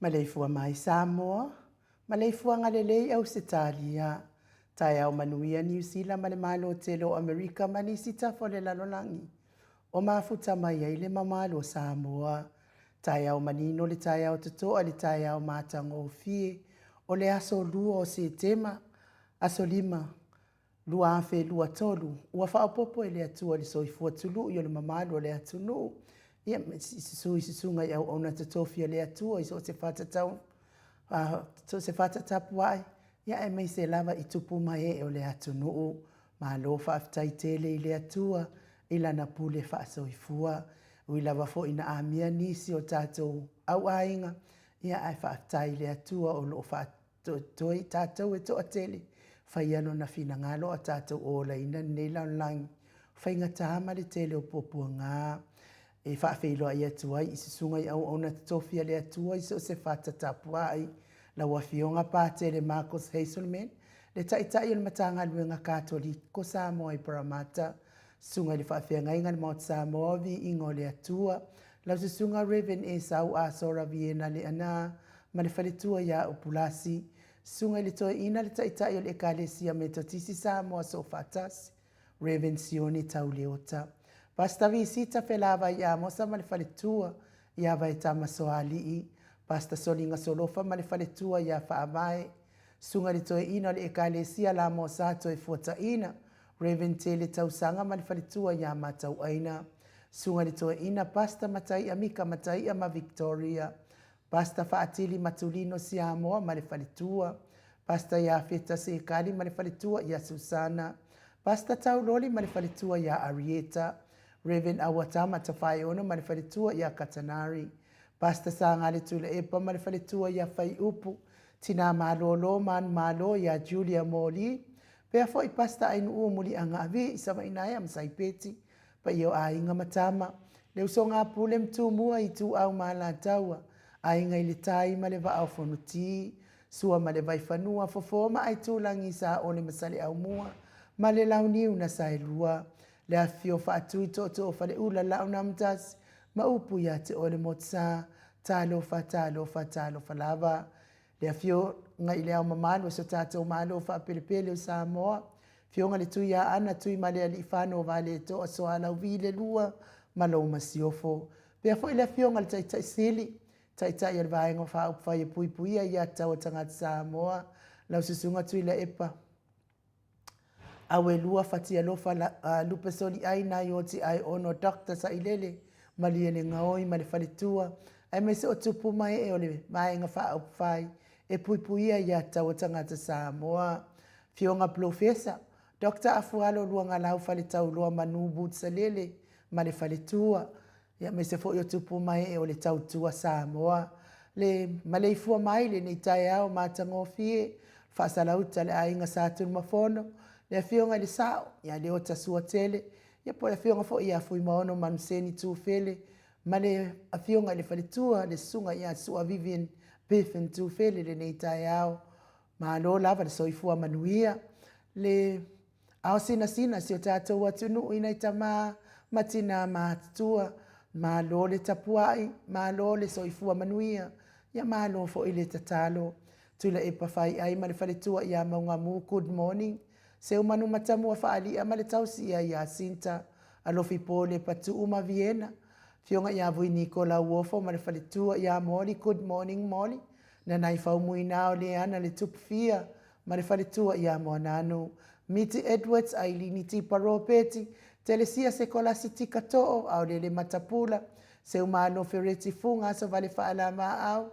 Maleifua mai Samoa, Maleifua ngalelei au Setalia, tai au manuia New Zealand male malo telo Amerika mani sita fole lalolangi. O mafuta mai ile mamalo Samoa, tai au manino le tai au totoa le tai au matango fie, o le aso lua o se tema, aso lima, lua afe lua tolu, ua whaapopo ele atua le soifua tulu i o le mamalo le atunu. Ia sisunga i au ona tatofia le atua i so se whatatau, so se whatatapu ai. Ia e mei se lava i tupu mai o le atunu, ma lo whaaftai tele i le atua, i lana pule whaasoifua, ui lava fo ina amia nisi o tātou au ainga, ia ai whaaftai le atua o lo whaatoi tātou e toa tele, whaiano na whina ngalo a tātou o la ina nei laulangi, whainga tāma le tele o popua ngā, e whaafeiloa i atua i sisunga i au ona tatofia le atua i so se whatatapu ai, la wafionga pātele Marcus Hazelman, le taitai o le matanga luenga Katoliko Samoa i Parramatta, sunga le whaafia ngainga le Mount Samoa vi ingo le atua, la sisunga Reverend e sau a sora viena le ana, ma le whaletua ia upulasi, sunga le toi ina le taitai o le ekalesia metotisi Samoa so whatasi, Reverend Sione Tauleota. Pasta visita felava ia mosa ma le whaletua ia vai tamasoali i, pasta solinga solofa ma le whaletua ia whaamai, sunga le toi ina le ekalesia la mosa toi fuata ina, Reverend Tele tausanga ma le whaletua ia matau aina, sunga le toi ina pasta matai amika matai ama Victoria, pasta faatili matulino Samoa ma le whaletua, pasta ia feta se ekali ma le whaletua ia Susana, pasta tauloli ma le whaletua ia Arieta, Reverend Awatama tawhai ono ma le whaletua ia Katanari, pasta sanga le tula epa ma le whaletua ia whai upu, tina malolo man malo ia Julia Moli, pea fo i pasta ainu ua muli anga avi i sama inaya masai peti, pa io a inga matama, Le usonga pule mtumua i tu au mala taua. Ai ngai le tai ma le va au fonuti. Sua ma le vai fanua fofoma ai tu langi sa o le masale au mua. Ma le launiu na sailua. Le afio fa atui to fa le ula launa mtasi. Ma upu ya te o le motsa. Talo fa lava. Le afio ngai le au mamalo so tatou malo fa pelepele o Samoa. Fionga le tui a ana tui ma le ali whano vale to a soa lau vile lua ma lo masiofo. Pea fo ile fionga le taitai sili. Taitai al vaenga wha upwai pui pui a ia tau tangata Samoa. Lau susunga tui la epa. Awe lua fatia lofa lupa soli ai na yoti ai ono dokta sa ilele. Maliene ngaoi ma le falitua. Ai me se o tupu mai e ole vaenga wha upwai. E pui pui a ia tau tangata Samoa. Fionga profesa. Dr. Afualo luanga lau fale tau lua manu but salele ma le fale tua. Ya me se fo yo tupu mai e o le tau tua Samoa. Le Maleifua mai le nei tai au matango fie. Whaasalauta le ainga sātun mafono. Le fionga le sao. Ya le o tasua tele. Ya po le fionga fo ia fui maono manuseni tu fele. Ma le fionga le fale tua le sunga ia sua Vivian Biffen tu fele le nei tai au. Ma lo lava le soifua manuia. Le ao sina si o tātou atunu ina i tama matina mātua. Ma lo le tapuai, ma lo le soifua manuia. Ia ma lo fo ile tatalo. Tula e pawhai ai ma le whaletua ia maunga mu good morning. Se umanu matamua whaali a ma le tausi ia sinta. Alofi pole patu uma Vienna. Fionga ia vui Nikola Uofo ma le whaletua ia moli good morning moli. Na nai whaumui nao le ana le tupfia. Ma le whaletua ia moananu. Miti Edwards ai lini ti paropeti. Telesia se kola siti kato'o au le matapula. Se umano fereti funga so vale whaala maa au.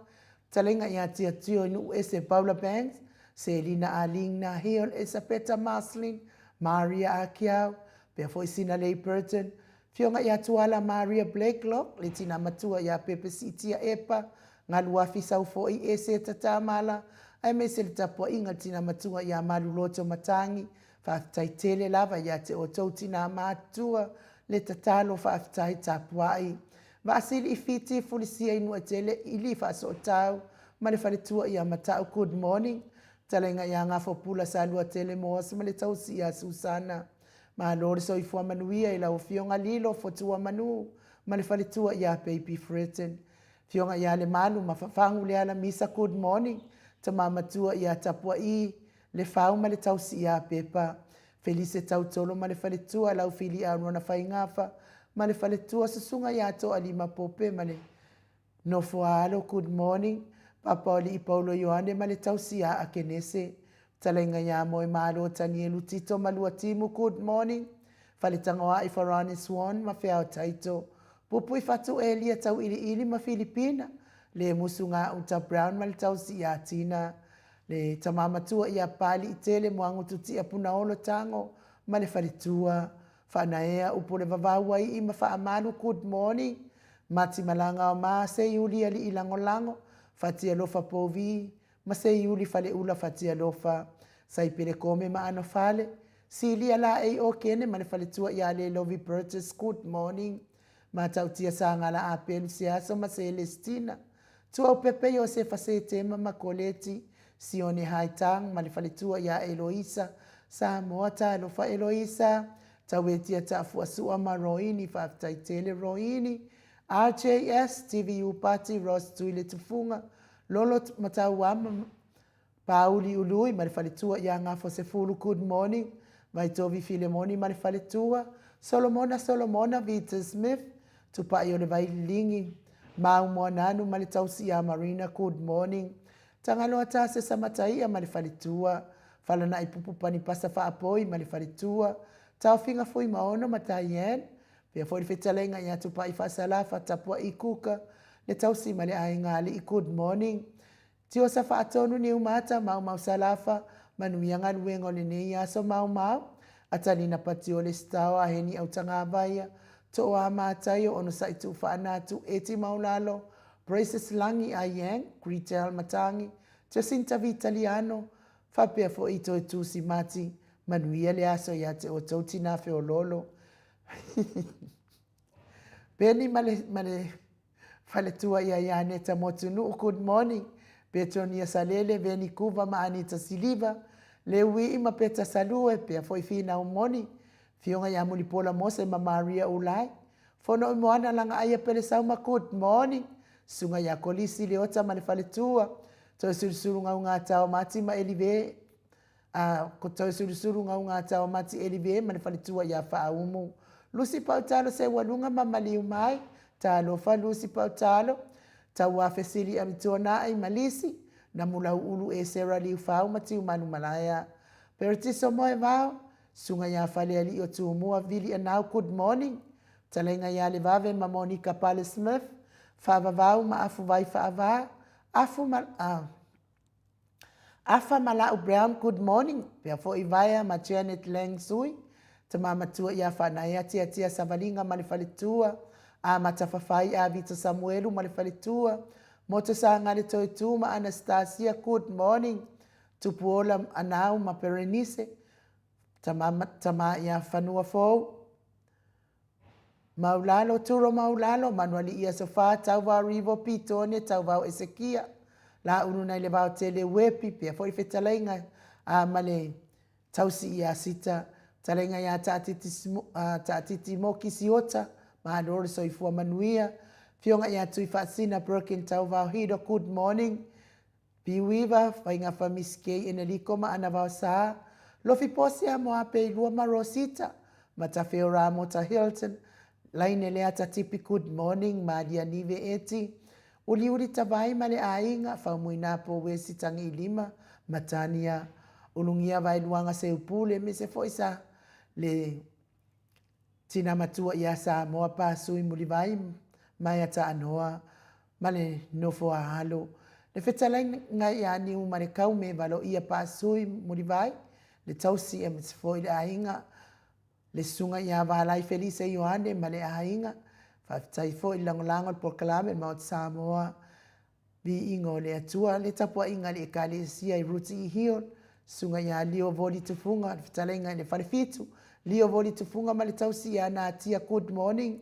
Talenga ia tia tio inu ese Paula Banks. Se lina aling na hion esa peta Maslin. Maria Akiau. Pea foi sina lei Burton. Fionga ia tuala Maria Blakelock. Le tina matua ia pepe sitia epa. Ngalua fisau foi ese tatamala. Ai me se le tapua inga tina matua ia maluloto matangi. Whaftai lava ia te o tautina mātua le tatalo whaftai tapuai. Vasili i fiti fulisia inua tele ili whaso o tau. Ma le whaletua ia matau good morning. Talenga ia ngā whopula sa lua tele moas ma le tausi ia Susana. Ma lore so i fua manuia i lau fionga lilo fotua manu. Ma le whaletua ia baby Fretten. Fionga ia le malu ma whafangu le ala misa good morning. Ta mamatua ia tapua i. Le whau ma le tausi ia pepa. Felice tautolo ma le whaletua lau fili a rona whaingafa. Ma le whaletua susunga ia to alima pope ma le nofo alo good morning. Papa oli i Paulo Ioane ma le tausi ia a kenese. Talenga ia moe malo Tanielu Tito ma lua timu good morning. Whaletangoa i Farani Swan ma whea o taito. Pupui fatu elia tau ili ma Filipina. Le musunga uta Brown ma le tausi ia Tina. Le tamamatua ia pali i tele moangu tuti a punaolo tango ma le whaletua. Whanaea upo le wawaua i ma whaamalu good morning. Mati malanga o maa se iuli ali ilango lango. Fatia lofa povi. Ma se iuli fale ula fatia lofa. Saipele kome ma ano fale. Sili ala ei o kene ma le whaletua ia le Lovi Burgess good morning. Ma tautia sa ngala a pelu siasa ma Celestina. Tua o pepe yo se fase tema ma koleti. Sione haitang ma le whaletua ia Eloisa. Samoa ta lofa Eloisa. Tawetia ta fuasua ma roini whaftai tele roini. RJS TVU Party Ross tuile tufunga. Lolo matauama Pauli ului ma le whaletua ia ngafo se fulu good morning. Mai tovi Filemoni ma le whaletua. Solomona Vita Smith. Tupai o le vai lingi. Mau mua nanu ma le tausi ia Marina good morning. Tangaloa ta se samataia ma le whaletua. Whalana i pupu pani pasa whaapoi ma le whaletua. Tau finga fui maono ma taien. Pea foi whetalenga ia tupai whaasalafa tapua i kuka. Le tausi ma le aingali i good morning. Tio sa whaatonu ni umata mau salafa. Manuianga luengo le nei aso mau. Atanina pati o le stao a heni au tangavaya. To a mātai o ono sa itu whaanatu eti maulalo. Braces langi a yang, Gritel matangi. Jacinta Vitaliano. Whapea fo ito e tusi mati. Manuia le aso ia te o tautina fe o lolo. Beni male faletua ia ne ta motunu good morning. Betonia salele veni kuva ma Anita Siliva. Le wi ima peta salue pe foi fina umoni. Fionga ya mulipola mose ma Maria Ulai. Fono moana langa aya pele sauma good morning. Sunga ya kolisi leota male faletua. Toi sursuru ngā tau mati ma elive. Toi sursuru ngā tau mati elive male faletua ya faumu. Lucy Pautalo se walunga mamaliu mai. Talo fa Lucy Pautalo. Taua fesili amitona ai malisi. Na mula ulu e sera liu fau matiu manu malaya. Pertiso moe vau. Sunga ya fale ali o tuumua vili anau good morning. Talenga ya le vave ma Monica Pale Smith. Fava vau ma afu vai faava. Afa Malau Brown good morning. Pea fo ivaya ma Janet Lang Sui. Tamama tua ia whanaya tia savalinga malifalitua. A matafafai a Vita Samuelu malifalitua. Moto sa ngale toi tuma Anastasia good morning. Tupuola anau ma Perenise. Tama ia whanua fau. Maulalo turo maulalo manuali ia sofa tau vau rivo pitone tau vau Ezekia. La ununai le vau tele wepi pia foi fetalainga a male tausi ia sita. Talenga ya taatiti moki siota. Mahadori soifua manuia. Fionga ya tuifasina broken tau vau hido good morning. Piwiva fainga famiske eneliko ma anavao saa. Lofi posia moape ilua marosita. Matafeo ramo ta Hilton. Laine lea tatipi good morning madia nive eti. Uli tavai male ainga faumuina po wesi tangi ilima. Matania ulungia vai luanga se upule me se foisa. Le tina matua ia Samoa pa sui mulivai mai ata anoa male nofo a halo. Le fetalai ngai ia ni umare kaume valo ia pa sui mulivai. Le tausi e msefo ile ainga. Le sunga ia valai Felice Ioane male ainga. Faftai fo ilangolango por kalame maut Samoa. Vi ingo le atua le tapua inga le ekale sia i ruti i hion. Sunga ia lio voli tufunga. Fetalai ngai le farifitu. Lio voli tufunga male tausi ia na tia good morning.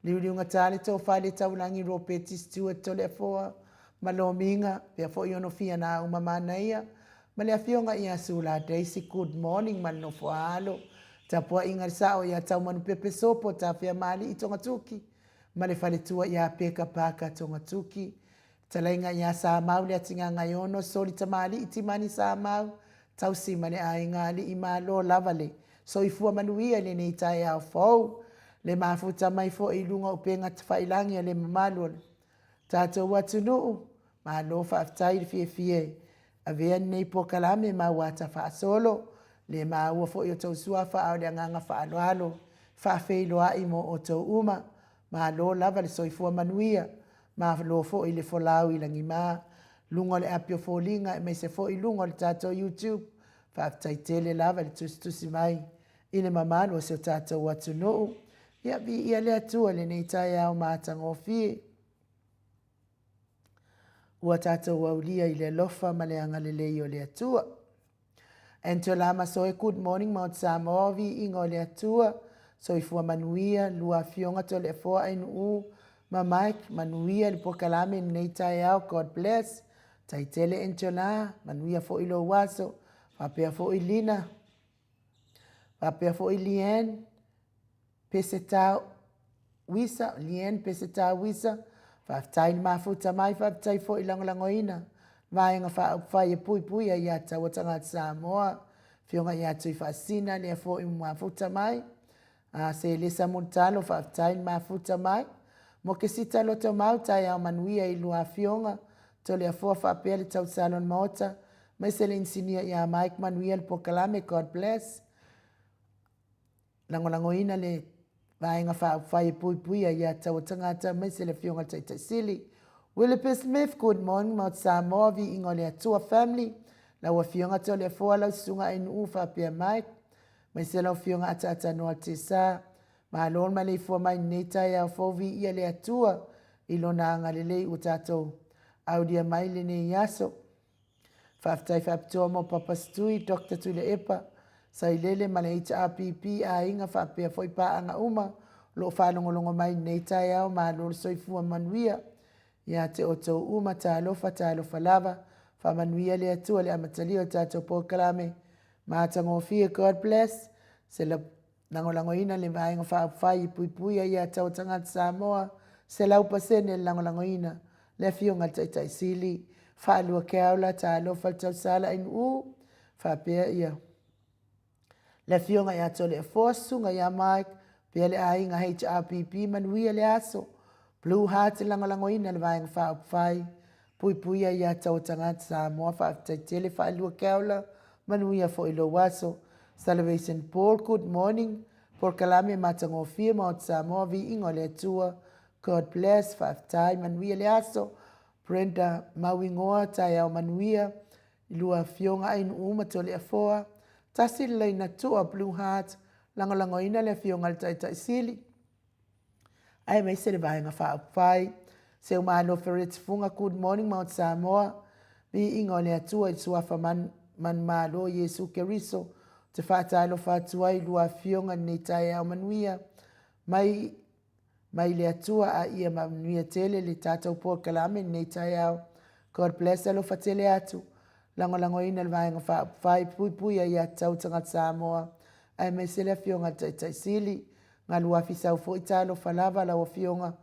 Liunga tale tau fale tau langi ropeti Stuart tole foa. Malominga. Pea fo iono fia na umamana ia. Male afionga ia sula Daisy good morning malno foalo. Tapua inga sao ia tau manu pepe sopo ta fia mali i tongatuki. Male fale tua ia peka paka tongatuki. Talainga ia sa mau le atinga ngayono soli tamali iti mani sa mau. Tausi male ainga li imalo lavale. So ifua manuia le nei tai au fau. Le mafuta mai fo ilunga upenga tawhailangi le mamalu. Tato watu nuu. Malo faaftai fie fie. Avea nei po kalame ma wata fa solo. Le maua fo yo tau sua fa au le nganga fa aloalo. Fa feilo ai mo o tau uma. Malo lava le soifua manuia. Ma lo fo ile fo lau ilangi ma. Lungo le apio fo linga. Me se fo ilungo le tato YouTube. Faaftai tele lava le tusi mai. Ile mamano se tato watu nuu. Ia vi ia le atua le nei tai au maata ngofie. Ua tato waulia ile lofa male angalelei o le atua. Ento lama soe good morning Mount Samoa vi ingo le atua. Soifua manuia lua fionga to le foa ainu u. Ma Mike manuia li pokalame nei tai au God bless. Taitele ento la manuia fo ilo waso. Wapea fo ilina. Wapea fo ilien. Peseta wisa, lien peseta wisa. Whaftai ni mafuta mai, whaftai fo ilangolangoina. Vaenga whai e pui a iata watanga Samoa. Fionga iatu i whaasina, lea fo i mafuta mai. Se lesa muntalo, whaftai ni mafuta mai. Mo ke sita loto mau, tai au manuia i lua fionga. To lea fo whapea li tau salon maota. Mai se le insinia ia Mike manuia li pokalame, God bless. Langolangoina le vaenga whai pui a iata o tangata mai se le fionga taitasili. Willie Smith, good morning, Mount Samoa vi ingo le atua family. La ua fionga to le foa lau sunga inu ufa pia Mike. Mai se lau fionga ata noa te sa. Mahalon Maleifua mai neita ia fo vi ia le atua. Ilo na angalelei utato. Audia mai le ne yaso. Whaftai whapitoa mo papastui, Dr. Tule Epa. Sailele male HRPP a inga whapea foi pa anga uma. lo whanongolongo mai nei tai au malo soifua manuia ia te o tau uma talofa lava whamanuia le atua le amatalio tātou pōkalame mātangofia God bless se la langolangoina le vaenga whaapwhai puipuia ia tau tangata Samoa se lau pasene langolangoina le fionga taitai sili whaalua keaula talofa tau sala in whapea ia le fionga ia tole e fosunga ia Mike pia le ainga HRPP manuia le aso Blue Heart langolangoina le vaenga whaapwhai puipuia ia tau tangata Samoa whaaptaitele whaalua keaula manuia fo ilo waso Salvation Paul, good morning. Por kalame matangofia maot Samoa vi ingo le tua. God bless, whaftai manuia le aso. Brenda mawingoa tai au manuia. Lua fionga ain umato le afoa. Tasi leina tua Blue Heart. Langolangoina le fionga le tai sili. Ai mai se le vahenga whaapwhai. Se umano ferits funga good morning maot Samoa. Vi ingo le tua i suafa man malo Yesu Keriso. Te whātalo whātuai lua fionga nei tai au manuia. Mai le atua a ia manuia tele le tātou pō kalame nei tai au. God bless alo whatele atu. Langolangoina le vaenga whai pui ia tau tangata Samoa. Ai me sele fionga tai sili. Ngā lua fisau fo italo whalava lau fionga.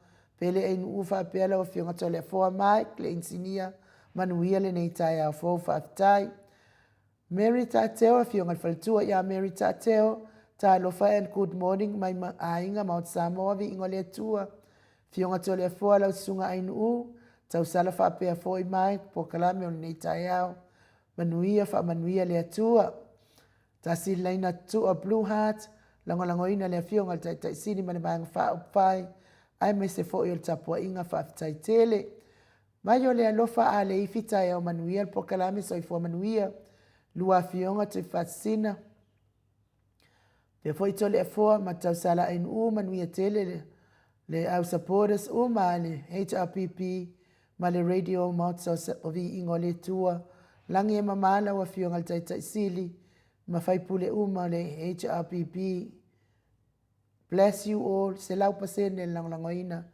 Pele ein ufa pia lau fionga tole foa mai. Le insinia manuia le nei tai au fo whaftai. Mary Tateo, fionga faltua ia Mary Tateo, ta lofa and good morning, mai ainga Mount Samoa vi ingo le tua. Fionga tole foa lau sunga ainu, tau sala wha pia foi mai, po kalame on nei tai au. Manuia wha manuia le tua. Ta si leina tua Blue Heart, langolangoina le fionga tai sini mani maanga wha upai, ai me se foi o tapua inga wha tai tele. Mai o le alofa a le ifita e o manuia, po kalame so ifua manuia. Lua fionga te fascina. Pe foi tole e foa ma tau sala in manuia tele le au supporters ma le HRPP ma le radio motso o vi ingo le tua. Langi e mamala wa fionga le tai sili ma fai pule le HRPP. Bless you all. Se lau pasene langoina.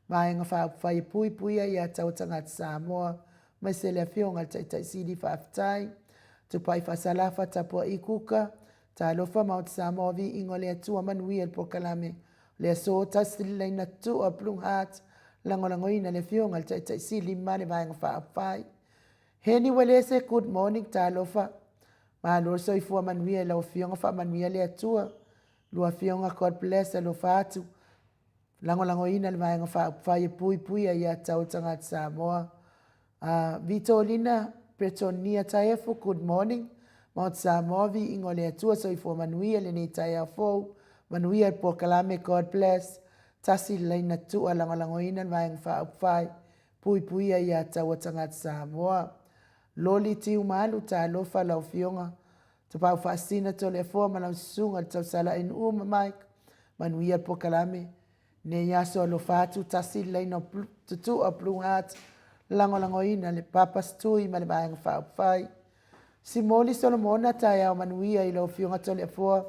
Ma inga fai pui ia tau tangata Samoa. Ma se le fionga le tai sili whaftai. Tu pai fasalafa tapua ikuka, ta alofa Mount Samoa vi ingo le atua manuia po kalame. Le so tasile na tua Blue Heart, langolangoina le fionga le tai sili mane vaenga whaapwhai. Heni welese good morning ta alofa. Ma lor so ifua manuia lau fionga wha manuia le atua. Lua fionga God bless alofa atu. Langolangoina le vaenga whaapwhai pui ia tau tangata Samoa. Vitolina Pretonia taefo, good morning. Mount Samoa vi ingo le atua so ifua manuia le nei taefo. Manuia po kalame God bless. Tasi leina tua langolangoina vaenga whaapwhai. Pui ia tau tangata Samoa. Loli tiu malu ta alofa lau fionga. Te pau whaasina to le foa malau sunga tau sala in Mike. Manuia po kalame. Ne yaso alofatu tasi leina tutu a Blue Heart. Langolangoina le papas tui ma le vaenga whaapwhai. Si moli Solomona tai au manuia i lau fionga tole e foa.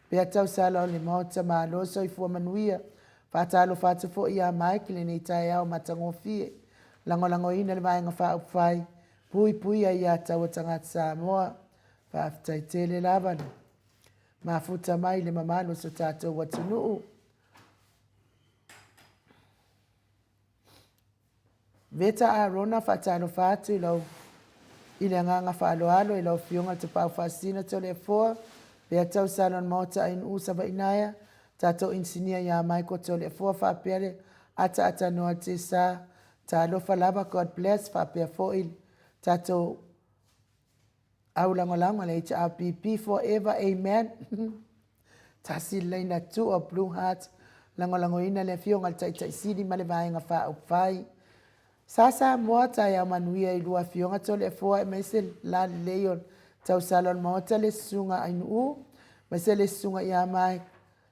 Pea tau sala o le mauta ma loso i fua manuia. Whaatalo whaatu fo ia Mike le nei tai au matangofie. Langolangoina le vaenga whaapwhai. Pui ia tau tangata Samoa. Whaaftai tele lavana. Mafuta mai le mamalo so tātou watunuu. Veta a rona whaatalo whaatu i lau ile nganga whaaloalo i lau fionga te pau whaasina tole e foa. Pea tau salon mauta in usava inaya. Tātou insinia ia maiko tole e foa whaapeale. Ata noa te sa. Tā lofa lava God bless whaapea foil. Tātou au langolango le HRPP forever. Amen. Tasi leina tu o Blue Heart. Langolangoina le fionga tai sidi ma le vaenga whaupwhai. Sasa moa tai au manuia i lua fionga tole e foa e meise la leon tau salon mota le sunga ainu meise le sunga ia mai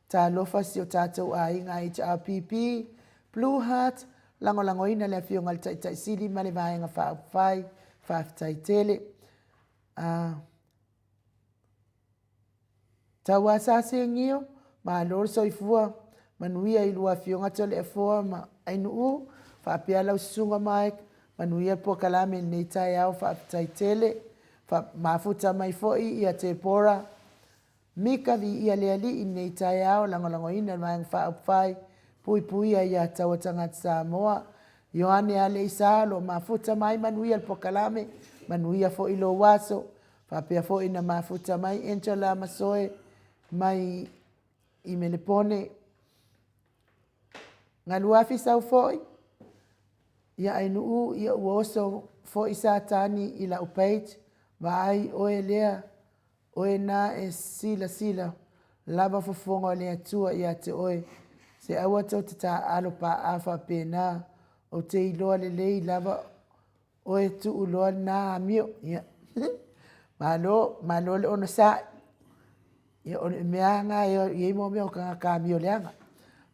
ta lofa si o tātou a inga HRPP Blue Heart langolangoina le fionga le tai sidi ma le vaenga whaupwhai whaaftai tele tau asase ngio ma lor soifua manuia i lua fionga tole e foa ma ainu u, whaapea lau sunga mai, manuia po kalame nei tai au whaapitai tele, mafuta mai foi ia te pora, mika vi ia leali i nei tai au, langolango ina maang whaapwhai, pui pui ia tawatanga Samoa, Ioane ale isa lo mafuta mai manuia po kalame, manuia fo ilo waso, whaapea fo ina mafuta mai, Angela Masoe, mai i Melepone, ngā luafi sau foi, ia ainu u, ia uoso fo isa tani ila upage, vai oe lea, oe na e sila, lava fofonga lea tua ia te oe, se awa tau te ta alo pa afa pena, o te iloa le lei lava oe tu uloa na amio, ia, malo le ono sa, ia ono meanga, ia imo meo ka amio leanga.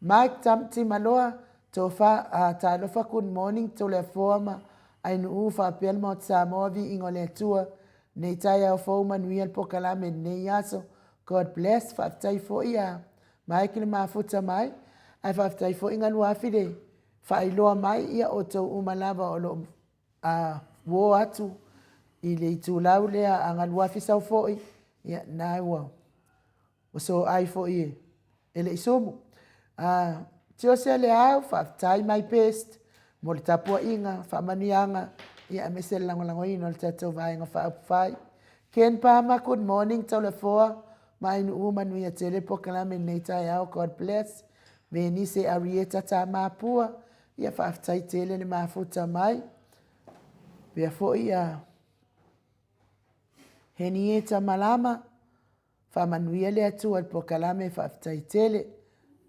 Mike Tamti Maloa, tofa talofa good morning to le forma ainu ufa pel mot Samoa vi ingole tua nei tai au fo manuel pokalame nei yaso God bless fa tai fo ia Mike le mafuta mai ai fa tai fo inga lua fide fa iloa mai ia oto umalava o lo wo atu i le tu laule a lua fi sau fo ia nai wa so ai fo i ele isomu tio se le au fa tai mai pest mo le tapua inga fa manianga ia me se lango ino le tato vai nga fa fai ken pa ma good morning to le foa mai nu manu ia tele pokalame nei tai au God bless veni se arieta ta mapua ia fa tai tele le mafuta mai vea fo ia henieta malama fa manuia le atu al pokalame fa tai tele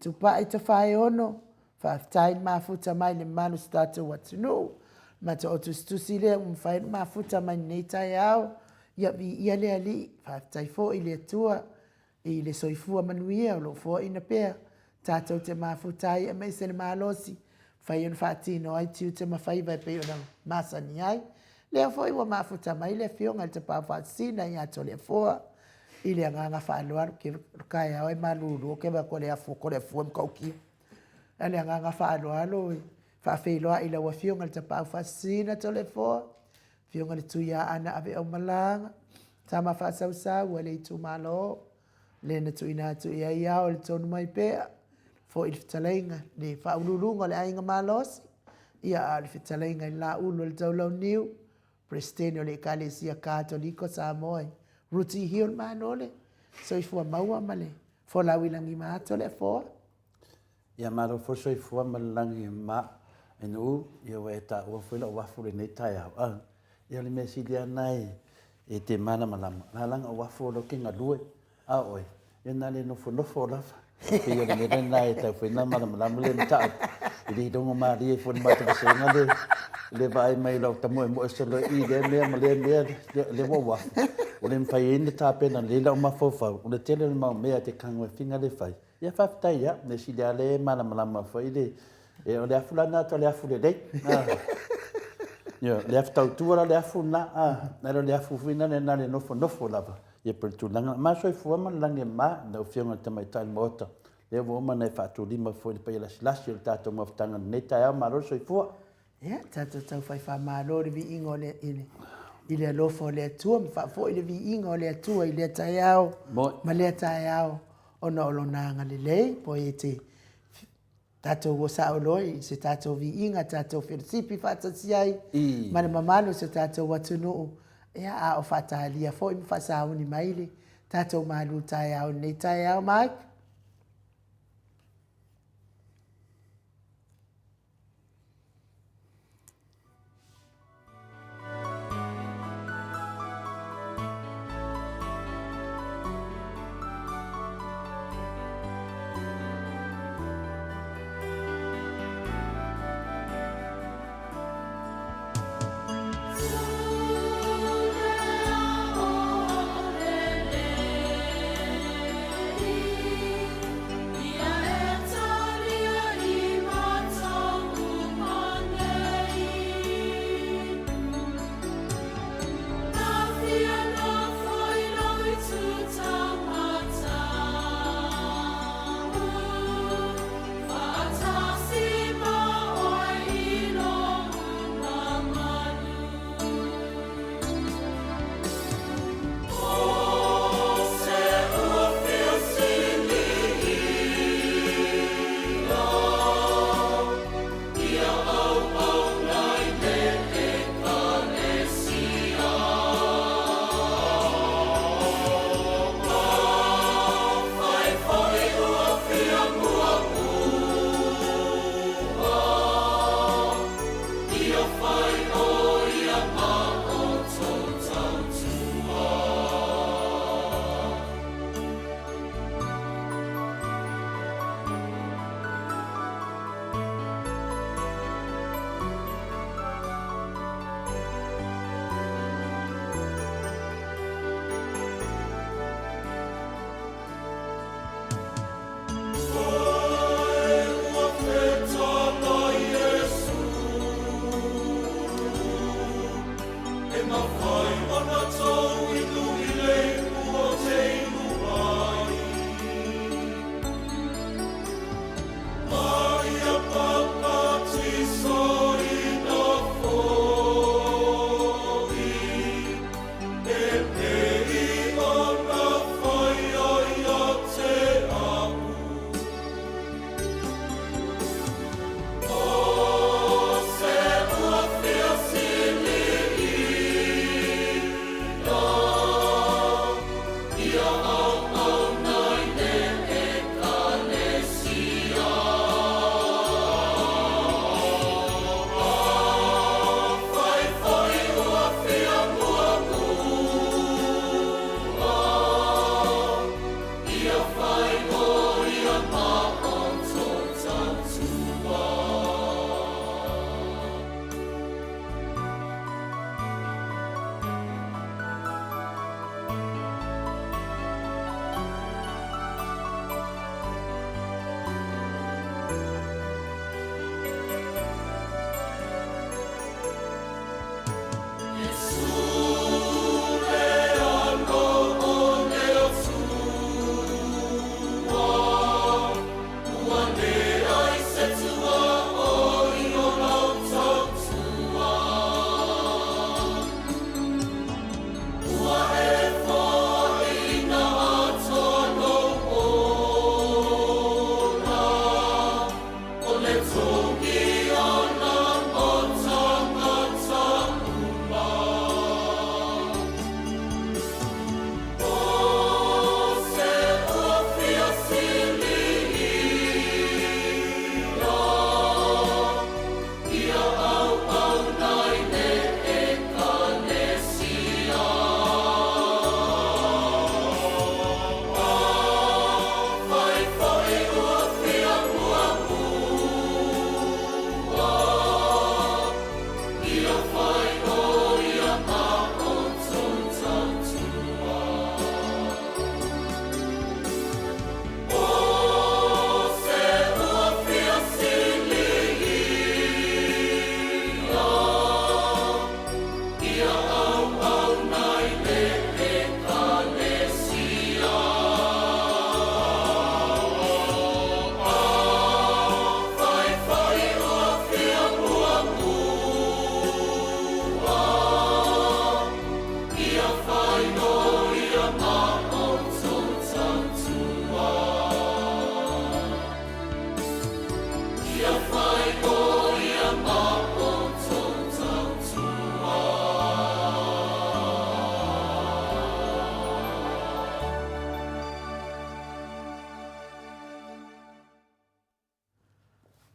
tupa ita fai ono, fa tai mafuta mai le manu statu watunu, ma te otu stusile fai mafuta mai nei tai au, ia vi ia le ali, fa tai fo i le tua, i le soifua manuia, lo fo ina pea, tatou te mafuta ai, mai se le malosi, fai on fatino ai tiu te mafai vai pe ona masani ai, lea fo iwa mafuta mai le fionga te pa fatsina i ato le foa, ile nganga whaaloa ke kai au e malulu ke ba ko le afu ko le fu mkauki ale nganga whaaloa lo fa feiloa ila wa fionga te pa fasina to le fo fionga le tuia ana ave o malanga tama fa sau sau le tu malo le na tu ina tu ia ia o le tonu mai pe fo il fitalenga le fa ululunga le ainga malos ia al fitalenga la ulo le tau niu presteno le kalesia katoliko Samoa Ruti hiol manole, so i fua maua male, fo lau ilangi maato le fo. Ia maro fo so i fua malangi ma, enu ia we ta ua fuila ua fule nei tai au. Ia le mesi dia nai e te mana malama. Nga langa ua fulo ki ngā lue, oe, ia nale nofo lafa. Pe ia le mera nai tau fuina malama le mta. Ili dongo maari e fua ni mata pasenga le, le vai mai lau tamu e mo e solo i le mea ma le wawa. O le mwhai ene tāpena le lau mawhawhau, o le tele le mau mea te kangwe whinga le whai. Ia whawhitai ia, ne si lea le mana malama whai le, e o le afu lana to le afu le rei. Le afu tau tuara le afu na, nero le afu whina le nare nofo lava. Ia per tu langa, ma soi fuama lange ma, na o whionga tamai tai moota. Le o oma nei whātu lima fwoi le pai lasi o le tātou mawhtanga nei tai au maro soi fua. Ia, tātou tau whai whamaro le vi ingo le ile. I le lofo le atua, ma fo i le vi inga o le atua i le tai au, ma le tai au, o na olo nanga le lei, po e te tātou o sa oloi, se tātou vi inga, tātou whirisipi whatasi ai, ma le mamalo se tātou watunuu, ea a o whatahalia, fo i mwhasauni maile, tātou malu tai au, nei tai au, Mike?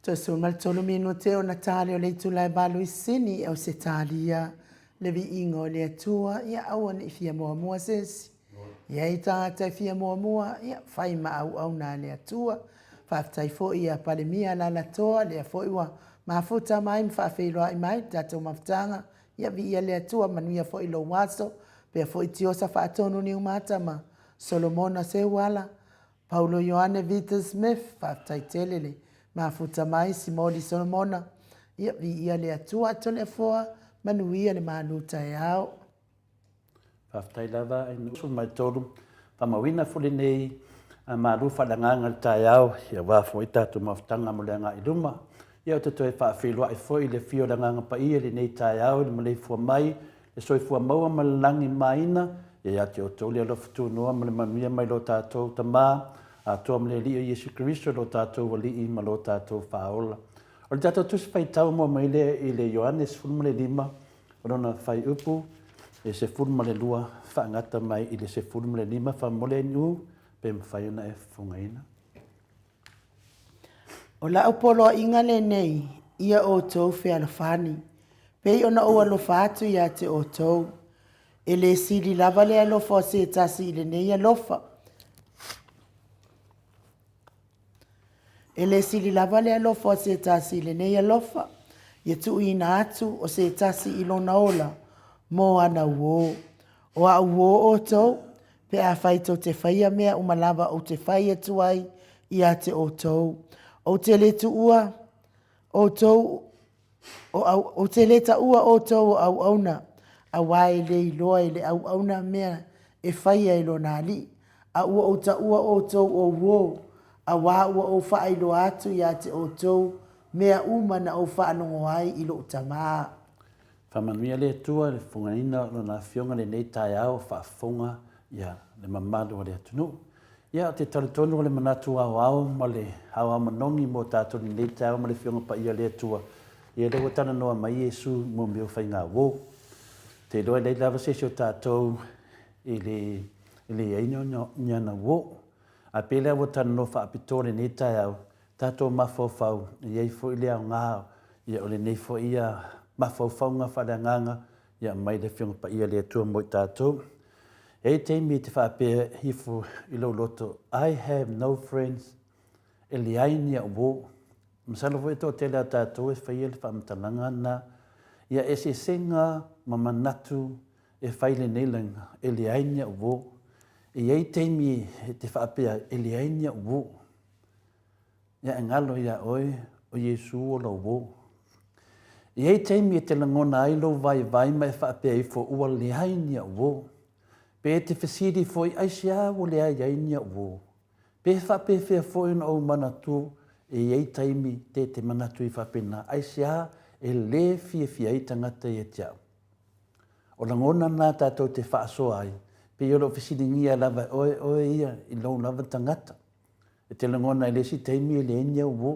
Tosu mal tolu minu te o natale o leitu lai balu i sini au se talia le vi ingo le atua ia awan i fia mua mua sesi. Ia i tangata i fia mua mua ia fai ma au na le atua. Whaftai fo ia pale mia la la toa le a fo iwa mafuta mai mwhawhiloa i mai tato maftanga ia vi ia le atua manuia fo ilo waso pe fo i tiosa whaatonu ni umatama Solomona se wala Paulo Ioane Vita Smith whaftai telele mafuta mai Simoli Solomona ia vi ia le atua tole foa manuia le manuta e au. Whaftai lava e nusu mai tolu. Whamawina fuli nei a maru whalanganga le tai au ia wafo i tatu maftanga mo leanga i luma. Ia o te toi whaafilua i foi le fio langanga pa ia le nei tai au le Maleifua mai le soifua maua malangi maina ia te o toli alo fitu noa ma le manuia mai lo tātou tamā a toa mle li o Yesu Christo lo tātou wali i ma lo tātou whaola. O le tātou tusi whai tau mua mai le i le Ioannes fulma le lima o rona whai upu e se fulma le lua whaangata mai i le se fulma le lima whamole niu pe mwhai ona e whungaina. O la upolo inga le nei ia o tau whealofani pei ona o alofatu ia te o tau e le sili lava le alofa o se tasi i le nei alofa. E le sili lava le alofa o se tasi i le nei alofa. Ia tu ina atu o se tasi i lona ola mo ana uo. O a uo o tau pe a whaito te whaia mea umalava o te whaia tuai ia te o tau. O te le tu ua o tau o te le ta ua o tau au auna. A wai le iloa i le au auna mea e whaia i lona ali. A ua o ta ua o tau o uo. A wā ua o wha ilo atu ia te o tau mea umana o wha anongo ai i lo tamaa. Whamanuia le tua le whungaina o na whionga le nei tai au whaafonga ia le mamadu o le atunu. Ia o te taritonu o le manatu au au ma le au au manongi mo tātou ni nei tai au ma le whionga pa ia le tua. Ia le watana noa mai Yesu mo meo whai ngā wō. Te loa le lava se o tātou i le aino nyana wō. A pele awa tana no whaapitore nei tai au, tātou mawhauwhau, i ei fo i lea ngāo, ia o le nei fo ia mawhauwhaunga whareanganga, ia mai le whionga pa ia lea tua mo i tātou. Ei teimi te whaapea hifu i lau loto, I have no friends, e le aini a wō. Masalo fo e tō te lea tātou e whaia le whaamatananga na, ia e se senga mamanatu e whaile neilanga, e le aini a wō. I ei teimi te whaapea e le ainia wō. Ia ngalo ia oe o Yesu o lau wō. I ei teimi te langona ai lau vai mai whaapea i fo ua le ainia wō. Pe te whesiri fo i aisia o le ainia wō. Pe whaapea whea fo ina au manatu e ei teimi te manatu i whaapena aisia e le fia i tangata i e tiau. O langona nā tātou te whaasoa ai. Pe yolo fisiringia lava oe ia i lau lava tangata. E te langona i lesi teimi e le enia uwo.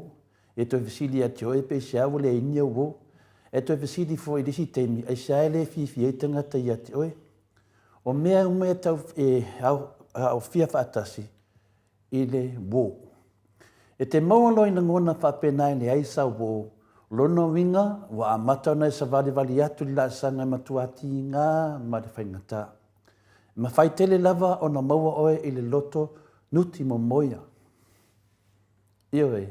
E toi fisiri ati oe pe siawo le enia uwo. E toi fisiri fo i lesi teimi ai siae le fifi e tangata i ati oe. O mea umea tau e au fia whaatasi i le wo. E te maualo i langona whapena i le aisa wo. Lono winga wa amatau nei sa vali atu li la sanga matuati ngā ma le whaingata. Ma fai tele lava o na maua oe i le loto nuti mo moia. Ioi,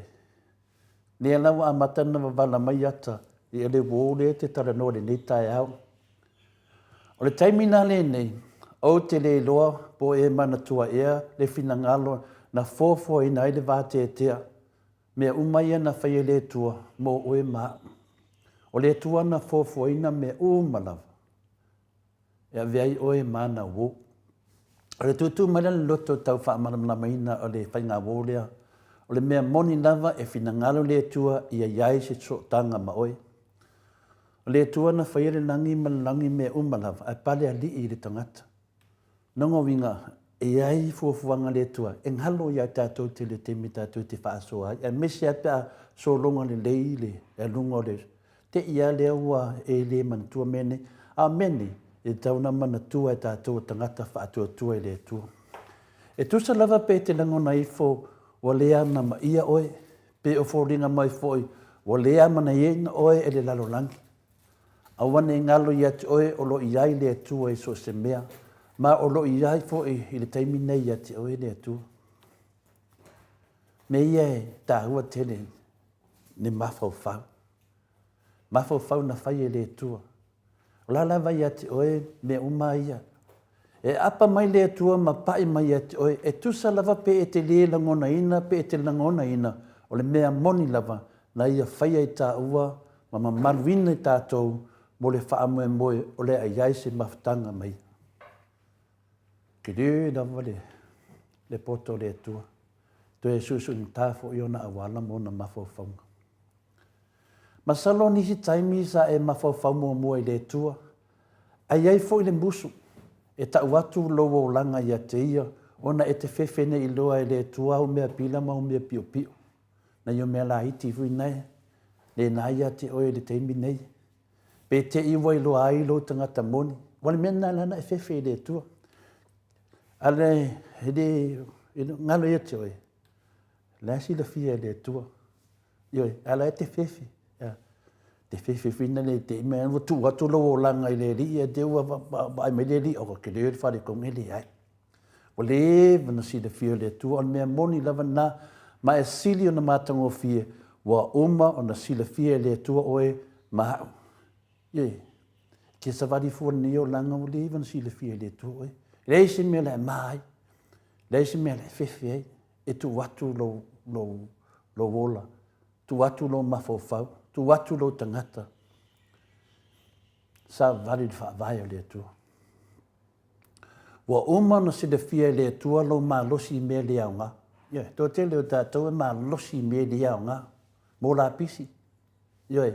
lea lawa a matana wala mai ata i ele wōle te taranoa le nei tai au. O le taimina le nei, au te le loa po e mana tua ea le finangalo na fōfo i nai le vāte e tea. Mea umaia na whai le tua mo oe maa. O le tua na fōfo ina mea umalawa. Ia veai oe mana wō. O le tutu mara le loto tau whaamarama maina o le whainga wō lea. O le mea moni lava e finangalo le tua ia iai se tanga ma oe. O le tua na whaire langi malangi mea umalawa ai pale a li i le tangata. Nongo winga e iai fuafuanga le tua. E ngalo ia tātou te le temi tātou te whaasoa. E mesi apea so longa le leile e lunga le. Te ia lea ua e le mantua mene. A mene. E tauna mana tua e tātou tangata whaatua tua i le tua. E tusa lava pe te langona i fo wa lea na ma ia oe, pe o fōringa mai fōi, o lea mana ye na oe e le lalolangi. A wane ngalo ia te oe o lo iai le atua e so se mea, ma o lo iai fo i le taimi nei ia te oe le atua. Me ia e ta hua tele ne mafau fau. Mafau fau na fai e le atua. O la lava ia te oe me uma ia. E apa mai le atua ma pai mai ia te oe, e tusa lava pe e te le langona ina, pe e te langona ina, o le mea moni lava, na ia fai e ta ua, ma maruina i tātou, mo le wha amoe moe o le aiai se mafutanga mai. Ki reo lava le poto le atua. To e susu ni tāfo i ona awala mo na mafaufaunga. Masalo nisi taimi sa e mafaufau mua i le atua. Aiai fo i le mbusu. E ta watu lowo o langa ia te ia. Ona e te whewhene i loa i le atua o mea pila ma o mea pio pio. Na yo mea la hiti fui nei. Le na ia te oe le teimi nei. Pe te iwa i loa ai lo tangata moni. Wale mea na lana e whewhe i le atua. Ale, ngalo ia te oe. La si la fia le tua. Yo, ala e te fefe. Te fefe fina le te me an tu watu lo langa i le ri e te ua ba me le ri o ke le fare ko me le ai. O le vana si la fia le tua on me moni lava na ma e sili ona matango fia wa uma ona si la fia le tua oe ma. Yo. Ke savadi fu ni o langa o le vana si la fia le tua oe. Le si me le mai. Le si me le fefe e tu watu lo wola, tu watu lo mafofau, tu watu lo tangata. Sa vali di whaavaya le atua. Wa uma na se de fia le atua lo ma losi me le aunga. Ia, tō te leo tātou e ma losi me le aunga. Mō la pisi. Ia,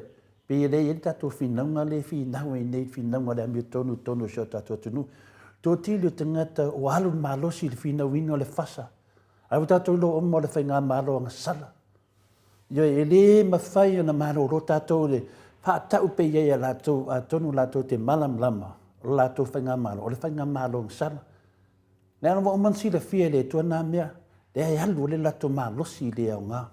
pe le e tātou whinaunga le whinaunga i nei whinaunga le amio tonu sio tātou tunu. Tō te leo tangata o alu ma losi le whinaunga le fasa. Au tātou lo omo le whainga mālo anga sala. Yo e le mawhai ana mālo ro tātou le pātau pe iei a lātou, a tonu lātou te malam lama, o lātou whainga mālo, o le whainga mālo anga sala. Le ana wa oman si le fia le tua nā mea, le ai alu le lātou mālosi le au ngā.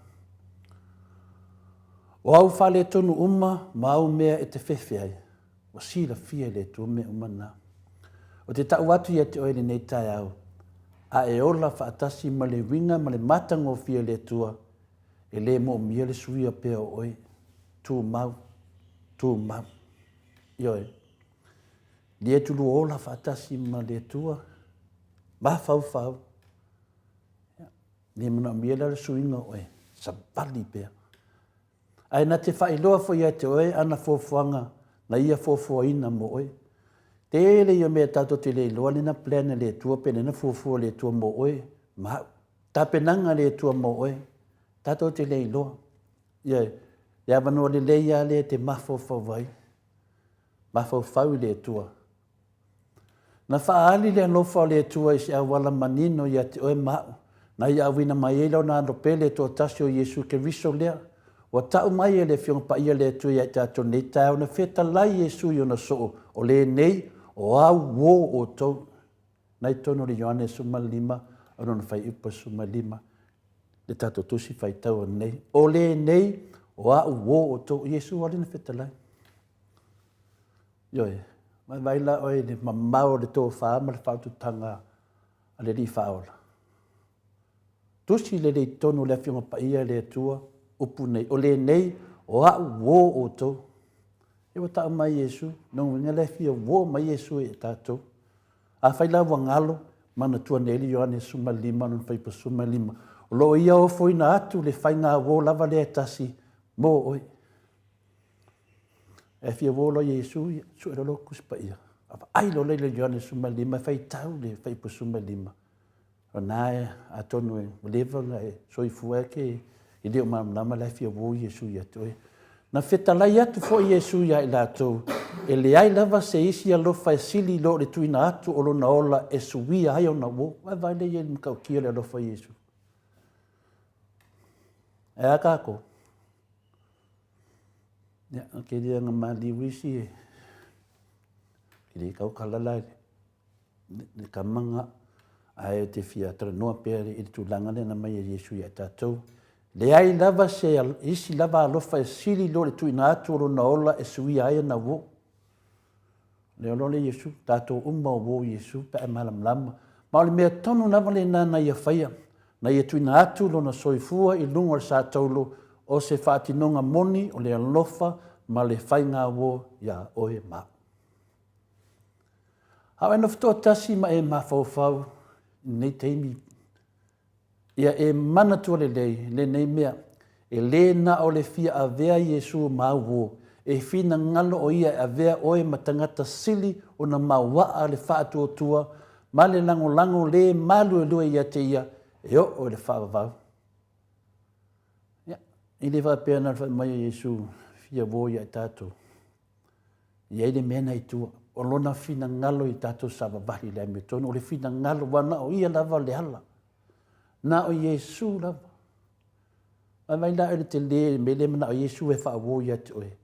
O au whale tonu uma, ma au mea e te whewhi ai. O si le fia le tua mea uma nā. O te tau atu ia te oere nei tai au. A e ola whaatasi ma le winga ma le matango fia le tua, e le mo mia le suia pea o oi, tū mau. Ioe, le tulu ola whaatasi ma le tua, ma fau. Le mana mia le suinga oi, sa bali pea. Ai na te whailoa fo ia te oi, ana fofuanga, na ia fofuaina mo oi. Tele ia mea tātou te le loa le na plana le tua pene na fuafua le tua mo oe. Ma ta penanga le tua mo oe. Tātou te le loa. Ia, ia wanoa le leia le te mafofau vai. Mafofau le tua. Na whaali le alofa le tua isi awala manino ia te oe mau. Na ia awina mai elau na andopele to tasio Yesu ke riso lea. Wa tau mai e le fionga pa ia le tua ia tātou nei tau na wheta lai Yesu i ona soo. O le nei, o au wo o tau. Nai tono le Ioane suma 5, ono na whai upa suma 5. Le tātou tusi whai tau nei. O le nei, o au wo o tau. Yesu wale na wheta lai. Ioe, mai waila oe le mamau le tō whaama le whaututanga a le li whaola. Tusi le le tono le fionga pa ia le tua upu nei. O le nei, o au wo o tau. E wa tau mai Yesu, nong winga le fia wo mai Yesu e tātou. A whaila wangalo, mana tua neli Ioane suma 5, non whaipa suma 5. O lo ia o foina atu le whainga wo lava le atasi, mo oi. E fia wo lo Yesu, su e lo kuspa ia. Ai lo le Ioane suma 5, whai tau le whaipa suma 5. O nae, a tonu e, lewa e soifua ke, i leo mamama le fia wo Yesu ia toi. Na whetalai atu fo Yesu ia i lātou, e le ai lava se isi alofa e sili lo le tuina atu o lona ola e suia ai o na wo. Vai vai le ia mkau kia le alofa Yesu. E a kako. Ia, ke lia ngā mali wisi e. Ki le kau kalalai. Le kamanga. Ai te fia tra noa pere i tu langa le na mai Yesu ia tātou. Le ai lava se isi lava alofa e sili lo le tuina atu lo na ola e sui aia na wo. Le olo le Yesu, tato umma o wo Yesu, pe e malam lama. Ma o le mea tonu lava le nana ia whaia, na ia tuina atu lo na soifua i lunga o le sa taulo o se whaatinonga moni o le alofa ma le whainga wo ia oe ma. Hau ena ftoa tasi ma e mawhauwhau, nei teimi. Ia e mana tua le nei mea, e le na o le fia a vea Yesu mau e fina ngalo o ia a vea oe ma tangata sili o na mawaa le whaatua tua, ma le lango le malu e lua ia te ia, e o le whaavavau. Ia, i le whapea na mai Yesu, fia wo ia e tātou. Ia i le mena i tua, o lona fina ngalo i tātou sa vavahi le ame tonu, o le fina ngalo wana o ia lava le hala. Na o Yesu lava. Ai mai la ele te le mele mana o Yesu e whaawo ia te oe.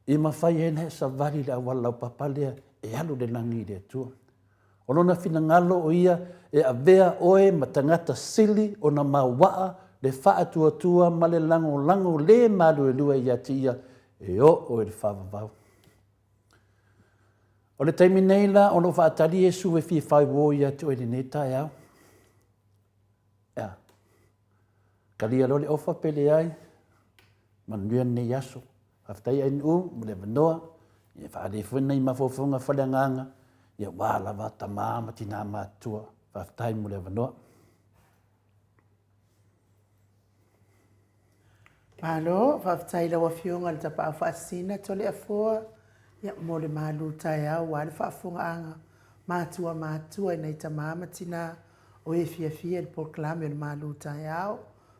I mawhai ena e sa vari le awala o papalea e alu le langi le tua. O lona fina ngalo o ia e avea oe ma tangata sili o na mawaa le whaatua tua ma le lango le malu e lua ia te ia e o le whaavavau. O le taimi nei la o lo whaatari Yesu e fi whaiwo ia te oe le nei tae au. Ia. Kalia lo le ofa pele ai, manuia nei aso. Haftai ai u, mule vanoa, ia whaare fuina i mafofonga whalanganga, ia wala wa tamaa matina matua, haftai mule vanoa. Malo, whaftai la wafionga le tapa whaasina tole a fua, ia mo le malu tai au, wale whaafunga anga, matua i nei tamaa matina, o e fia le proklame o le malu tai au,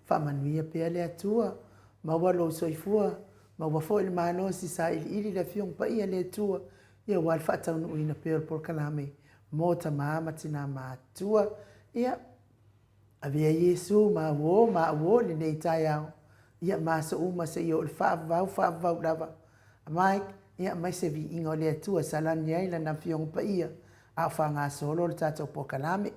whaamanuia pea le atua, ma walo soifua, ma wafo il malo si sa ili le fiong pa ia le atua, ia wal whaatau uina pea le proklame, mo tamaa matina matua, ia, avea Yesu ma wo le nei tai au, ia masa uma se i o le whaavau lava, Mike, ia mai se vi ingo le atua, salani ai la na fiong pa ia, a whanga solo le tatou proklame,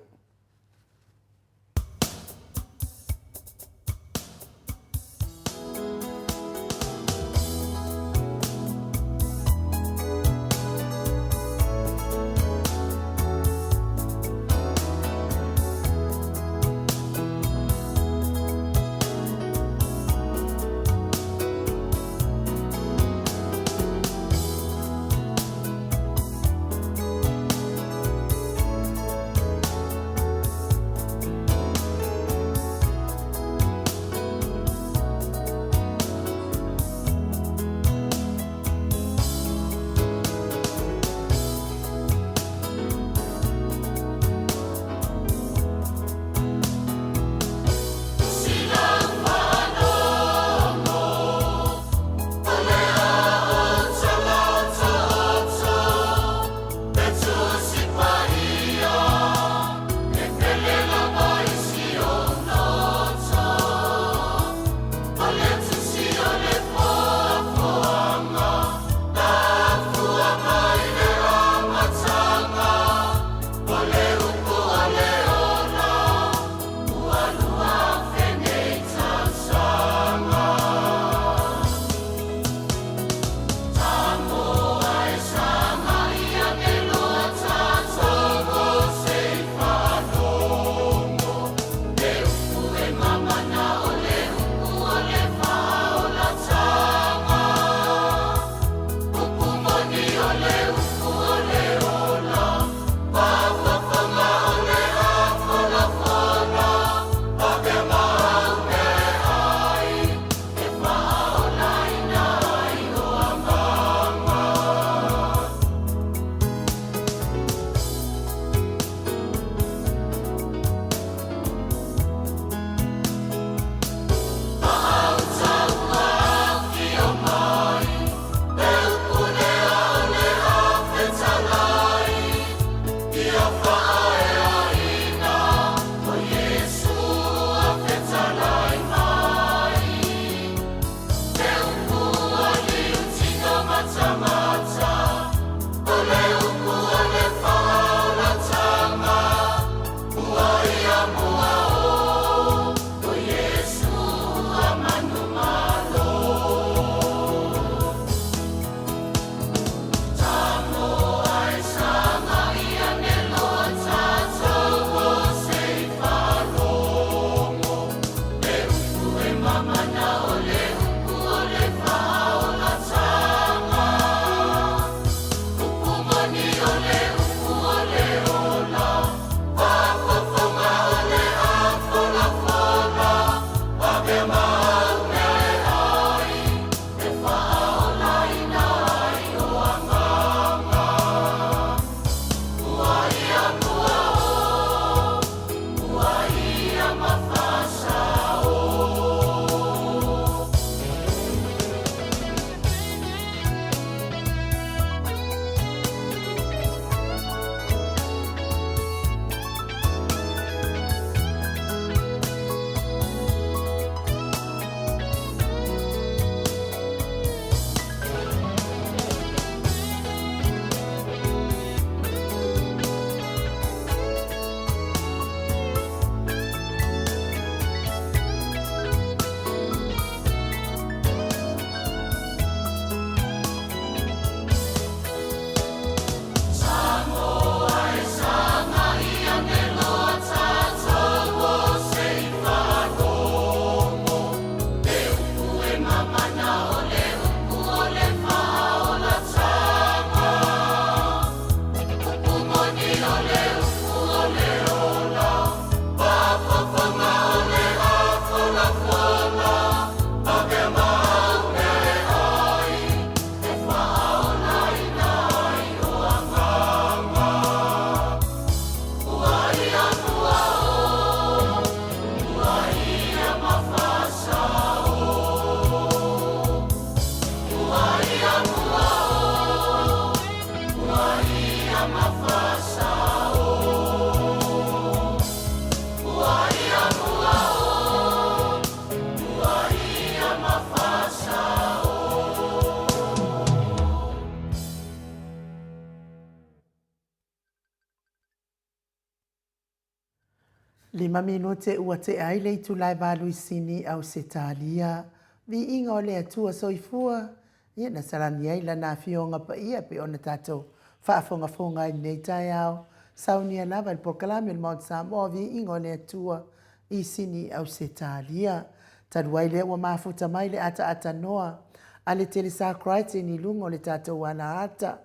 5 minute ua te ai le tu lai balu i sini au se talia. Vi inga o le atua soifua. Ia na salani ai la na fionga pa ia pe ona tato. Whaafonga fonga i nei tai au. Saunia lava il proklami il Mount Samoa vi inga o le atua i sini au se talia. Taduai le ua mafuta mai le ata noa. Ale tele sa kraite ni lungo le tato wana ata.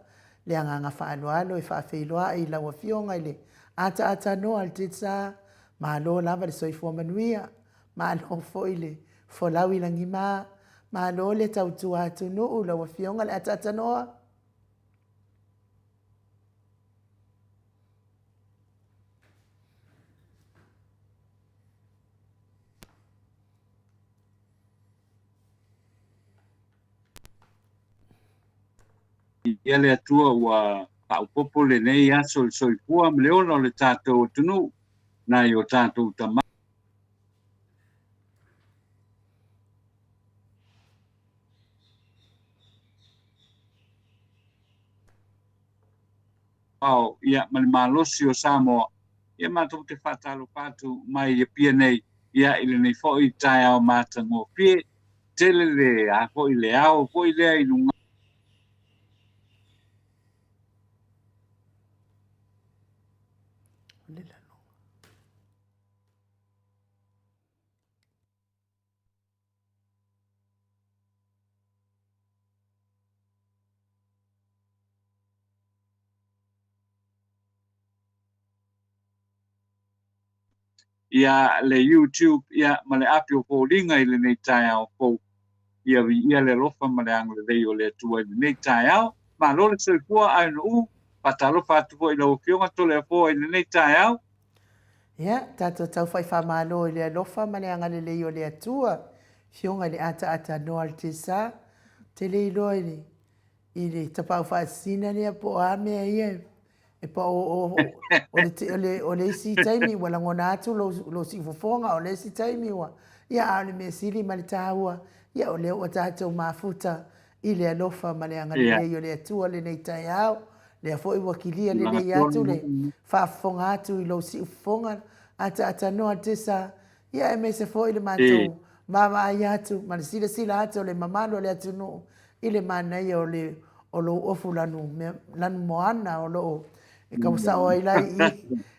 Le anganga whaaloalo e whaafeiloa i laua fionga i le ata noa al te sa. Malo lava le soifua manuia, malo foile, folawi langi malo le tautua atu nuu lawa fionga le atata noa. Ia le atua ua paupopo lenei aso le soifua ma le ona o le tatou atunuu na i o tatou tama ao ia ma le malosi o Samoa ia matou te whatalo patu mai ia pia nei ia i lenei fo'i tae ao matango pie tele le a fo'i le ao fo'i lea i lunga ia le YouTube ia ma le api o fōringa i lenei tae ao fō ia le lofa ma le ang le lei o le atua i lenei tae ao ma lo le soifua ai no patalo fatu fo i lau fionga tole a fō i lenei tae ao Ia, tato tau whai whamalo i le alofa ma le angale le o le atua. Fionga le ata noa al te sa. Te le ilo i le tapau whaasina lea po ame a ia. E pa o le isi taimi wala ngona atu lo si fofonga o le isi taimi wa. Ia au le me sili ma le tahua. Ia o le o tato mafuta i le alofa ma le angale le o le atua le nei tai au. Le a foi wakilia le le atu le whaafonga atu i lo si ufonga ata noa te sa. Ia e me se foi le matou mama ai atu ma le sila atu le mamalo le atu no i le manai o le o lo ofu lanu moana o lo e ka sa o ai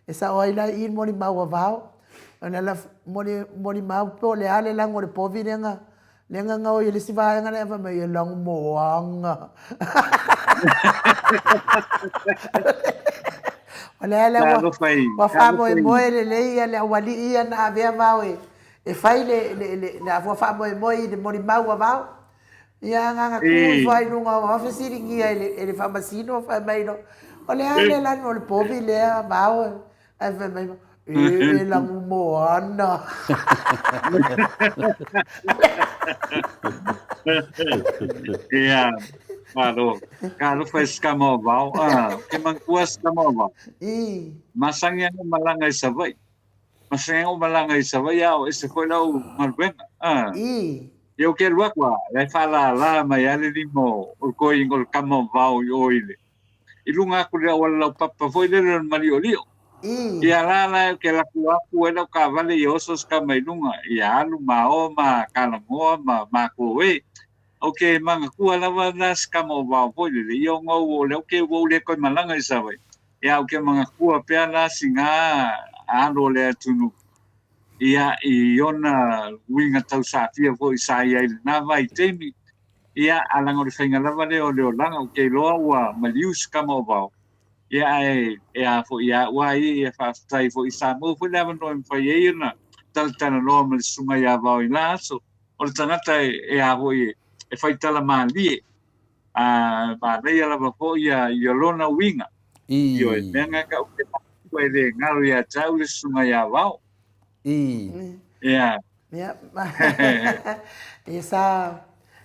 e sa o ai i moni mau vao ona la moni mau po le ale lango le povirenga lenga ngau i le siva nga le va me lang moanga Olha ela wa famo e moe le ia le wali ia na avea mau e fai le wa famo e moe de moni mau vao ia nga ku vai nunga office ringi ele famasino fa mai no olha ela lá no povo le vao e va mai e la moana ia Kalau faz kamovau, que manguas kamovau. Masangnya malangai savai. Masangnya malangai savai ao esse foi lá o Marbenga. Eu quero aqua, vai falar lá, mas ele limo o coingo kamovau yo ile. Ilunga ku le wala papa foi le mariolio. Ia lá que la ku era o cavalo e ossos kamailunga. Ia alu mao ma kalamoa ma koe. Okay, mga kuha lawa nas kamo ba po le yo ngo le okay wo le ko malanga isa ba ya okay mga kuha pe na singa alo le tunu ia i ona winga tau sa fia po isa ia na vai temi ia alango le finga lawa le o langa okay lo wa malius kamo ba ia e fo ia wa i fa tai fo isa mo fo le no fa ia na tal tan no mal sunga ya ba ina so o tanata e a ho e faitala mali ma nei ala po ia lona winga io e menga ka o ke le ngalo ya tau le sunga ya vao ia esa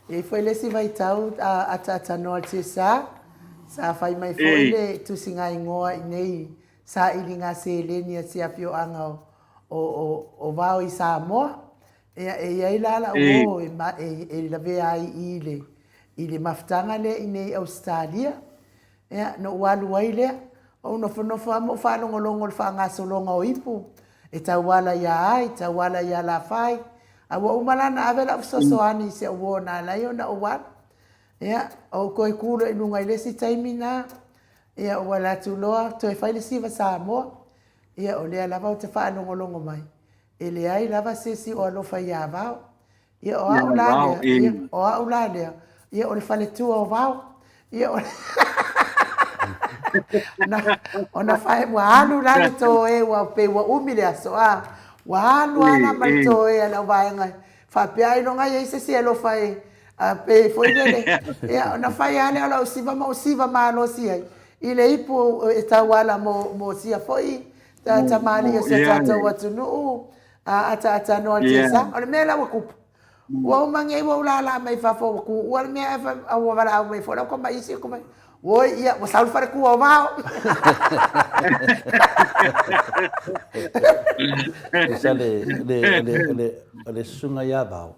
e foi le si vai tau ata no te sa fai mai foi le tu singa ingoa nei sa ilinga se lenia si afio anga o vao i Samoa e ai la o e la ve ai ile maftanga le i Australia no walu ai le o no fa mo fa longo le fa nga so longa o ipu e tauala ia ai, tauala ia la fai. A wa umalana avela usosoani se o na lai o na o wan. Ia, o koe kuro e nunga i lesi taimina. Ia, o wala tu loa, to e whaile siva Samoa. Ia, o lea lava o te wha longo mai. E le ai lava sesi o alofa ia vau. Ia, o a ulalea. Ia, o a ulalea. Ia, o le whale tua o vau. Ia, o le... ona fai wa alu la to e wa pe wa umile aso a wa alu ana mal to e ala vai ngai fa pe ai no ngai se se lo fai a pe foi le e ona fai ale ala usiva ma no si ai ile ipu e ta wala mo si foi ta mali e se ta wa tu no a ata no te sa ona me la wa ku wa mangi wa la mai fa fo ku wa me a wa wala mai fo ko mai si ko mai oi ia wa sal fare ku o mau Esa le sunga ia vau.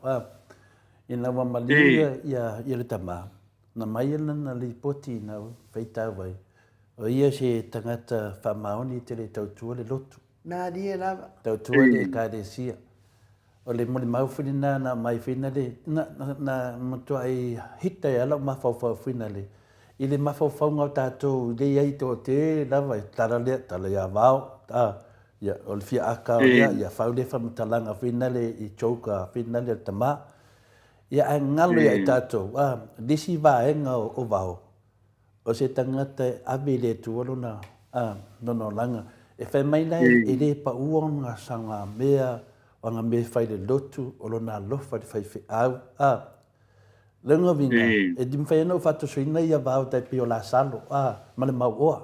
Ina wa malia ia le tama. Na mai na le poti na feita vai. O ia se tangata whamaoni te le tautua le lotu. na dia lava. Tautua le kāresia. O le mole mauwhirina na mai whina le. Na matua ai hita e ala mawhawhau whina le. I le mawhawhau ngau tātou le iai tō te lava e tala ia vau. Ia o le fia aka o lea, ia whau le whamatalanga whina le i chouka whina le tama. Ia a ngalo ia i tātou. Disi vaenga o vau. O se tangata abe le tuolona nono langa. E whai mai nei e le pa uonga sanga mea o ngā mea whai le lotu o lona lofa le whai au. Lenga vinga, e dim whai anau whato suina ia vau tai pio la salo. Ma le mau oa.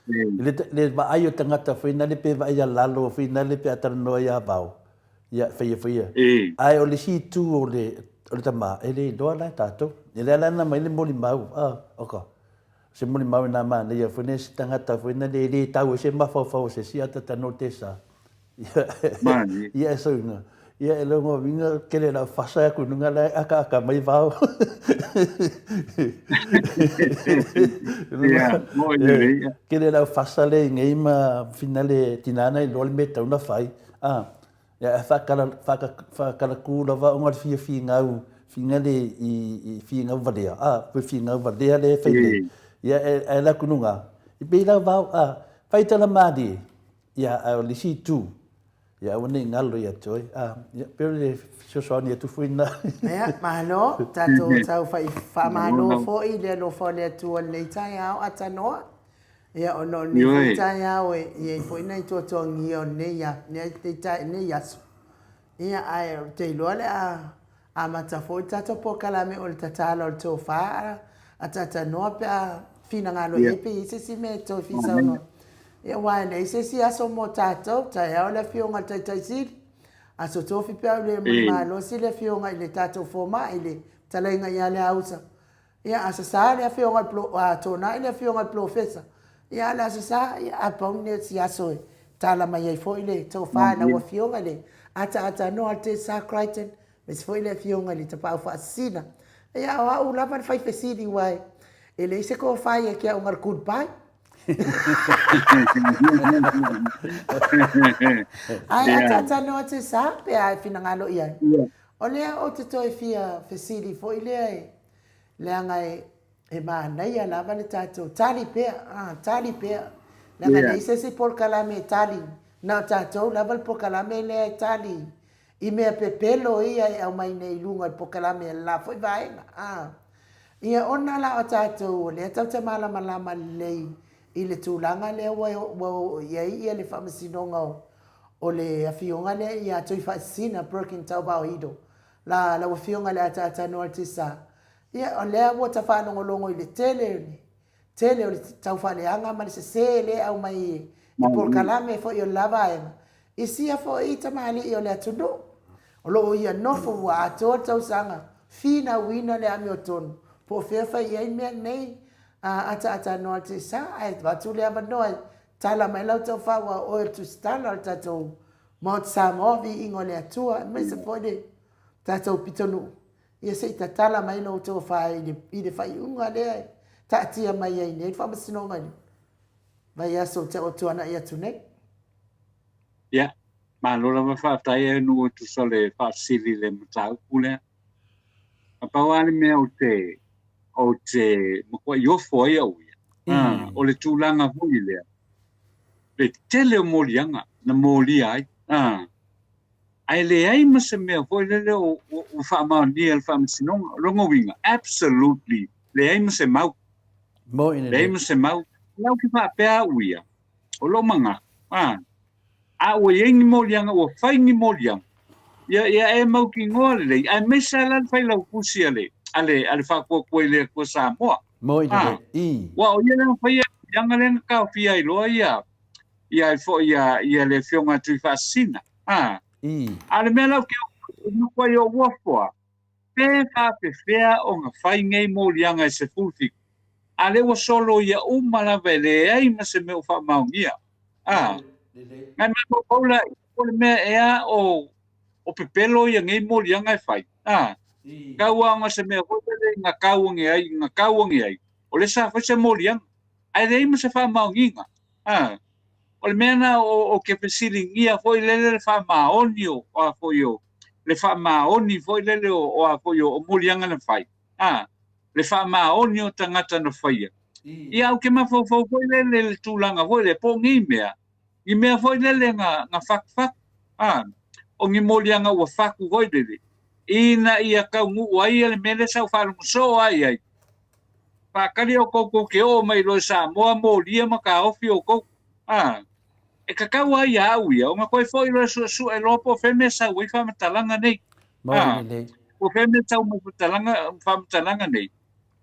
Le va ai o tangata whina le pe vai a lalo whina le pe atara noa ia vau. Ia whaia. Ai o le si tu o le tama. E le doa lai tātou. E le alana mai le moli mau. Oka. Se moli mau nā mana. Ia whina si tangata whina le tau e se mawhawhau se si atata no te sa. Ia e saunga. Ia e longo vinga kele la whasa aku nunga lai aka mai vau. Kele la whasa le ngei ma finale tinana i lole me tauna whai. Ia e whakala kūra wa ongar fia ngau. Finga le i fia ngau vadea. Pui fia ngau vadea le whaile. Ia e la kununga. I peila vau. Whaitala maadi. Ia o lisi tū. Ia wane ngalo ia toi. Pero le sosoani e tufuina. Ia, mahalo, tato tau whamalo fo i le no fo le tua nei tai au atanoa. Ia ono ni fo tai au e fo ina i toto ngio nei ia, nei tai nei yasu. Ia ai te iloa le a mata fo i tato po kalame o le tatala o le tō whaa. A tatanoa pe a fina ngalo epe i se si me tō fisa uno. Ia wai nei se si aso mo tātou, tai au le fionga tai siri. Aso tofi pe au le malo si le fionga i le tātou fōma i le talainga ia le ausa. Ia asa sa le fionga tōna i le fionga plofesa. Ia le asa sa ia apau ne si aso e. Tala mai ai fo i le tō whāna wa fionga le. Ata no al te sa Crichton, mes fo i le fionga le te pau whaasina. Ia o au lava le whaifesiri wai. E le ise ko whai e kia ungar goodbye. Ai ata no te sa pe ai finangalo ia. O lea o te toi fia fesiri fo i lea e. Lea ngai e mana ia lava le tatou. Tali pea, tali pea. Lea ngai se si por kalame tali. Na tatou lava le por kalame lea e tali. I mea pepelo ia e au mai nei lunga le por kalame la foi vaenga. Ia ona la o tatou lea tau te malama lei. I le tūlanga lea wau iai ia le whamasinonga o le awhionga lea ia tui whaasina broken tau bao ido. La wawhionga lea tata noa te sa. Ia o lea wata whanongolongo i le tele ni. Tele o le tau whaleanga ma le se lea au mai i. I porkalame fo i o lava ema. I sia fo i tamali i o lea tunu. O loo ia nofo wa atoa tau sanga. Fina wina lea mi o tonu. Po whiawha iai mea nei. Ata noa te sa, ai watu lea manoa, tala mai lau tau whaua oe tu stana o tatou Mount Samoa vi ingo lea tua, me se pode tatou pitonu. Ia se ita tala mai lau tau whaa i le whai unga lea, ta atia mai ai nei, whamasinonga ni. Vai aso te o tuana ia tu nei. Ia, Malo la whaatai e nu tu sole whaasiri le matau kule. A pawani mea o te mokua iofo ai au ia. O le tūlanga hui lea. Le tele o morianga na moria ai. Ai le ai masa mea hoi lele o whaamaunia le whaamasinonga rongo winga. Absolutely. Le ai masa mau. Le ai masa mau. Lau ki whaapea uia. O lo manga. A o yengi morianga o whaingi morianga. Ia e mau ki ngoa le. Ai mesa lan whai lau kusia le. Ale whaakua koe le kua Samoa. Wa o ia lang whai yanga lenga kau fia i loa ia. Ia le fionga tui whaasina. Ale mea lau ki o nukua i o wafua. Pe whaapewhea o ngā whai ngei morianga i se fulfik. Ale wa solo ia umala vele ai ma se me o whaamaungia. Ngai mea kaula o le mea ea o pepelo ia ngei morianga i whai. Kaua nga se mea hotele ngā kauangi ai. O le sa whai se morianga. Ai rei ma se whaamaunginga. O le mea na o ke pesilingia foi lele le whaamaoni o a foi o. Le whaamaoni foi lele o a foi o morianga na whai. Le whaamaoni o tangata na whaia. Ia au ke mawhau foi lele le tūlanga foi le po ngi mea. I mea foi lele ngā whak. O ngi morianga ua whaku foi lele. Ina ia kau ngu ai le mele sau whaarungu so ai. Whakari o koukou ke o mai roi Samoa moria ma ka ofi o kou. E kakau ai au ia. O ngā koe foi roi su e lopo wheme sau i whamatalanga nei. O wheme sau whamatalanga nei.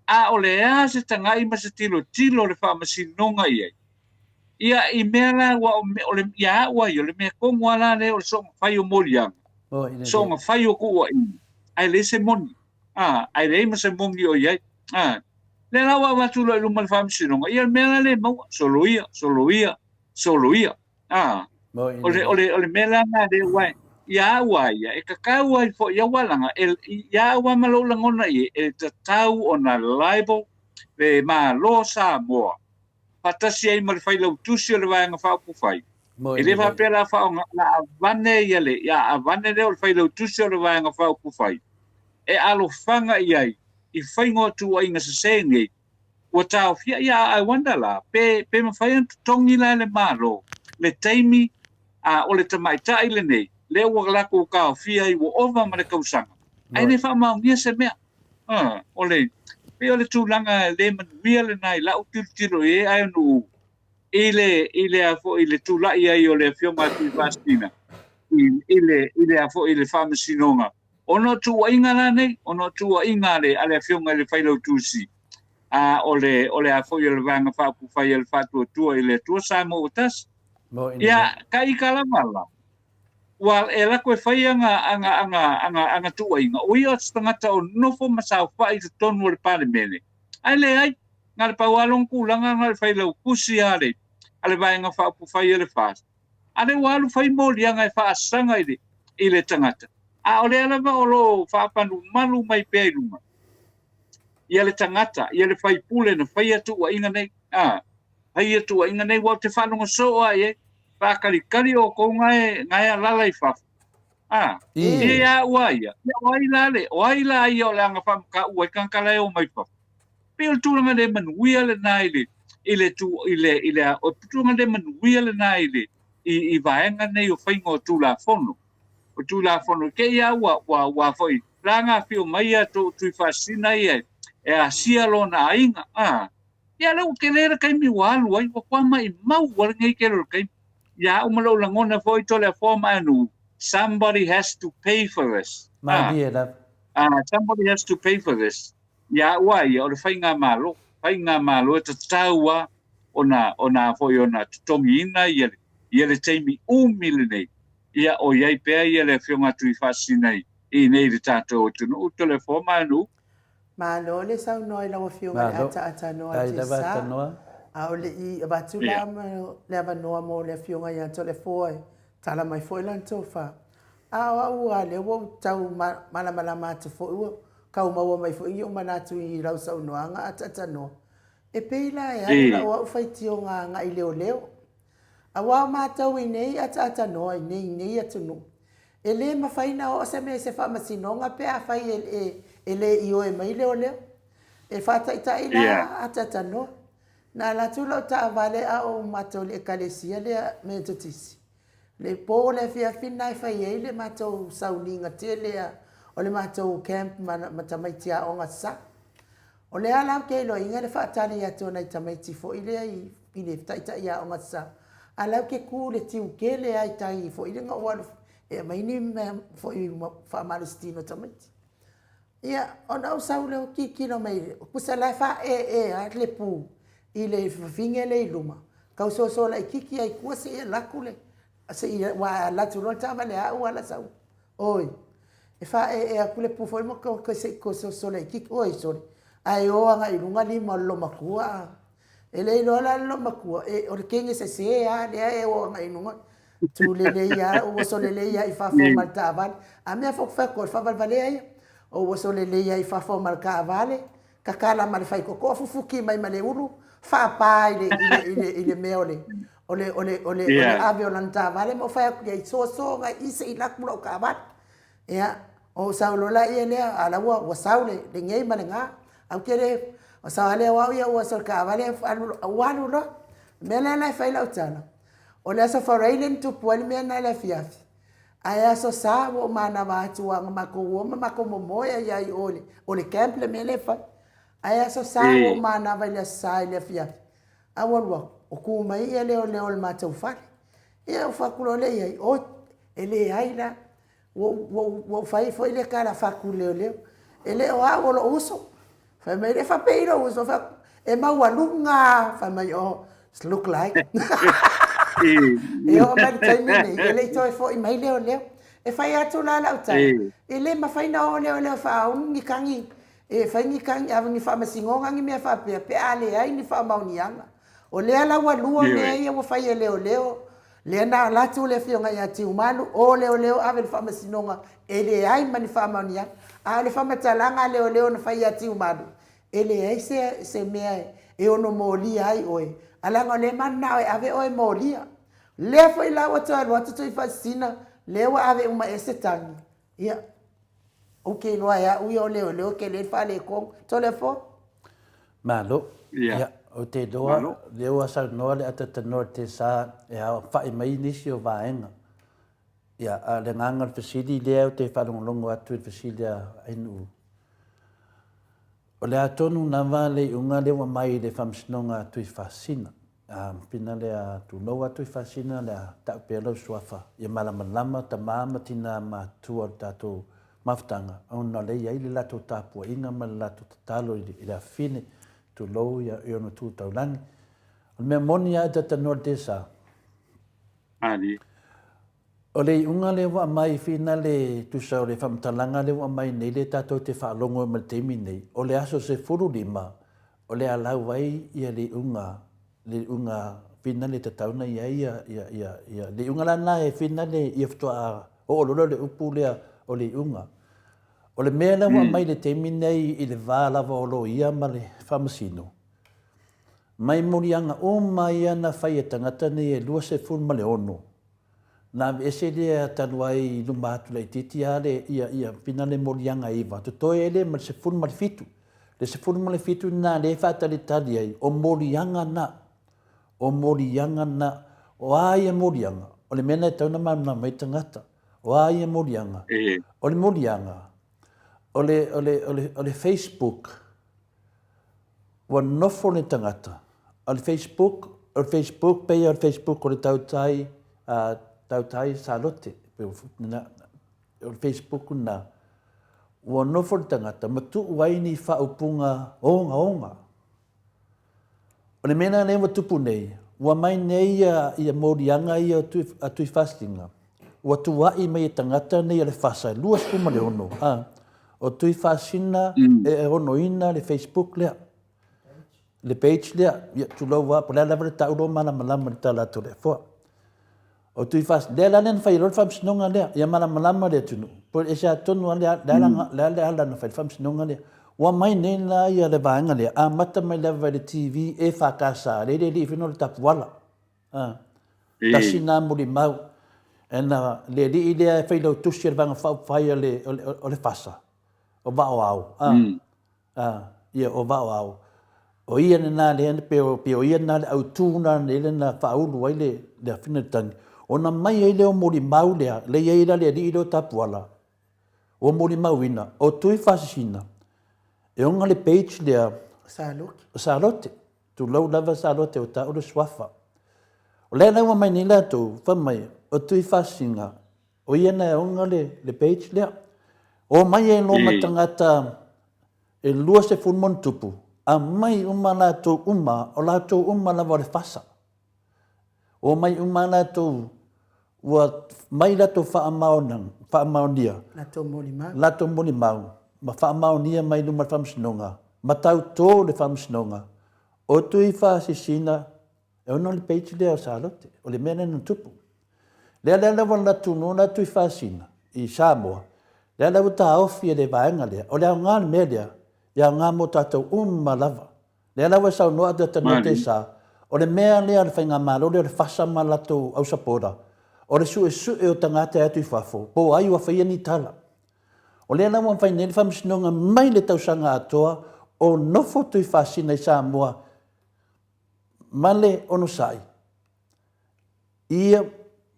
A o le ea se tangai ma se tilo le whamasinonga iai. Ia i mea la o le ia ua i o le mea kongua la le o le songa whai o morianga. Songa whai o kua i. Ai le se moni. Ai le ima se mongi o iai. Le lawa watulo i luma le whamasinonga. Ia mea la le maua. Soloia. O le mea la ngā le wai. Ia ua ia. E kakau ai fo ia walanga. Ia ua malo langona i. E tatau o na libel. Le maa lo Samoa. Patasi ai ma le whai lau tusi o le wai ngā whaupu whai. E le whapela whao na avane ia le. Ia avane le o le whai lau tusi o le wai ngā whaupu whai. E alo whanga iai. I whaingoa tu a inga se senge. Ua tau fia ia ai wanda la. Pe ma whai antu tongi la le malo. Le taimi o le tamaitai le nei. Le ua lako kao fia i ua ova ma le kausanga. Ai le wha maungia se mea. O le. Pe o le tūlanga le manuia le nai lau tiro e ai anu. Ile a fo ile tūla ia i o le fionga tui pastina. Ile a fo ile whamasinonga. Ono tua inga la nei, ono tua inga le ale fionga le whailau tūsi. O le a fo i le vanga whapu whai le whatua tua i le tua Samoa tas. Ia, ka i kalamala. Wal e la koe whai anga tua inga. O ia tangata o nofo masau whai te tonu le pale mene. Ai le ai, ngā le paualong kūlanga ngā le whailau kusi ale. Ale vai ngā whapu whai le whas. Ale walu whai mōli anga e whaasanga i le tangata. A o le alawa o lo whapanu malu mai pēi lunga. Ia le tangata, ia le whai pule na whai atu wa inga nei. Hai atu wa inga nei wau te whanonga soa e. Whakari o ko ngai alala i whafu. Ia uaia. Ia waila le. Waila ia o le anga whamka ua i kankala e o mai whafu. Peo tūranga le manuia le nai le. Ile o tūranga le manuia le nai le. I vaenga nei o whaingo tūla whono. O tūla whono. Ke ia wa whoi. Ranga whio mai a tui whasina ia. E a sia lo na ainga. Ia lau ke lera kaimi walu ai. Wa kwa mai mau wala ngai ke lera kaimi. Ia umalo langona foi tole a forma anu. Somebody has to pay for this. Somebody has to pay for this. Ia wai o le whainga malo. Whainga malo e taua ona foi ona tutongi ina ia le teimi umile nei. Ia o iai pea ia le whionga tui whasina i nei le tātou o tunu. Uto le forma anu. Malo le sau noi lawa whionga le ata noa te sa. A o le I abatu la le avanoa mo le whionga ia to le foi. Tala mai foi lan tofa. A ua le wo tau malamala mata foi ua. Kau maua mai foi i o manatu I rau sau noanga ata no. E peila e ai la o whaiti o ngā I leo leo. Awa mātou I nei ata noa I nei atunu. E le mawhaina o se me se whamasinonga pe a whai e le I o e mai leo leo. E whata ita I la ata noa. Na la tula ta vale a o mātou le kalesia le me tutisi. Le po le fia fina I whai e le mātou sauninga te lea o le mātou camp matamaitia o ngasa. O le ala ke lo inga le whaatali atu nei tamaiti fo I le taita ia o ngasa. Alau ke ku le tiu ke le ai tai fo I le nga walu e mai ni fo I whamalistino tamaiti. Ia, ona usau leo ki no mai, kusa lai wha a le pū, I le whinge le iluma. Kau so lai kiki ai kua se ia laku le. Se ia wa latu no tawa le au ala sau. Oi, e wha a kule pū fo ima kau se ko so lai kiki, oi sorry. Ai o anga ilunga ni ma lo makua. E le ilo ala lo makua, e o le kenge se a le o anga ilunga. Tu le ia, o so le ia I wha fo mal tawa. A mea fok whako, wha vale ai. O waso le leia I whafo marka vale, kakala male whai koko fufuki mai male uru, whapa I le mea ole ave o lanta vale, mo whai aku I so ngai ise I lakmura o ka vale. Ia, o saulola I lea, ala ua saule, le ngei male ngā, au kere, o saule wau ia ua sol ka vale, walu lo, mea lai whai lau tana. O le asa whareilen tupu ali mea nai lai fiafi. Ai so sa wo mana wa tu ang mako momoya ya I ole camp le mele fa ai so sa wo mana va le sa le fia awon wa o ku mai ele ole mata fa ia fa kulo le ai o ele ai la wo fa foi le cara fa kulo le ele o a lo uso fa me le fa peiro uso fa e ma wa lunga fa mai o look like e o mai taimine ele toi fo I mai leo e fai atu la la utai e le ma fai na o leo fa un ni kangi e fai ni kangi ava ni fa masingonga ngi me fa pe ale ai ni fa maunianga o le ala wa luo le ia wo fai leo le na la tu le fionga ia ti umalu o leo ave fa masinonga e le ai mani fa maunianga a le fa matalanga leo na fai ati umalu e le ai se me e ono moli ai oi ala ngole manna ave oi molia le foi la watu tu fascina le wa ave uma ese tangi ia o ke no ia u yo leo ke le fa le ko to le fo malo ia o te doa le wa sa no le ata no te sa ia fa I mai ni si o vaenga ia a le nganga fasili le o te fa longo atu fasili ai nu o le atonu na vale unga le wa mai le famsnonga tu fascina pina le tu no atu fascina le ta pelo swafa ia malama ta mama tina ma tu tato maftanga ona le ia le lato tapu inga malato talo I le fine tu lo ia no tu taulang o me monia ta nordesa ali o le unga le wa mai fina le tu sa le famtalanga le wa mai nei le tato te fa longo ma temi nei o le aso se furu lima o le ala wai ia le unga fina le tatauna ia le unga lana e fina le ia ftoa o lo le upu le o le unga o le mea wa mai le temi nei I le vala va o lo ia ma le famasino mai morianga o mai ana fai e tangata nei e lua se fun ma le ono na ese le tanuai lumatu le titi ale ia fina le morianga iwa to toe ele ma se fun ma le fitu le se fun ma le fitu na le fata le tali ai o morianga na o aia morianga o le mena tauna ma mai tangata o aia morianga o le morianga o le Facebook wa nofo le tangata o le Facebook pe o le Facebook o le tautai salote na o le Facebook na wa nofo le tangata matu waini fa upunga onga o le mena nei watupu nei, ua mai nei ia morianga ia atu I fastinga. Ua tuai mai tangata nei le fasa, lua spuma le ono. O tui fasina e ono ina le Facebook lea. Le page lea, ia tulau wa, po lea lewa le tauro mana malama le talatu le fua. O tui fas, lea lana na fai rol famsinonga lea, ia mana malama le tunu. Po e se atonu lea ala na fai famsinonga lea. Wa mai nei la ia le vaenga le a mata mai lewa le TV e whakasa le fino le tapuala. Tasina muli mau. Ena le li ile fai lo tusi vanga fai le fasa. O va au. Ia o va au. O ia na le ene pe o ia na au tuna le na fa ulu wai le fina tani. Ona mai ile o muli mau le ia le li do tapuala. O muli mau ina. O tui fasina. E onga le page le Salote. Tu lau lava Salote o ta o le swafa. O le na mai ni la tu fa mai o tui fasinga. O ia na onga le page le. O mai e no matangata e lua se funmon tupu. A mai uma la to uma o la to uma la le fasa. O mai uma la to wa mai la to fa amaonia. La to moli mau. La to moli mau. Ma fa amaonia mai luma fam sinonga. Ma tau to le fam sinonga. O tui fasisina e ono le page le o Salote. O le mena na tupu. Le la wana tunu na tui fasina i Samoa. Le la uta ofi le vaenga le. O le ngā me le. Ia ngā mo tātou lava. Le la wa sau noa te tanote sa. O le mea lea le whainga malo le fasa malato au sapora. O le su e o tangata atu i whafo. Po ai wa whaia ni tala. O le la wa whaine le whamsinonga mai le tausanga atoa o nofo tui whasina i Samoa. Male ono sai. Ia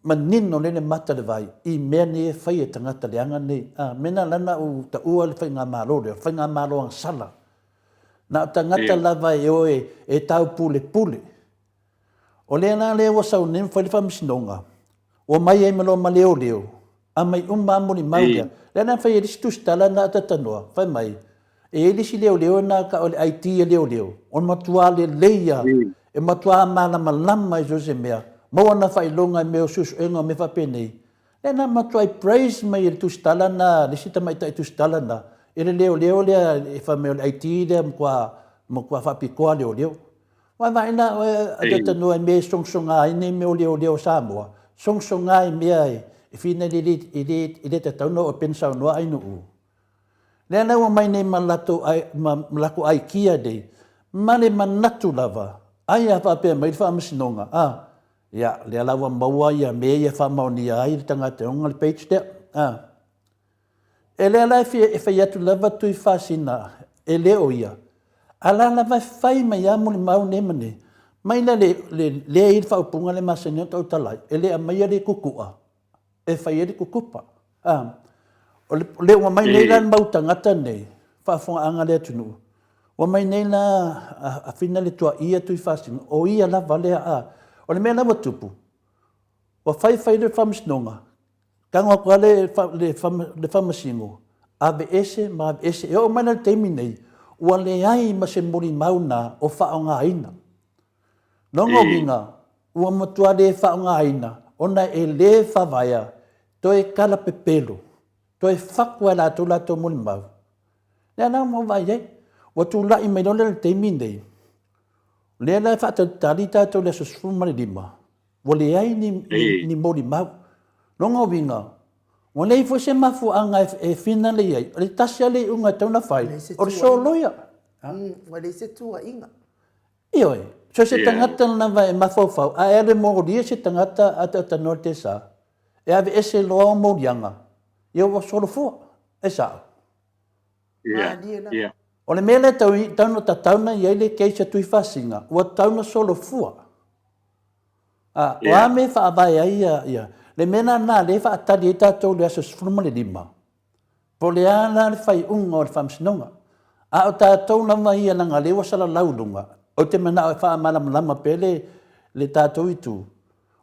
manino le mata le vai. I mea ni e whai e tangata le anga nei. Mena lana u ta ua le whainga malo le. Whainga malo ang sala. Na tangata lava e o e tau pule pule. O le na le wa sau nem whai le whamisinonga. O mai e malo maleo leo. A mai umamuri maulia. Le na whai e lisi tustala na tatanoa. Whai mai. E lisi leo leo na ka o le IT e leo leo. O matua le leia. E matua mana malama e Jose mea. Maua na whailonga me o susu enga me whapenei. E na matua i praise mai e tustala na. Le sita mai ta i tustala na. E le leo leo lea e whameo le IT lea mkua whapikoa leo leo. Wai ina a tatanoa me songsonga ine me o leo leo Samoa. Songsonga i mea e whina i le tatauno o pensau noa ainu u. Lea na ua mai nei malako ai kia dei. Male manatu lava. Ai a whapea mai whamasinonga. Ia, lea lawa maua ia mea ia whamaunia ai le tangata onga le page lea. E lea lai e whai atu lava tui whasina. E leo ia. Ala lava whai mai amuli mau nemane. Mai na lea i whaupunga le masani o tau talai. E lea mai le kukua. E whai le kukupa. O le ua mai nei lan mau tangata nei. Whaafonga anga lea tunu. Ua mai nei la a whina le tua ia tui whasina. O ia lava lea a. O le mea lawa tupu. Ua whai le whamisnonga. Kanga kua le whamasingo. Ave ese ma ave ese. E o mai na le teimi nei. Ua le ai ma se mori mauna o whaonga aina. Nongo winga. Ua matua le whaonga aina. Ona e le whawaya. Toi kala pepelo. Toi whakua la to mori mau. Lea nā mau vai ei. Ua tu lai mai lole le teimi nei. Lea lai whaatatari tātou le susfuma le lima. Ua le ai ni mori mau. Nongo winga. Ua lei fo se mafu anga e whina le iai. O le tasia le unga tauna whai. O le so loia. Ua le se tua inga. Ioi. So se tangata na vai e mafofau. A ere moria se tangata ata no te sa. E ave ese loa o morianga. Ia ua solo fua. E sa. Yeah. O le mele tauna tauna iai le keisa tui whasinga. Ua tauna solo fua. O ame whaavai ai ia. Le mena nā le whaatari e tātou le aso sfuruma le lima. Po le ana le whai unga o le whamsinonga. A o tātou na mai ia nanga lewa sala laulunga. O te mana o e wha malama pele le tātou i tū.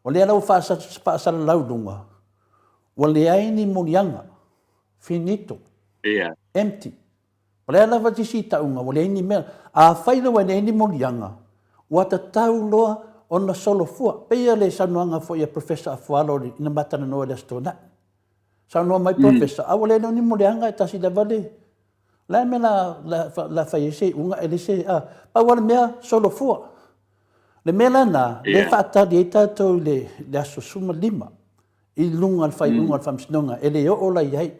O le ana o wha sala laulunga. Ua le aini morianga. Finito. Empty. O le ana watisi taunga. Ua le aini mea. A whaila wa le aini morianga. Ua ta tau loa ona solo fua. Peia le sanuanga fo ia professor afualo ina matana noa le astona. Sanua mai professor. Awa le ni morianga e tasi la vale. La me la faiese unga ele se. Pa wale mea solo fua. Le mea lana. Le whaatari e tātou le aso suma lima. I lunga al fai unga al whamsinonga. Ele o ola iai.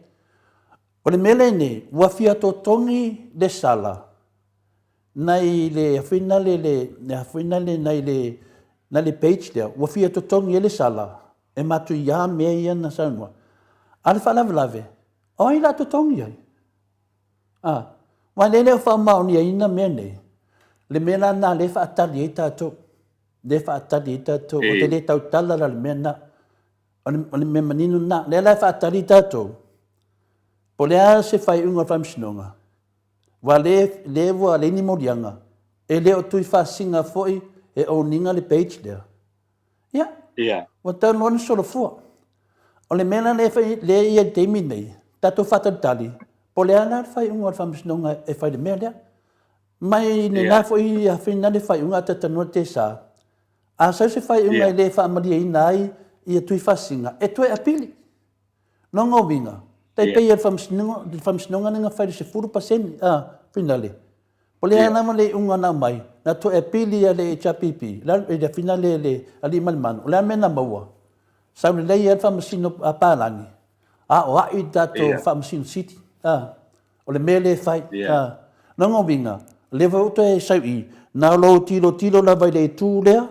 O le mea ne. Wafia to tongi le sala. Nai le afinale nai le na le page lea, ua fia totongi e le sala, e matu ia mea ia na sanua. Ale whalave lave, o i la totongi ai. Wa lele o whamau ni aina mea nei, le mea na le whaatali e tātou, le whaatali e tātou, o te le tau tala la le mea na, o le mea maninu na, le la whaatali tātou, po lea se whai unga whamsinonga, wa le wa le ni morianga, e le o tui whasinga foi, e o ninga le page lea. Ia. Wa tau lona solo fua. O le mena le ia teimi nei, tato whatatali, po lea na whai unga whamsinonga e whai le mea lea. Mai ne na foi a whina le whai unga tatanua te sa. A sau se whai unga le whaamaria i nai, i a tui whasinga, e tue apili. No ngau winga. Tai pei al whamsinonga nga whai se 4%, whina le. Po lea nama le unga na mai, na to e pili a le chapipi, la e da fina le ali malmanu, la mena maua. Sau le lei al whamasino a pālangi. O ai dato whamasino city. O le mele fai. Nongo winga, le vauto e sau i, na lo tilo la vai le tū lea,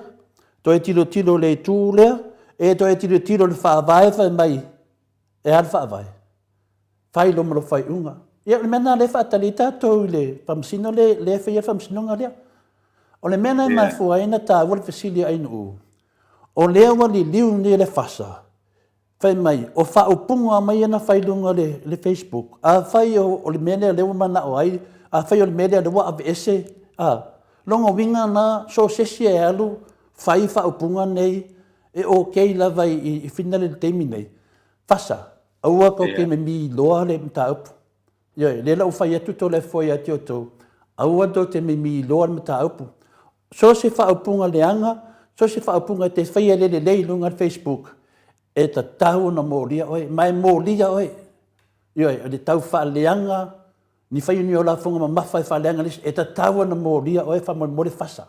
to e tilo le tū lea, e to e tilo le whaavai whai mai, e al whaavai. Whai lo maro whai unga. Ia le mena le whaatali tātou le whamasino le whia whamasinonga lea. O le mena e Maleifua ina tā wale whasilia ainu u. O lea wali liu ni le whasa. Whai mai, o whaupunga mai ana whailunga le Facebook. A whai o le mena lewa mana o ai, a whai o le mena lewa ave ese. Longa winga na so sesi e alu, whai whaupunga nei, e o kei lava i whina le teimi nei. Whasa, aua ko ke me mi loa le mta upu. Le lau whai atu to le foi ati o tau. Aua do te me mi loa le mta upu. So se whaupunga leanga, so se whaupunga te whaia le leilunga Facebook. E ta tau na mōria oi, mai mōria oi. Le tau wha leanga, ni whai uni o la whunga ma mawhai wha leanga lis, e ta tau na mōria oi, wha mōre whasa.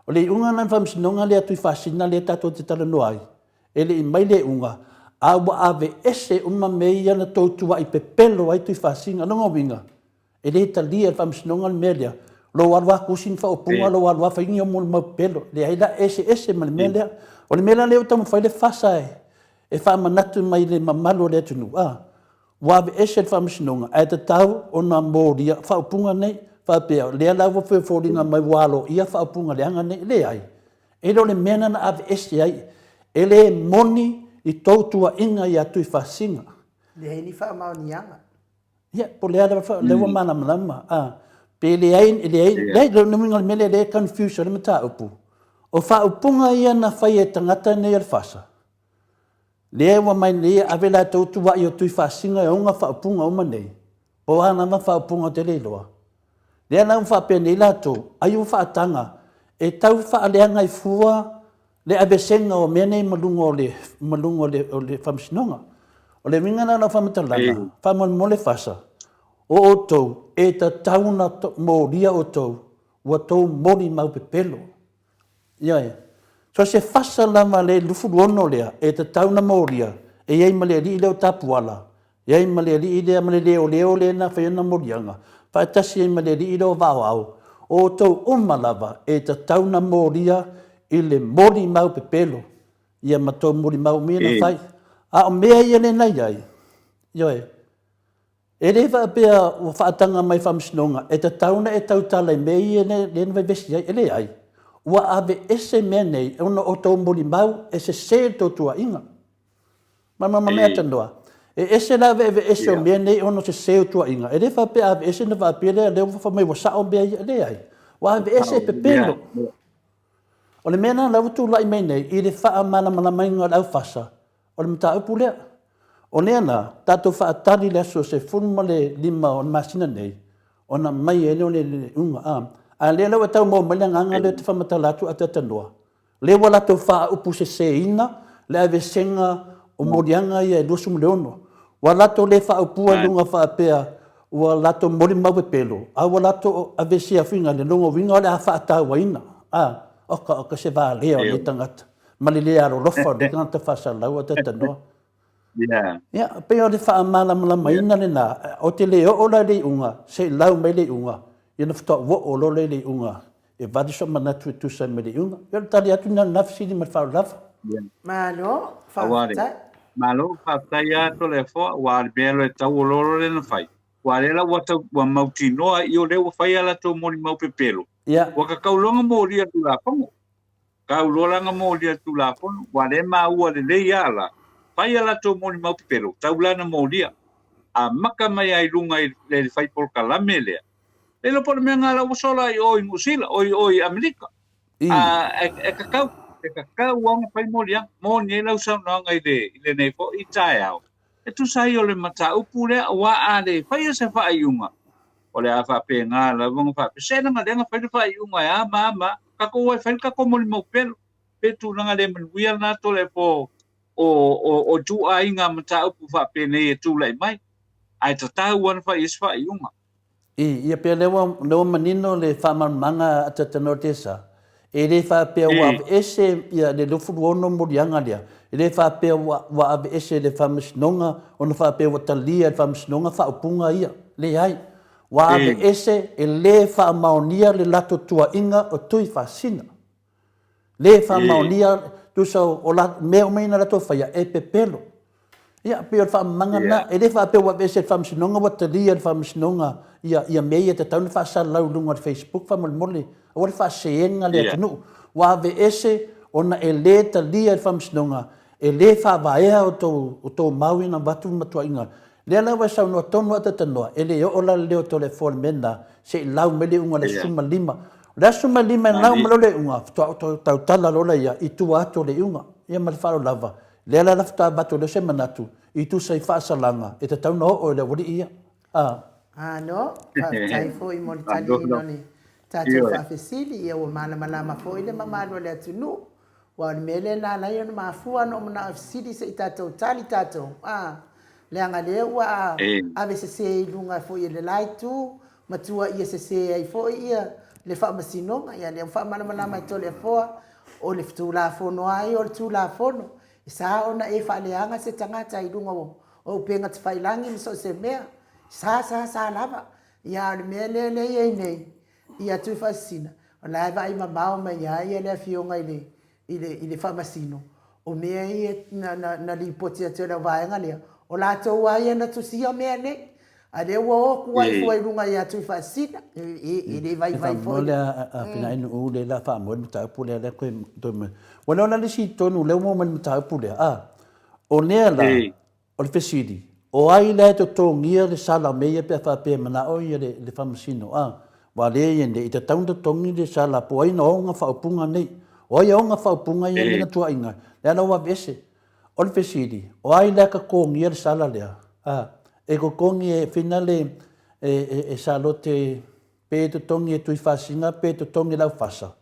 O le unga na whamsinonga lea tui whasina lea tato te tala noai. E le i mai le unga, awa ave ese uma meia na tautua i pepelo ai tui whasinga, nonga winga. E le ta lia whamsinonga le mea lo warwa kusin fa opunga lo warwa fa ingi mo pelo le aida ese mal mele o le mele le tamu fa le fasa e fa manatu mai le mamalo le tunu wa be ese fa msnonga ai ta tau ona moria fa opunga nei fa pe le la wo fe folinga mai walo ia fa opunga le anga nei le ai e lo le mena na ave ese ai ele moni i tautua inga ia tui fa singa le ni fa maunianga ia po le ala fa le wa mana malama pe le ai lo numinga mele le confusion le mata upu o fa upunga ia na fai e tangata nei al fasa le wa mai le avela tautu wa yo tui fa singa e unga fa upunga uma nei o ana ma fa upunga te le loa le ana fa pe nei lato ayu fa tanga e tau fa aleanga i fua le abesenga o mene malungo le famsinonga o le mingana na fa matalanga fa mo le fasa o tau e ta tauna moria o tau wa tau mori mau pepelo ia so se fasa lama le lufu ono lea e ta tauna moria e ia male li le tapuala ia male li le male le na fa na morianga fa tasi male li le vao o tau umalava e ta tauna moria i le mori mau pepelo ia mato mori mau mina fai o mea ia le nai ai ia e le va pea o whaatanga mai whamsinonga, e ta tauna e tautala i mei e le vai vesi ai, e le ai. Ua ave ese mea nei, e una o tau mori mau, e se se totua inga. Mama mea tanoa. E ese la ave ese o mea nei, ono se se tua inga. E le va pea ave ese na va pea le, le ufa mai wasa o mea e le ai. Ua ave ese e pepelo. O le mea na lau tu lai mei nei, i le wha mana mainga lau fasa. O le mta upu lea. O neana, tātou whaatari le aso se fulma le lima o masina nei, o na mai e leo le unga a le lau e tau mo malia nganga le te whamatalatu a te tanoa. Le wala tau wha upu se ina, le ave senga o morianga i e lusu mleono. Wa lato le wha upua lunga wha apea, wa lato mori mawe pelo. A wa lato ave sia whinga le lunga winga le a wha atau ina. Oka se wā leo le tangata. Mali le aro lofa, le kanta whasa lau a te tanoa. Ya, pe o le wha amala maina le nā, o te leo o la le unga, se lau mai le unga, i na whatoa wo o lo le unga, e vadi so manatu e tusa me le iunga. Ia tali atu na nafsini ma whao lava. Malo, Aware. whaatai. Malo whaatai ato le fo, wale melo e tau o loro le na whai. Wale la wata wa mautinoa i o lewa whai ala tō mori mau pepelo. Ia. Waka kaulonga mori atu la whango. Kaulolanga mori atu la whango. Wale maa ua le lei ala. Whai ala tō mori mau pepelo. Taulana mori a. A maka mai ai runga i le whai polka lame lea. Lelo por mea ngala wasola i oi Musila, oi Amerika. E kakau. E kakau wanga whai mori a. Moni e lau sau nanga i le neifo i tae au. E tu sai o le mata upu lea wa a le whai a se whai unga. O le a whape ngā la wanga whape. Sena ngā lenga whai whai unga e a maa. Kako wai whai kako mori mau pelo. Petu nanga le manuia nā to le po o tu a inga mata upu whape nei e tu lai mai. Ai tatau wana whai is whai unga. Ia pia lewa manino le whamamanga atatano tesa. E le whapea wa ave ese ia le lufuru ono morianga lea. E le whapea wa ave ese le whamisnonga, ono whapea wa talia le whamisnonga whaupunga ia. Le ai. Wa ave ese e le whamaonia le lato tua inga o tui whasina. Le whamaonia tusa o mea o meina lato whaia e pepelo. Ia pia whamanga na, e le whapea wa ave ese le whamisnonga wa talia le whamisnonga ia mea te tauna whaasalau lunga le Facebook whamolmole. O le whaaseenga le atanu. Wa ave ese ona e le talia le whamisnonga. E le whaavaea o tō maui na watu matua inga. Le lawa sau no tonu atatanoa. E le o la leo to le fōle mena. Se lau mele unga le suma lima. Le suma lima e lau malo le unga. Tau tala lola ia. I tu ato le unga. Ia ma le wharo lava. Le la lafta bato le se manatu. I tu sai whaasalanga. E te tauna o le wuri ia. No, tai fo I moli tali noni. Tato whaafesili ia o malama fo I le mamalo le atunu. Wa mele na la yon mafua no mna afsidi se tato tali tato. Le anga le wa ave se lunga fo I le laitu. Matua ia se ai fo ia le fa masino ia le fa malama to le fo o le ftula fo no ai o le tula fo no. Sa ona e fa le anga se tangata I lunga o penga te failangi so se mea. Sa lava. Ia le mele le ye nei. Ia tu fascina. La vai mamau mai ia le fionga ile famasino. O mea ia na lipoti ate la vai ngale. O la to wa na tu sia mea nei. Ale wo ku ai foi lunga ia tu fascina. Ile vai foi. Mola pina inu u le la fa mo ta pule le ko to me. Wala na le si tonu le mo man ta pule. O ne la. O le fesidi. O ai le to tongia le sala meia pe fa pe mana o ia le famasino. Wa le yende I te taunta tongi le sala po ai no nga whaupunga nei. O ia o nga whaupunga ia le na tua inga. Le ana wa vese. O le fesidi. O ai le ka kongi le sala lea. E ko kongi e finale e salote pe to tongi e tui whasinga pe to tongi lau whasa.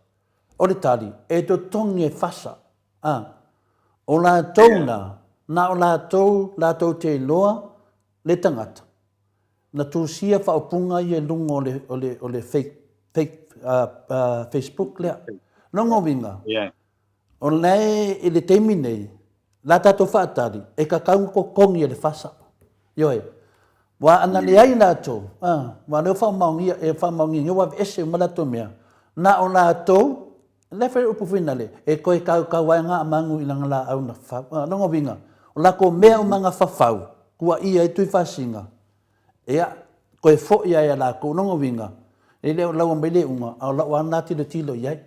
O le tali. E to tongi e whasa. O la tauna. Na o la tau te loa le tangata. Na tu sia whaupunga I e lunga o le Facebook lea. Nongo winga. O nei I le teimi nei. La tato whaatari. E ka kaunga ko kongi e le whasa. Ioe. Wa ana le ai nato. Wa leo whamaungi e whamaungi. Ngewa ese umalato mea. Na o la tau. Le whare upu finale. E koe kawaianga amangu ilanga la au na wha. Nongo winga. O la ko mea umanga whawhau. Kua ia I tui whasinga. Ea, koe fo ia ia la ko nongo winga. E leo lau ambele unga. Au lau anati le tilo iai.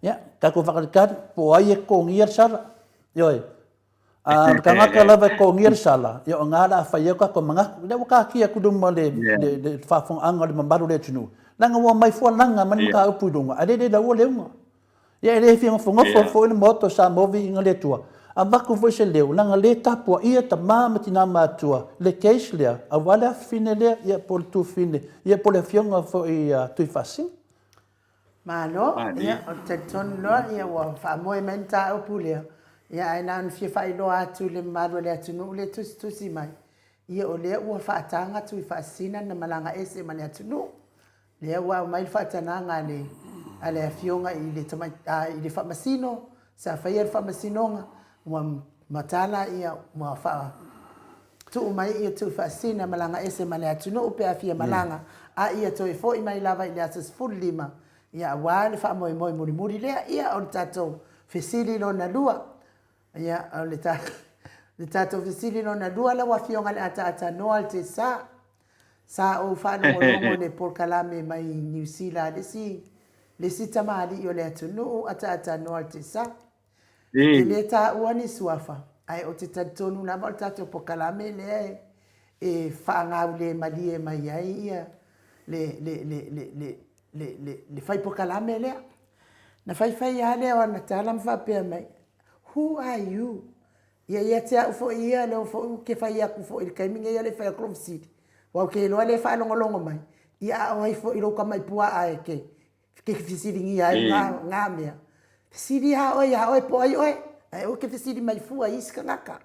Ia, kako whakarikari. Po ai e ko ngia sala. Ioi. Ka ngaka lawa ko ngia sala. Ia o ngara a whai eka ko mga. Leo ka kia kuduma le whafong anga le mambaru le tunu. Nanga wa mai fua nanga mani ka upu dunga. A le lau le unga. Ia e le whianga whongofo fo ina moto sa movi inga le tua. A waku foi se leo, langa le tapua ia ta mamati na matua, le keis lea, a wale a fine lea, ia pole tu fine, ia pole fionga fo I tui whasi. Malo, ia o te tonu loa, ia wa whamoe menta o pulea. Ia ai nan fia whai loa atu le marua le atunu le tusi mai. Ia o lea ua whaatanga tui whaasina na malanga ese mani atunu. Lea ua mai whaatananga ale fionga I le whamasino, sa whaia le whamasinonga. Wa matala ia wa fa tu mai ia tu fasina malanga ese mane atunu upe afia malanga a ia to fo I mai lava I asas full lima Ia wā le wha moi moi muri muri lea ia o le tātou fesili no na lua. Ia o le tātou fesili no na lua la wafionga le ata noa te sa. Sa o whanongolongo le porkalame mai New Zealand le si tamari o le atunu ata noa te sa. E le tā uani suafa. Ai o te tatonu na mal tātou porkalame le e whaangau le malie mai ai ia le fai porkalame lea. Na fai ale o na tala mwhapea mai. Who are you? Ia te au fo ia le fo ke fai aku fo il kaiminga ia le fai akrom sidi. Wa ke lo le fa longo mai. Ia o ai fo ilo ka mai pua ai ke fisiri ngi ai nga mea. Fisiri ha oi po ai oi. Ai o ke fisiri mai fua iska ngaka.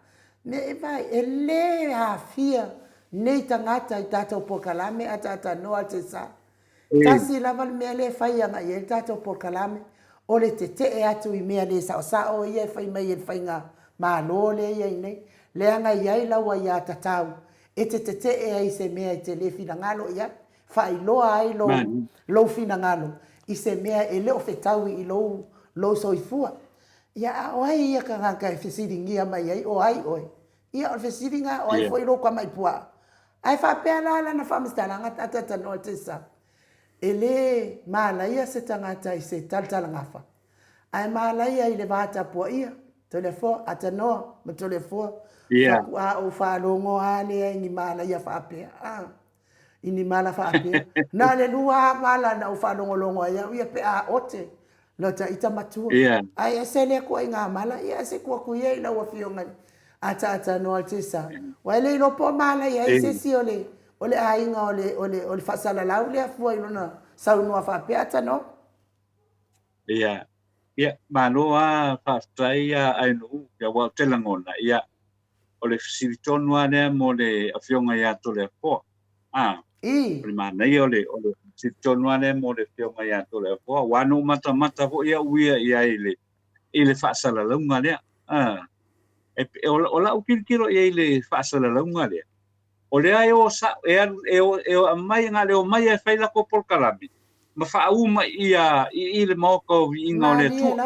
Ne vai ele ha fia nei tangata I tātou porkalame ata noa te sa. Tasi lava le mea le fai anga I e tātou porkalame. O le te atu I mea le sa o ia fai mai e fai ngā mālo le ia I nei. Le anga iai laua ia tatau. E te ai se mea I te le fina ngalo ia. Fai loa ai lo fina ngalo. I se mea e leo fetau I lo soifua. Ia o ai ia ka ngaka e fesiringia mai ai o ai oi. Ia o fesiringa o ai foi lo kwa mai pua. Ai fa pea la na famistana ata no te sa. Ele malaia se tangata I se taltala ngafa. Ai malaia I le vata pua ia. Telefo ata no ma telefo. Ia. O fa longo ale ni malaia fa pea. Ini mala fa pea. Na le lua mala na o fa longo ia pe a ote. No ta ita matua. Ai ese le ko inga mala ia se ko ia la wa fionga. Ata no altisa. Wa le no po mala ia ese si ole ainga ole fasala la ole fua ina sa no fa pe ata no. Ia. Ia manoa fa trai ai no ya wa telangona ia ole silitonu ane mo le afionga ia to le po. Primana ia ole silitonu ane mo le afionga ia to le po. Wanu mata ho ia uia ia ile fa sala lunga le. E ola ukirikiro ia ile fa sala lunga le. Ole ai o sa e mai nga le o mai e fai la ko por kalami. Ma fa uma ia ile moko vi inga le tu.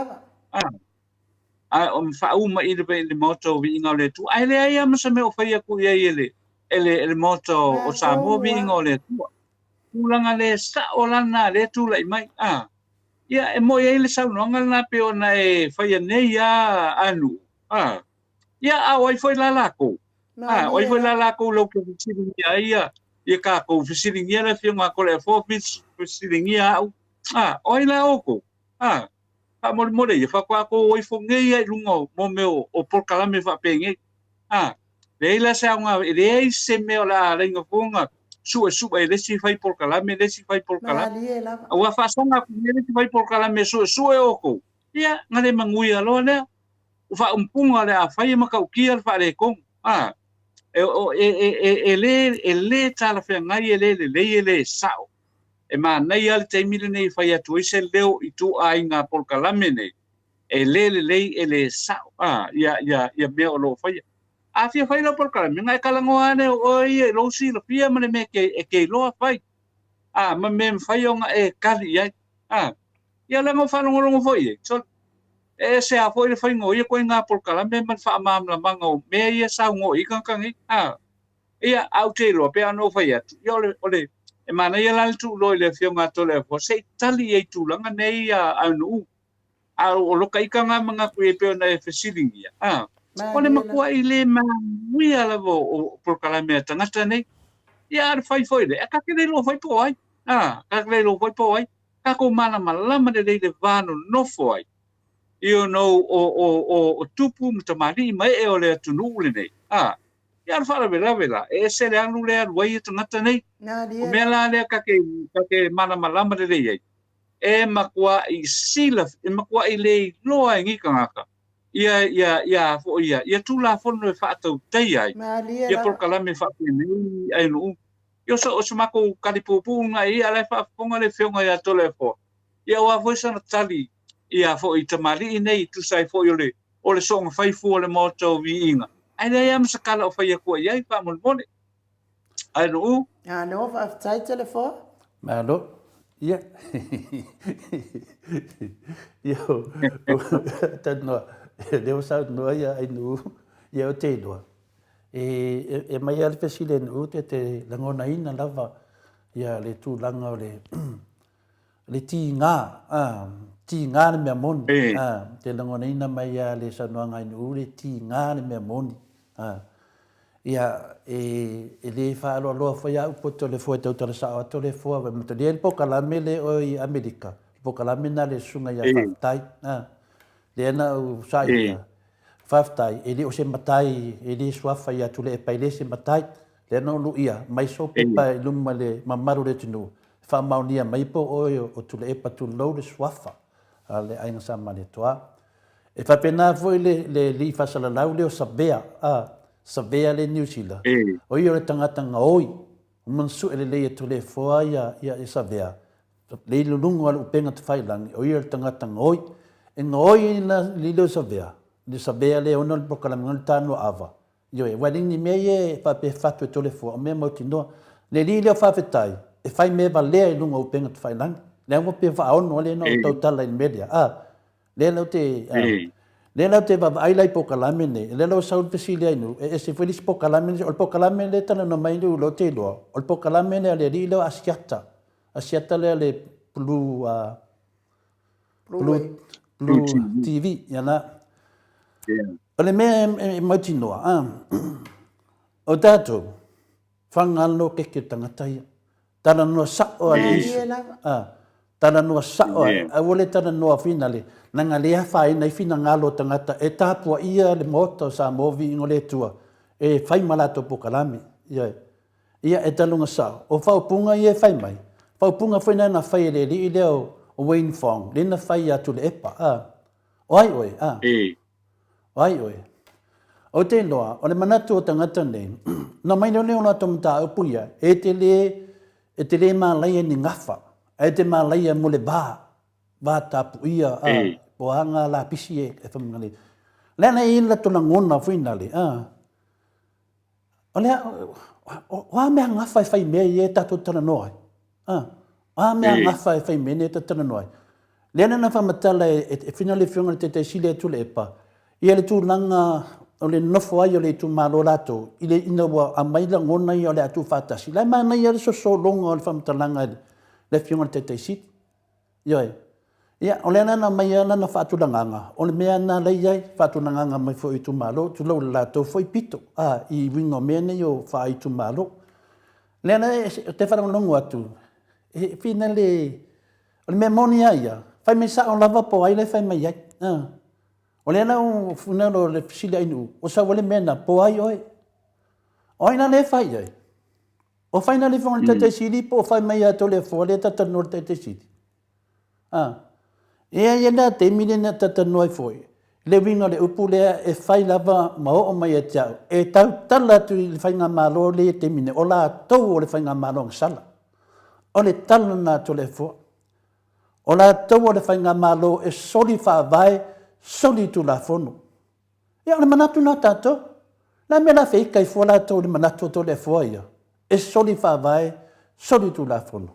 O fa uma ile be le moto vi inga le tu. Ai le ai ama se me o fai aku ia ele moto o Samoa vi inga le tu. Ulanga le sa olana le tu lai mai. Ia e mo ile sa no ngala pe ona e fai nei ia anu. Ia ai foi la la ko. Oi foi la ko lo que siringia ia ka ko siringia le fianga ko le fo siringia oi la oko pa mo ia fa ko oi fo ngai lungo mo meu o por kalame fa penge le la sa nga le se me la ringa fonga su le si fai por kalame wa fa sanga ku le si fai por kalame su e oko ia ngale manguia lo le fa umpunga le a fai maka ukia fa le kong ele tala fe ngai ele sao e ma nei al te mile nei fai atu ise leo I tu ai ngā polkalame nei ele sao ia mea o lo fai a fia fai lo polkalame ngai kalango ane o ia lo si lo fia mane me ke loa fai ma me fai o nga e kali ai ia lango whanongorongo fai so e se a foi le fai ngoi ko nga polkalame man fa mam la mango me ia sa ngoi kangi ia au te lo pe ano fai atu ia ole e mana ia la tu lo le fionga to le fo se tali e tu langa nei anu o lo kai kanga manga ku e pe na e fesilingia ole makua ile ma wia la o polkalame tangata nei ia fai foi le ka ke lo fai po ai ka ke lo fai po ai ka ko mana malama de le vano no foi io no o tupu mtamari mai e ole tunu le nei ia fala vela e se le anu le wai tangata nei o mela le ka ke mana malama de le e makua I sila e makua I le loa ngi kangaka ia fo ia tu la fo no fa tau tai ai ia por kalame fa nei ai no io so mako kalipupu ngai ia le fa fonga le fionga ia tole fo ia wa fo sana tali ia fo I tamari nei tu sai fo ole songa fai fu le moto vi inga ai le am sakala o fai ko ia fa mo mone ai no no fa tai telefo Malo Ia. Yo. Tano. Leo sa no ia ai nu. Ia o te doa. E mai ale pesile no te langona ina lava. Ia le tu langa le ti nga. Ti nga le mea moni. Te langona ina mai le sa noa ngai no le ti nga le mea moni. Ia le fa lo fa ia po to le foi to sa to le foi va to le po kala mele o i Amerika po kala mena le sunga ia fa tai le na u sa ia fa tai ele o se matai ele swa fa ia to le pa le se matai le no lu ia mai so pe pa luma le mamaru le tunu fa maunia mai po o to le pa to lo le swafa le aina sa mane toa e fa pena foi le li fa sala lau le o sabea Savea le New Zealand. O ia le tangata nga oi. Mansu ele le to le foa ia savea. Le lulungu ala upenga te whailangi. O ia le tangata nga oi. E nga oi na li leo savea. Le savea le ona le prokalami ngani tāno ava. Io e waringi mea e whape whatu e to le foa. O mea mauti noa. Le li leo whawhetai. E whai mea va lea i lunga upenga te whailangi. Le ango pe whaono le no tau tala in media. Le lau te... Le lau te va ai lai pokalame ne. Le lau saul pesili ai nu. E se felis pokalame ne. O pokalame le tana no mai nu lo te loa. O pokalame ne le ri leo asiata. Asiata le Blue TV. Yana. O le mea e mauti noa. O tātou. Whangalo keke tangatai. Tana noa sa'o a isu. Tana noa sa'o a wole tana noa finale. Nanga lea whai nei whina ngalo tangata e tāpua ia le moto sa movi ingo le tua e whai malato pokalami. Ia e talunga sao. O whaupunga ia whai mai. Whaupunga whaina na whai le li leo o Wayne Fong. Le na whai atu le epa. Oai oe. Oai oe. O te loa, o le manatu o tangata nei. Na mai leo leo na tomata upuia. E te le maa laia ni ngafa. E te maa laia mo le baa. Va tapu ia o anga la pisi e whamungali. Lena i la tona ngona whinale. O lea, o mea ngawhai whai mea i e tato tana noai. O mea ngawhai whai mea i e tato tana noai. Lena na whamatala e whinale whionga te sile tule epa. I le tū langa o le nofo ai o le tū malo lato. I le ina wa a maila ngona i o le atu whatasi. Lai mana i ale so longa o le whamatalanga le whionga te sile. Ioi. Ia, o le ana mai ana na whaatulanganga. O le mea na lei ai, whaatulanganga mai fo i tu malo, tu lau la tau fo i pito. I wingo mea nei o wha i tu malo. Le ana te wharangonongo atu. E whina o le mea moni ai ia. Whai me sa o lava po ai le whai mai ai. O le ana o funaro le fisili ainu. O sa wale mea na po ai oi. O ina le whai ai. O whai na le whangon te siri po o whai mai ato le fo le tatanor te siri. Ia na te mine na tata noi foi. Le winga le upu lea e whai lava mao o mai e tiau. E tau tala tu le whai ngā malo le te mine. O la tau o le whai ngā malo ngasala. O le tala nā to le fua. O la tau o le whai ngā malo e soli whaavai, soli tu la fono. Ia o le manatu nā tātou. La mea la whikai fua la tau le manatu to le fua ia. E soli whaavai, soli tu la fono.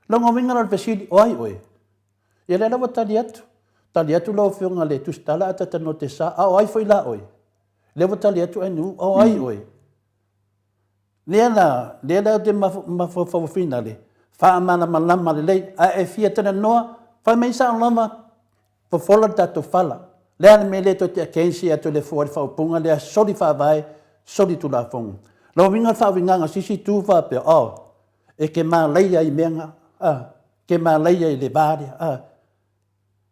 Longa winga la le pesili, oai oe. Ia le lawa tali atu. Tali atu lau whionga le tustala a tatano te sa. Au ai foi la oi. Lewa tali atu anu. Au ai oi. Lea la te mawhawhina le. Wha amana malama le lei. A e fia tana noa. Whai mei sa lama. Whawhola tato whala. Lea le me le to te akensi atu le fuari whaupunga. Lea sori whawai. Sori tu la whonga. Lau winga whawinganga sisi tu whape. E ke maa leia i menga. Ke maa leia i le bāre.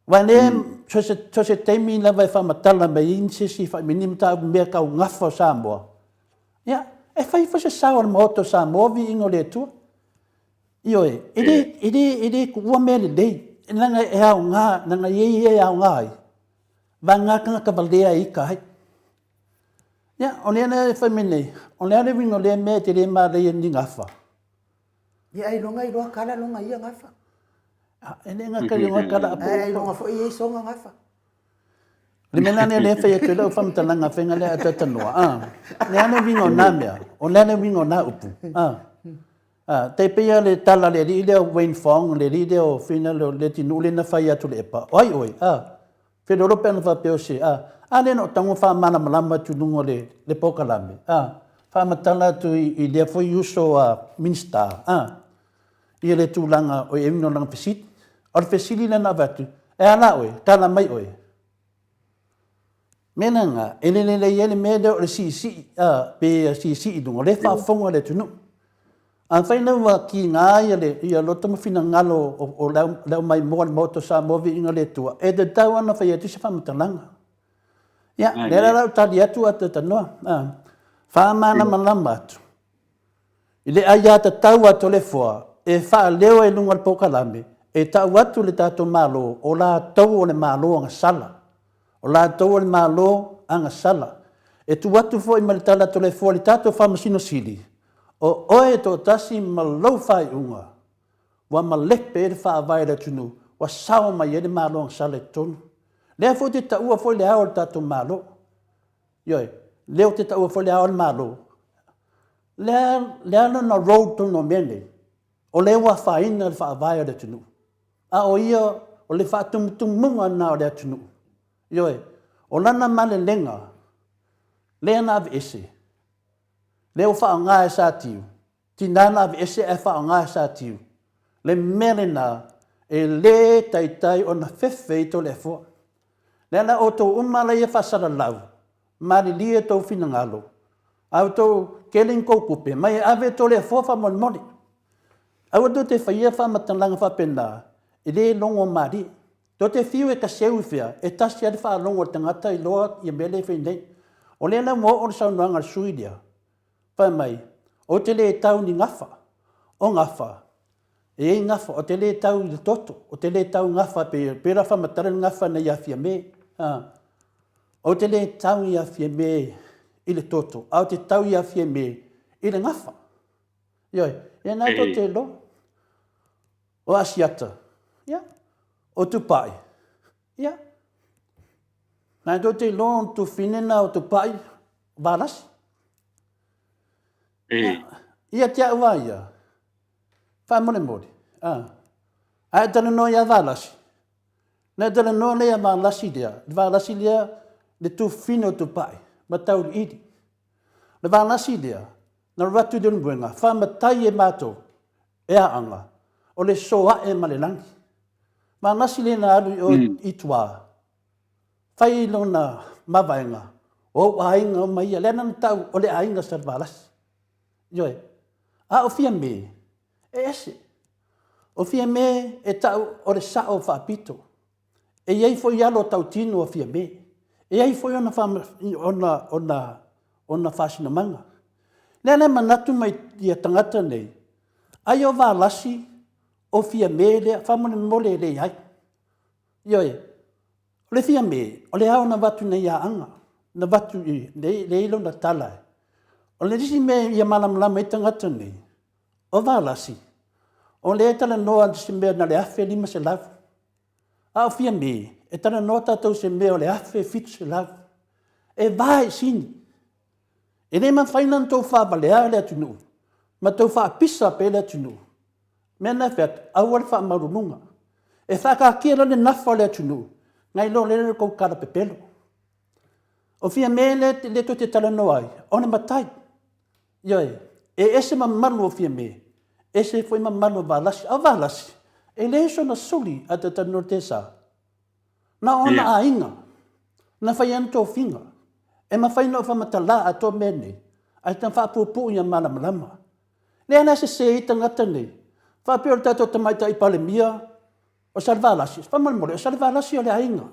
Wane so se teimi la vai whamatala me insisi whai minimta mea kau ngafo Samoa. Ia, e whai se sao le moto Samoa vi ingo le tua. Ioe, ere kua mea le lei. Nanga e au ngā, nanga e au ngā ai. Va ngā kanga kavalea i kai. Ia, o lea na e whai mene. O lea le wingo le mea te le maa leia ni ngafa. Ia ai longa i roa kala longa ia ngafa. Ene nga kari nga kala apo. Ai longa fo i songa ngafa. Le mena ne le fai tu le whamtalanga whenga le atata noa. Le ane wingo nā mea. O le ane wingo nā upu. Te pia le tala le li leo Wayne Fong, le li leo fina le tinu le na whai atu le epa. Oi, whiro rope ana whapeo se, ane no tango wha mana malama tu nungo le pokalame. Wha matala tu I lea fwoi uso minsta. Ia le tūlanga o e mino lang pesit. O le pesili le na watu. E ana oe, tala mai oe. Mena nga, ele ele me leo le si, pe si I dungo. Le wha fonga le tunu. Whaina wa ki ngā ia lo tama whina ngalo o leo mai moa le moto sa movi inga le tua. E te tau ana whai atu se whamatalanga. Ia, lera rau tali atu atu tanoa. Whamana malama atu. I le aia ta tau atu le fua. E wha leo e lunga le pokalame. E tau atu le tato malo o la tau o le malo anga sala. O la tau o le malo anga sala. E tu atu fo I malitala to le fua le tato whamasino sili. O oe tō tasi ma lau whai unga, wa ma lepe e wha awai le tunu, wa sao mai e le malo ang sale tonu. Lea fo te taua fo le ao le tato malo. Ioi, leo te taua fo le ao le malo. Lea na road tono mene, o le wa whaina le wha awai le tunu. A o ia, o le wha tumumunga na o le tunu. Ioi, o lana male lenga, lea na ave ese. Leo wha ngā e sa tiu. Tinana ave ese e wha ngā e sa tiu. Le merena e le taitai o na whewhei to le fua. Lena o tō umala e whasara lau. Mari lia tō whina ngalo. Au tō keling koukupe. Mai e ave to le fua wha moni. Au tō te whaia wha matalanga wha pena. I le longo mari. Tō te whiu e ka seu whia. E tasi ade wha longo tangata I loa I mele whenei. O lena mo o saunoanga suidia. Pai mai, o te le tau ni ngafa, o ngafa, e ngafa, o te le tau I toto, o te le tau ngafa, pera whamatara ngafa na iawhia me, o te le tau iawhia me I le toto, au te tau iawhia me I le ngafa. Ioi, e nā to te lo, o asiata, o tupai, nā to te lo tu whinena o tupai, vārasi. Ia te aua ia. Wha mone. Ai tana no ia wālasi. Nā tana no lea wālasi lea. Wālasi lea le tu whino tu pai. Ma tau iri. Le wālasi lea. Nā ratu de nuenga. Wha matai e mātou. E aanga. O le soa e malelangi. Wālasi lea na alu o itua. Whai lona mawainga. O ainga o maia. Lea nana tau o le ainga sa wālasi. Ioi, a o fia me, e ese. O fia me e tau o le sao whaapito. E iei foi alo tau tino o fia me. E iei foi ona whasina manga. Nena manatu mai ia tangata nei. Ai o wālasi o fia me lea, whamone mole le iai. Ioi, o le fia me, o le ao na watu nei a anga. Na watu I, le ilo na talai. O le risi me ia malamlama I tangata nei. O wālasi. O le etala noa se mea na le awhi 5 se lau. A o fia me, e tala noa tātou se mea o le awhi 7 se lau. E vai sini. E ne man whainan tau whaabalea le atunu. Ma tau whaapisa pe le atunu. Mea na whiat, au ale whaamarununga. E whakakira le nafa le atunu. Ngai lo le kou kara pepelo. O fia me le to te tala noa ai. O ne matai. Ioi, e ese mamalu o fia me, ese foi mamalu wālasi, a wālasi, e leso na suli a te tano te sa. Na ona a inga, na whai anto whinga, e ma whai no whamatala a tō mene, a tan whaapupu I a malamalama. Lea na se I tangata nei, whapeo tato tamaita I palemia, o sal wālasi, whamalmore, o sal wālasi o le a inga.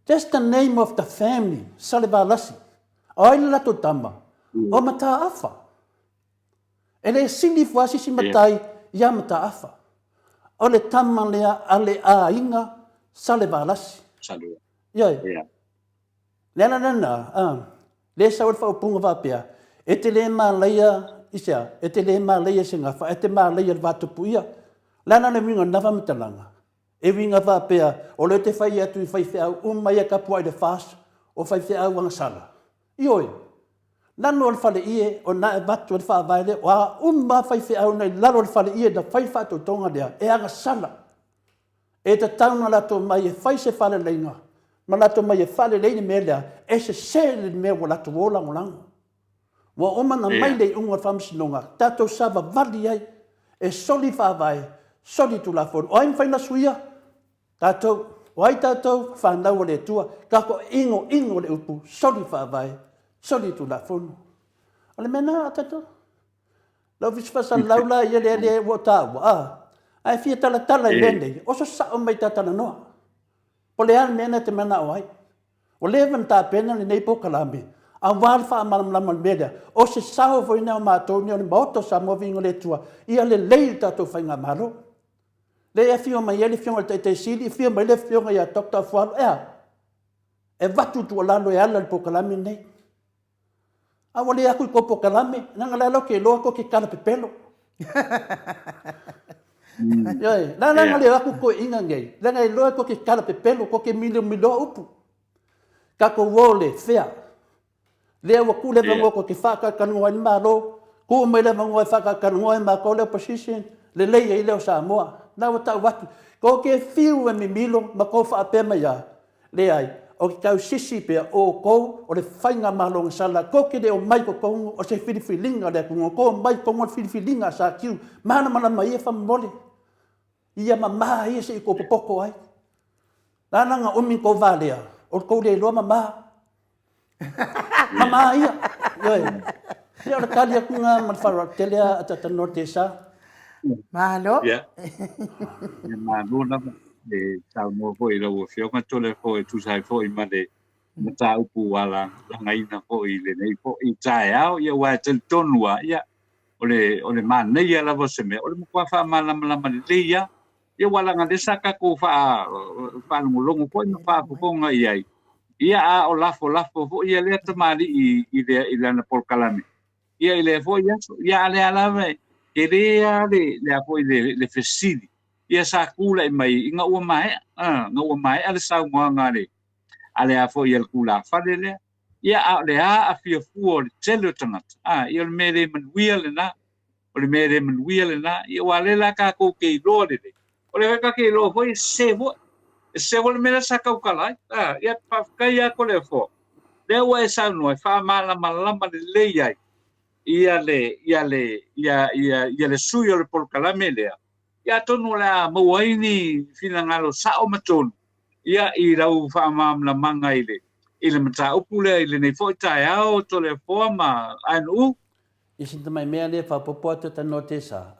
That's the name of the family, sal wālasi. O aile lato tama. O mata afa. E le sili fuasi si matai ia mata afa. O le tama lea ale a inga sale wālasi. Salua. Ioi. Nena, le sa ua whaupunga wapea. E te le mā leia isia, e te le mā leia se ngafa, e te mā leia wātupu ia. Lana le winga nawa matalanga. E winga wapea, o le te whai atu I whai whiau, umai a kapua I le whas, o whai whiau wanga sala. Ioi. Nano al fale ie o na e batu al wha vai le, wa umma fai fi au nei laro al fale ie da fai wha tonga lea, e anga sala. E ta tauna lato mai e fai se fale leinga, ma lato mai e fale leini me lea, e se le mea wa lato wola ngolanga. Wa oma na mai le unga whamsinonga, tato sava vali ai, e soli wha vai, soli tu la fon, o aim whaina suia, tato, o ai tato, whanau le tua, kako ingo le upu, soli wha vai, soli tu la fon. O le mena tato, lau visfasa laula ia le wo tawa, ai fia tala i lende, o so sa o mai tatana noa. O le an mena te mana o ai. O le vanta pena ni nei po kalame. A wal fa malam media. O se sao foi na matou ni o moto sa mo vingo le tua. Ia le leita to fainga malo. Le e fio mai ele fio te sili fio mai le fio ia dokta fual e vatu tu lalo e ala po kalame nei. A wale aku ko po kalame nanga lalo ke lo ko ke kala pepelo. Yoi, nanga le aku ko inga ngai. Nanga lo ko ke kala pepelo ko ke milo upu. Kako wole fea. Le wa kule vango ko ke faka kanu ai malo. Ko mai le vango faka kanu ai ma ko le position le le i le Samoa. Na wata watu. Ko ke fiu e mi milo ma ko fa pe mai ya. Le ai o ke tau sisi pe o ko o le fainga malo sala ko ke le o mai ko o se filifilinga le ko mai ko filifilinga sa kiu. Mana mai e fa mole. Ia mama ia se ko popoko ai. Lana nga umi ko valea. O ko le lo mama. Mama ia. Yoi. Ia le kali aku nga malfara telea atata norte sa. Mahalo. Ya. Ya malo na de tau mo foi lo fio ma tole foi tu sai foi ma de mata upu wala ngai na foi le nei foi tai au ia wa tel tonua ia ole man nei ia la vose me ole mo fa mala le ia ia wala nga de saka ko fa ngulongo foi no fa ko nga ia a o lafo fo ia le tamali i le na por kalame ia ile fo ia ale ala ke le fo le fesili ia sa kula mai nga ua mai ale sa nga le ale a fo ia kula fa le ia a fia fu le tele tangata ia le mere man wheel na o le mere man wheel na ia wale la ka ko ke lo le o le ka ke lo fo se vol mera sa ka kala ia pa ka ia ko le fo le wa sa no fa mala le ia le suyo le por kala melea ia tonu la mo waini fina ngalo sa o maton ia I rau fa la manga ile mata upule ile nei fo tai ao to le forma anu Isin mai mea le fa popo ta notesa.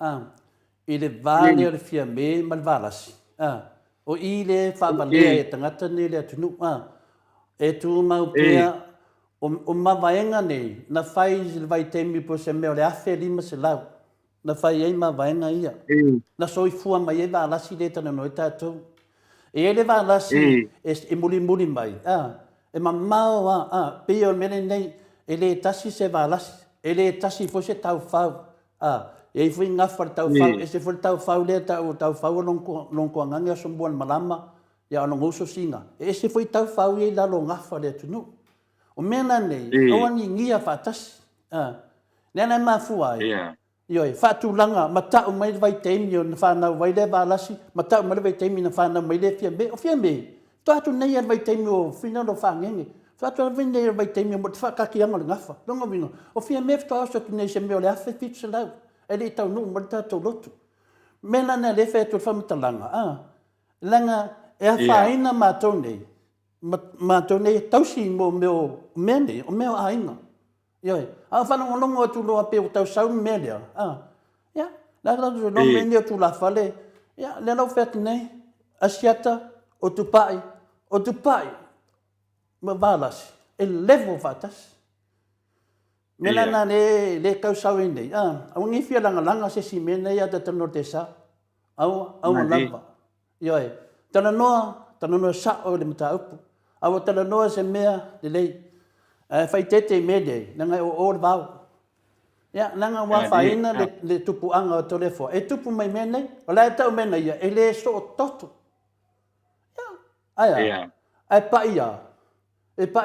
Ile vale o fia me mal valas. O ile fa vale e tangata ne le tunu e tu mau pea o mavaenga nei na fai vai temi po se me le afe lima se lau na fai ai mavaenga ia na soi fua mai e valasi le tana no tatou e ele valasi e muli mai e mamau pe o mele nei ele tasi se valasi ele tasi fo se tau fau e foi ngafa tau fau e se foi tau fau le tau fau non ko nganga so bon malama ya no uso singa e se foi tau fau e la lo ngafa le tunu o mena nei o ani ngia fatas nena mafua Yoi, fatu langa mata o mai vai temi o fa na vai le valasi mata o mai vai temi na fa na mai le fia me to atu nei vai temi o fina do fa ngenge fatu nei vai temi mo fa ka ki anga ngafa longo vino o fia me to aso tu nei se me o le afe fit la ele tau no mo ta lotu mena na le fetu fa mata langa e fa ina matone tausi mo meu mene o meu ainga Yoi, a whana ngolongo tu loa pe o tau sau melia. Ya, la do no mene tu la fale. Ya, le lau fet nei, asiata o tu pai, ma valas, e levo vatas. Mela na le kau sau nei. Au ngi fia langa se si mena ya da tano te sa. Au lava. Yoi, tana noa sa o le mata upu. Au tana noa se mea le lei. Fai tete mede nanga o vau ya nanga wa faina le tupu anga o telefo e tupu mai mene o la tau mena ia e le so toto ya aya ai pa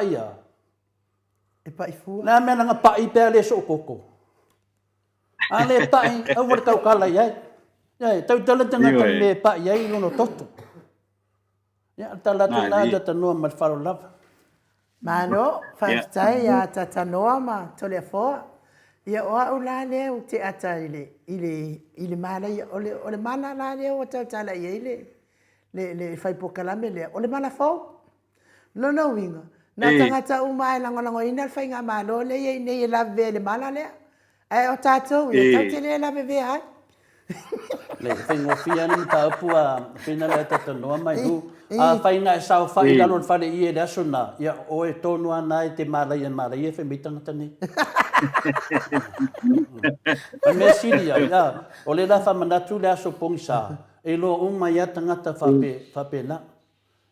ia E paifua. Na mea nga pai pe le so koko. Ale tai au war kau kala ia. Ia tau tala tanga ta me pa ia i no toto. Ia tala tu na da tano mal faro lava. Mano, whaftai ia tatanoa ma tole foa. Ia oa ula leo te ata ile mala ia ole mana la leo o tala ia le whaipokalame lea. Ole mana fau? No winga. Na tangata umai lango ina whainga malo le ia nei la vele mana lea. Ai o tātou ia tau te lea la veve hai. Le whaingo fia ni ta apua whina le tatanoa mai hu. A whainga e sao whai lalo whare i e raso na. Ia o e tonu ana e te malai e whamitanga tani. Ai mea siri au, ia. O le la whamanatu le aso pongisa. E lo uma ia tangata whape na.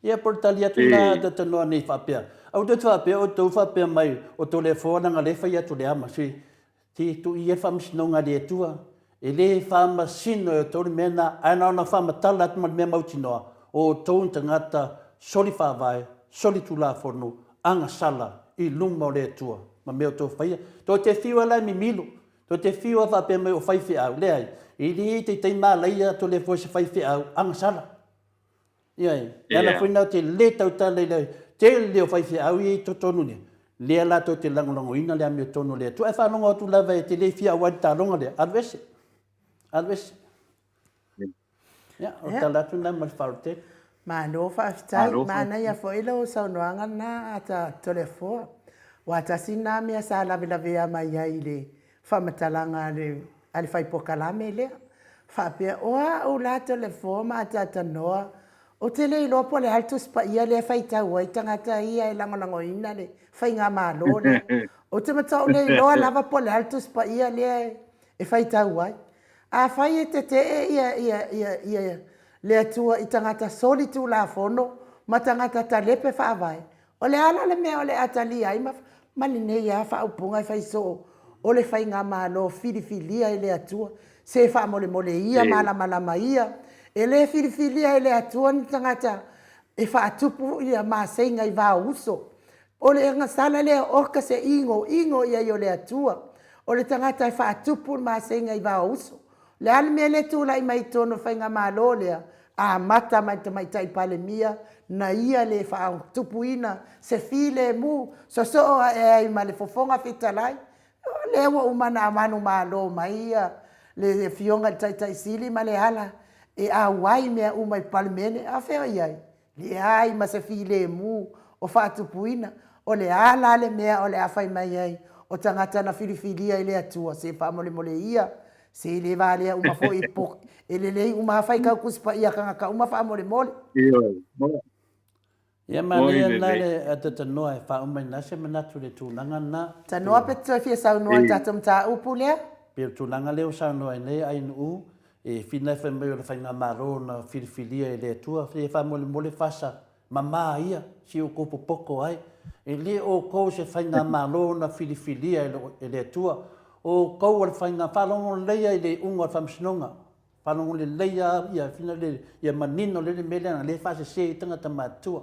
Ia portali atu na tatanoa nei whapea. Au te whapea o tau whapea mai o to le whonanga le whai atu le ama. Ti tu i e whamisinonga le tua. E le whamasino e tori mena, aina ona whamatala atu mea mautinoa, o tau tangata soli whawai, soli tula whonu, anga sala, i lunga o le tua, ma mea o tau whaia. Tō te whiwa lai mi milu, tō te whiwa whapea mai o whaiwhi au, leai, i li te teima leia to le fwese whaiwhi au, anga sala. Iai, nana whinau te le tau tala lei, te leo whaiwhi au i to tonu ne. Lea la tō te langolongo ina lea mea tonu lea. Tu e whanonga o tu lava e te le whia wadi tā ronga lea, advese. Alves. Ja, o talatu na mal falte. Ma no whaftai, mana ia whaila o saunoanga na ata tolefoa. Wata sina mea sa lawe mai ai le whamatalanga ale whaipokalame lea. Whapea oa o la tolefoa ma ata tanoa. O te le lopo le altus pa ia le whaitau ai tangata ia e langolango ina le whainga malo le. O te matau le loa lava po le altus pa ia le e whaitau ai. A whai e te ia le atua i tangata soli tu la fono, ma tangata ta lepe whaavai. O le ala le mea o le atali ai, ma le nei a whaupunga i whaiso. O le whai ngā malo filifilia i le atua, se wha mole ia, malama ia. E le filifilia i le atua ni tangata, e whaatupu ia maa seinga i wā uso. O le ngasala le orka se ingo ia i o le atua. O le tangata i whaatupu maa seinga i wā uso. Le ale mea le tūla i mai tono whainga malo lea, a mata mai te mai tai pale mia, na ia le whaau tupuina, se file mu, so e ai ma le fofonga fitalai, le ua umana amanu malo mai ia, le fionga tai sili ma le hala, e a wai mea umai pale mene, a whea iai, le ai ma se file mu, o whaatupuina, o le ala le mea o le awhai mai ai, o tangata na filifilia i le atua, se wha mole ia, se le vale uma foi po ele le uma fai ka kuspa ia ka uma fa mole. Ia male na le atata noa e fa uma na se manatu le tulanga na. Ta noa pe te fia sa noa tatum ta upule. Pe tulanga le sa noa nei ai nu e fina fa me le fa na marona filfilia e le tua fa mole fasa mama ia si o kopo poko ai e le o ko se fa na marona filfilia e le tua. O kau al whainga whalongo leia i le unga whamsinonga. Whalongo le leia ia whina le ia manino le melena le whase se i tangata mātua.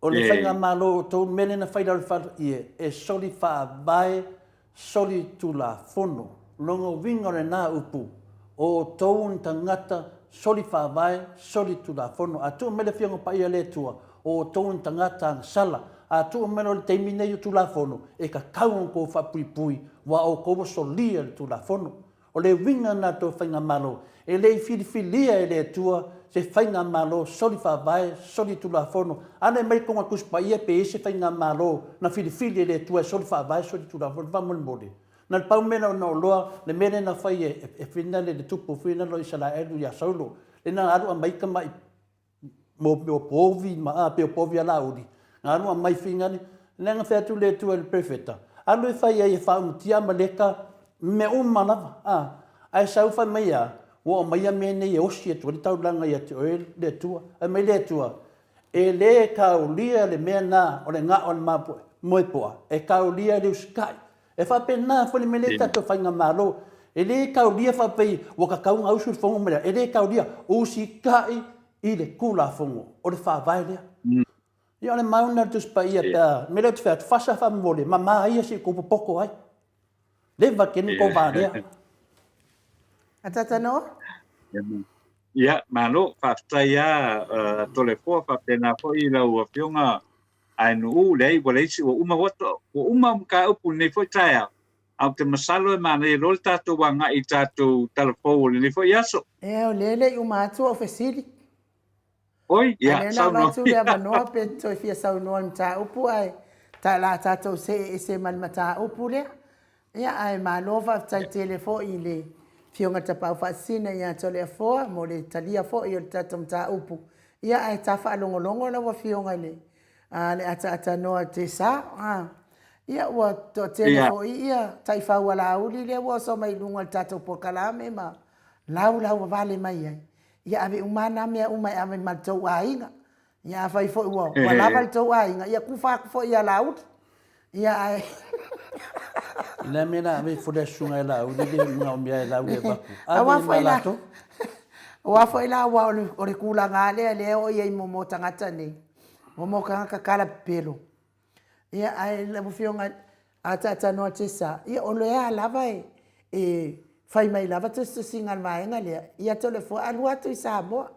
O le whainga malo tau melena whaida le whalo e soli whaavae, soli tu la fono. Longo winga le nā upu. O tau tangata soli whaavae, soli tu la fono. A tu mele whianga pa ia le tua. O tau tangata ang sala. A tu mele le teimine i tu la fono. E ka kauan ko whapui wa o ko solia tu la fono o le winga na to whainga malo e le filifilia e le tua se whainga malo soli whaavae soli tu la fono ane mai konga kuspa ia pe se whainga malo na filifilia e le tua soli whaavae soli tu la fono vamol mole na pau mena no loa le mene na whai e whina le tupu whina lo isala elu ya saulo le na aru a mai kama mo povi ma a pe povi ala uri na aru a mai whingani le nga whea tu le tua le prefeta alo e whai e whaumutia maleka me manava. Ai sau whai mai a, o mai a mene e osi e tua, le tauranga i atu e le tua, ai mai le tua. E le kaulia le mea nā, o le ngā o le mapu, moepoa, e kaulia le uskai. E whape nā, whale me le tato whainga mālo, e le kaulia whape, waka kaunga usu whongo mea, e le kaulia usi kai i le kula whongo, o le whawai lea. Ia ole mauna tu spa ia ta. Me le tfat fasa fa mole. Mama ia si ko poko ai. Le va ken ko va dia. Atata no? Ia, malo, whaftaia tole fua, whapena fo I lau a fionga ai nu lei, wa leisi, wa uma wato, wa uma ka upu nei fo taia. Au te masalo e mana e rol tātou wanga I tātou talafou nei fo iaso. O lele I umatu o fesili. Oi, ia, Alena sau no. watu le avanoa pe toi fia sau noa mta upu ai. Ta la tātou se man mata upu le. Ia ai malova tai telefo I le fionga tapau whaasina ia tole a foa, mo le talia fo I o tātou mta upu. Ia ai tafa alongolongo la wa fionga le. Le ata noa te sa. Ia ua to telefo ia tai whau ala uli le ua so mai lunga tātou po kalame ma. Lau vale mai ai. Ia ave umana mea umai ave maltou ainga. Ia fai fo ua wala maltou ainga. Ia kufa fo ia laut. Ia ai. Le mena ave fo le sunga la u le nga o mia la u le baku. Awa fo ila. Wa fo ila wa o le kula ngale le o ia I momo tangata ni. Momo kanga kala pelo. Ia ai le fionga ata no tesa. Ia o le lava e fai mai lava te singa mai ngale. Ia tole fo alua tu Samoa.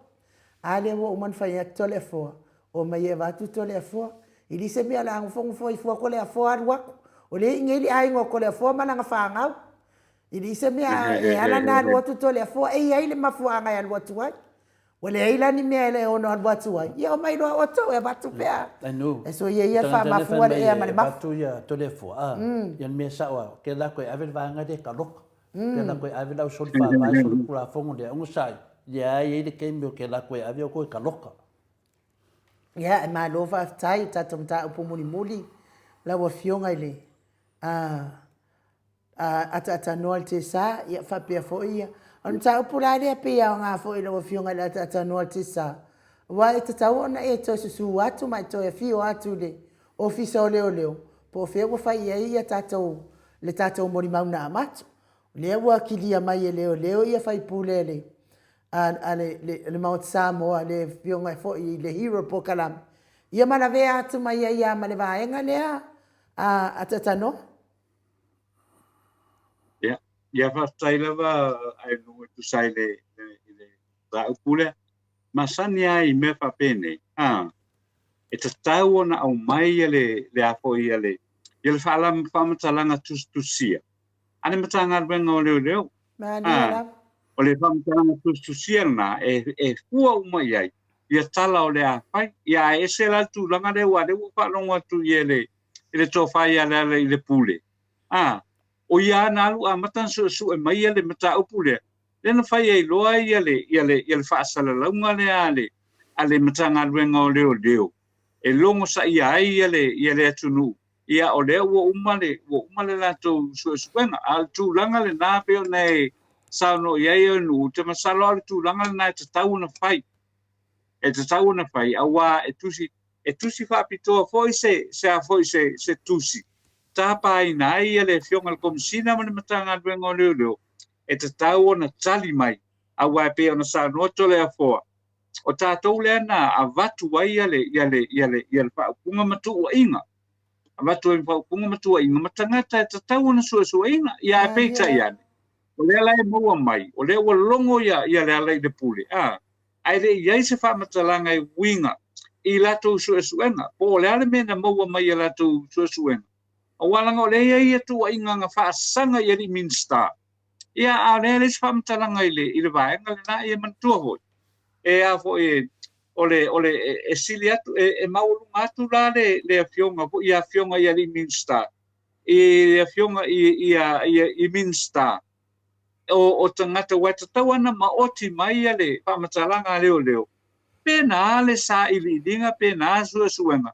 Ale wo man fai tole fo. O mai e vatu tole fo. I dise mea la ngfong fo I fo ko le fo alua. O le ngeli ai ngo ko le fo mana nga fangau. I dise mea e ala na alua tu tole fo e ai le mafuanga alua tu ai. Wale ila ni mea le ono alua tu ai. Ia o mai loa oto e vatu pea. I know. E so ia fa mafua le e male mafu. Batu ia tole fo. Yan me sa wa ke la ko ave vanga de kalok. Ke la ko ave la sol fa va sol kula fongo de un sai. Ya ye de kembio ke la ko ave ko kalok. Ya ma lova tai tatum ta upu muli la wa fionga ile. Ata noal te sa ia fa pe fo ia. On ta upu la le pe ia nga fo ile wa fionga la ata noal te sa. Wa e ta ona e to su watu mai to e fio atu le. Ofisa leo. Po fe wa fa ia tatou le tatou mori mauna amatu. Le wa kilia mai leo ia fa ipulele. Le Mount Samoa le fionga fo I le hero po kalam. Ia mana vea atu mai ia ma le vaenga lea atata no? Ia whaftai lava ai nunga tu sai le raupule. Masani ai me whapene. E ta tau ona au mai le afo ia le. Ia le whamatalanga tusia. Ane matanga wenga o leo. Mani ala. O le whamatanga tusia na e hua umai ai. Ia tala o le awhai. Ia e se la tu langa le wa. Le whalonga tu ia le tofai ala I le pule. O ia na alu a matan su e mai le mata upule. Le na fai ai loa ia le whaasala launga le ale matanga wenga o leo. E longo sa ia ai ia le atunu. Ia o leo wo umale la tu suenga. Al tu langa le na peo nei sauno ia ia nu. Te masalo al tu langa le na te tau na fai. E te tau na fai. Awa e tusi whapitoa foi se tusi. Tapa ina ia le fionga komisina mana matanga wenga leo. E te tau ona tali mai. Awa e pe ona sa noto le afoa. O tātou le ana a watu wai ia le whaupunga matua inga. A watu e whaupunga matua inga. Matangata e te tau ona sua inga. Ia e peita iane. O le ala e maua mai. O le ua longo ia le ala I le pule. Ai le iai se whamatalanga I winga. I lato suenga. Po le ala mena maua mai I lato suenga. O walanga o le ia tua inga nga whaasanga I minsta. Ia a le se whamatalanga I le vaenga le na ia mantua hoi. E a fo ole e sili atu e maulunga atu la le fionga po ia fionga ia li minsta. I fionga I minsta. O tangata wata tawana maoti mai le pamatalanga leo. Pena le sa ili dinga pena suenga.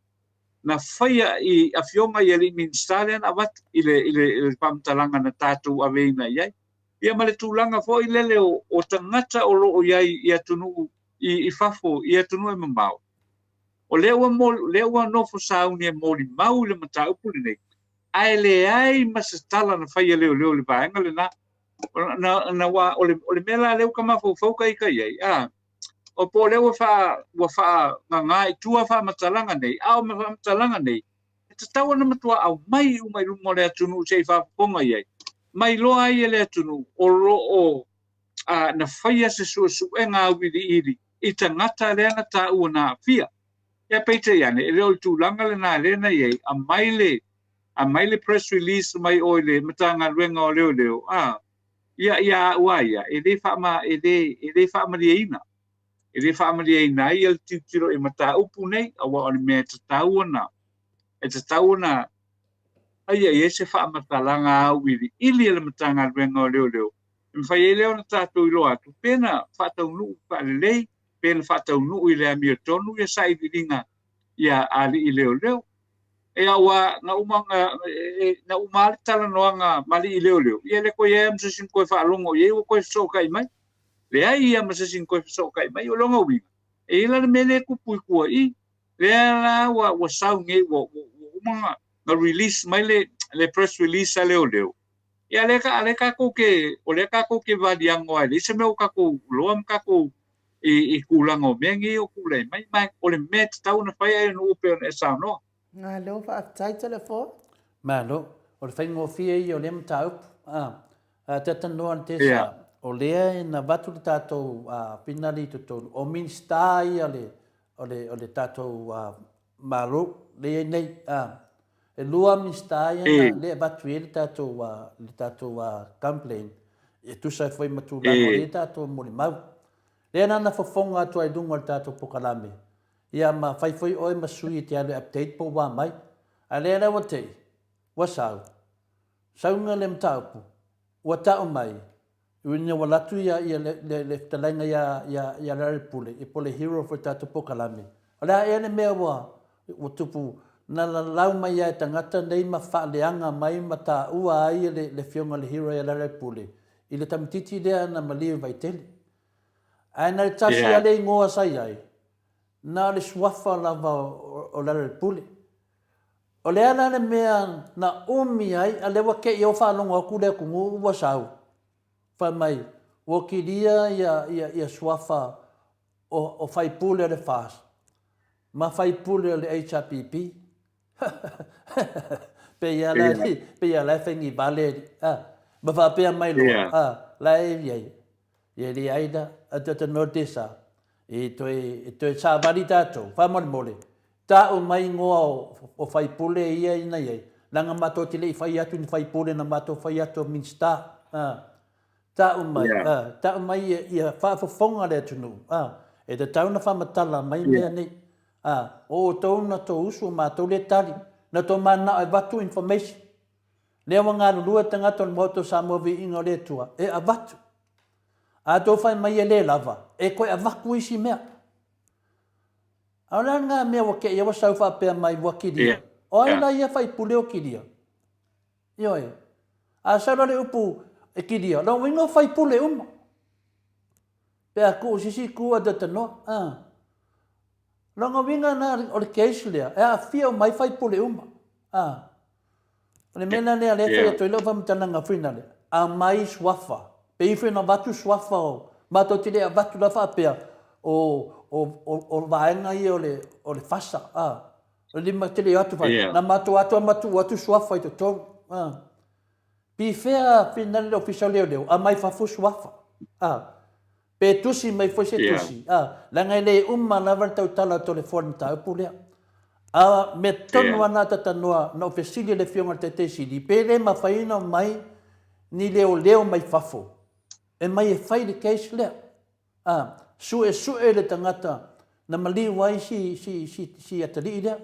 Na faya I a fionga ia li minsta le na wat ile pamatalanga na tatu aveina iai. Ia male tulanga fo I leo o tangata o lo iai ia tunu I fafo ia tunu e mamau. O lewa no fo sauni e moli mau le matau puli nei. Ai le ai masatala na fai leo le vaenga le na wa ole mela leo kama fo kai iai. o po le wa fa nga tua fa matalanga nei au ma matalanga nei te tau na matua au mai umai rumo le atunu sei fa ponga ye mai lo ai le atunu o ro o na faia se su e nga wili iri i tangata le na ta una fia ya peite ya ne le tu langa le na le na ye a maile press release mai oile matanga luenga o leo ia ua ia e le fa ma ina e le family ai nai el titiro e mata upu nei a wa o me tatauna e tatauna ai se fa matalanga au ili le matanga vengo leo me fa ele ona tatu ilo atu pena fa tau nu pa le pena fa tau nu ile mi tonu ya sai dinga ya ali leo e awa na umanga na umali tala noanga mali leo ia le ko ye mse sin ko fa longo ye ko so kai mai le ai ia mse sin ko so kai mai o longo wi e ila le mele ku pui ku I le la wa sau nge wo umanga na release mai le press release leo ia le ka ko ke o le ka ko ke va diango ai se me o ka ko loam ka ko I kulango mengi o kulai mai o le met tau na fai no pe e sa no Ngā leo wha atai telefo? Malo, o le whaingo fia I o le mtaup, te tanoa te sa, o lea na watu le tātou pinari tutou, o minsta I o le tātou malo, lea nei, e lua minsta I na lea watu le tātou complain, e tusa foi matulango le tātou mori mau. Lea nana whafonga atua I dunga le tātou pokalame. Ia ma whaifoi oi masui te ale update po wā mai. A lea rawa te, wa sau. Saunga le mtaupu, wa tau mai. Uina wa latu ia le talainga ia rare pule, I pole hero for tātou pokalame. A lea ene mea wa tupu, na lau mai ia tangata nei ma wha leanga mai ma tā ua ai le fionga le hero ia rare pule. I le tamititi lea na maliu vai tele. Aina le tasi ale ingoa sai ai. Na le swafa lava o lare pule. O le ana le mea na umi ai, a lewa ke I o whanonga o kule kungu ua sau. Whai mai, o ki ria ia swafa o whai pule le whas. Ma whai pule le HRPP. Pe ia lai whengi bale. Ma whapea mai loa. Lai iei. Ia li aida, a te notesa. E toi sa vari tātou, whamole. Tā o mai ngoa o whaipule ia ina iei. Nanga mato te lei whai atu ni whaipule na mato whai atu minsta. Tā o mai ia whaafafonga le tunu. E te tauna whamatala mai mea nei. O tauna to usu mato le tali. Na to mana ai watu information. Lea wanga lua tangata o moto Samoa vi inga le tua. E a watu. A tō whai mai e le lava, e koe a waku isi mea. Aura ngā mea wake ia wasau whapea mai wakiria. O aina ia whai pule o kiria. Ioi. A saurare upu e kiria. Rau wingo whai pule uma. Pea ku sisi kua da tanoa. Rau winga nā o le keisi lea. E a fia o mai whai pule uma. O le mena lea le whai atoi lau whamitana ngā whina lea. A mai swafa. Pe ife na watu swafa o mato tile a watu la whapea o vaenga I o le fasa. O lima tile atu whai. Na mato watu swafa I to tonu. Pi fea finale official leo a mai whafu swafa. Pe tusi mai foi se tusi. Langa le lava tau tala to le forum tau pulea. Me tonu ana tatanoa na official le fionga te sidi. Pe le mawhaina mai ni leo mai whafu. E mai e whai le case lea. Su e le tangata na mali wai si atari lea.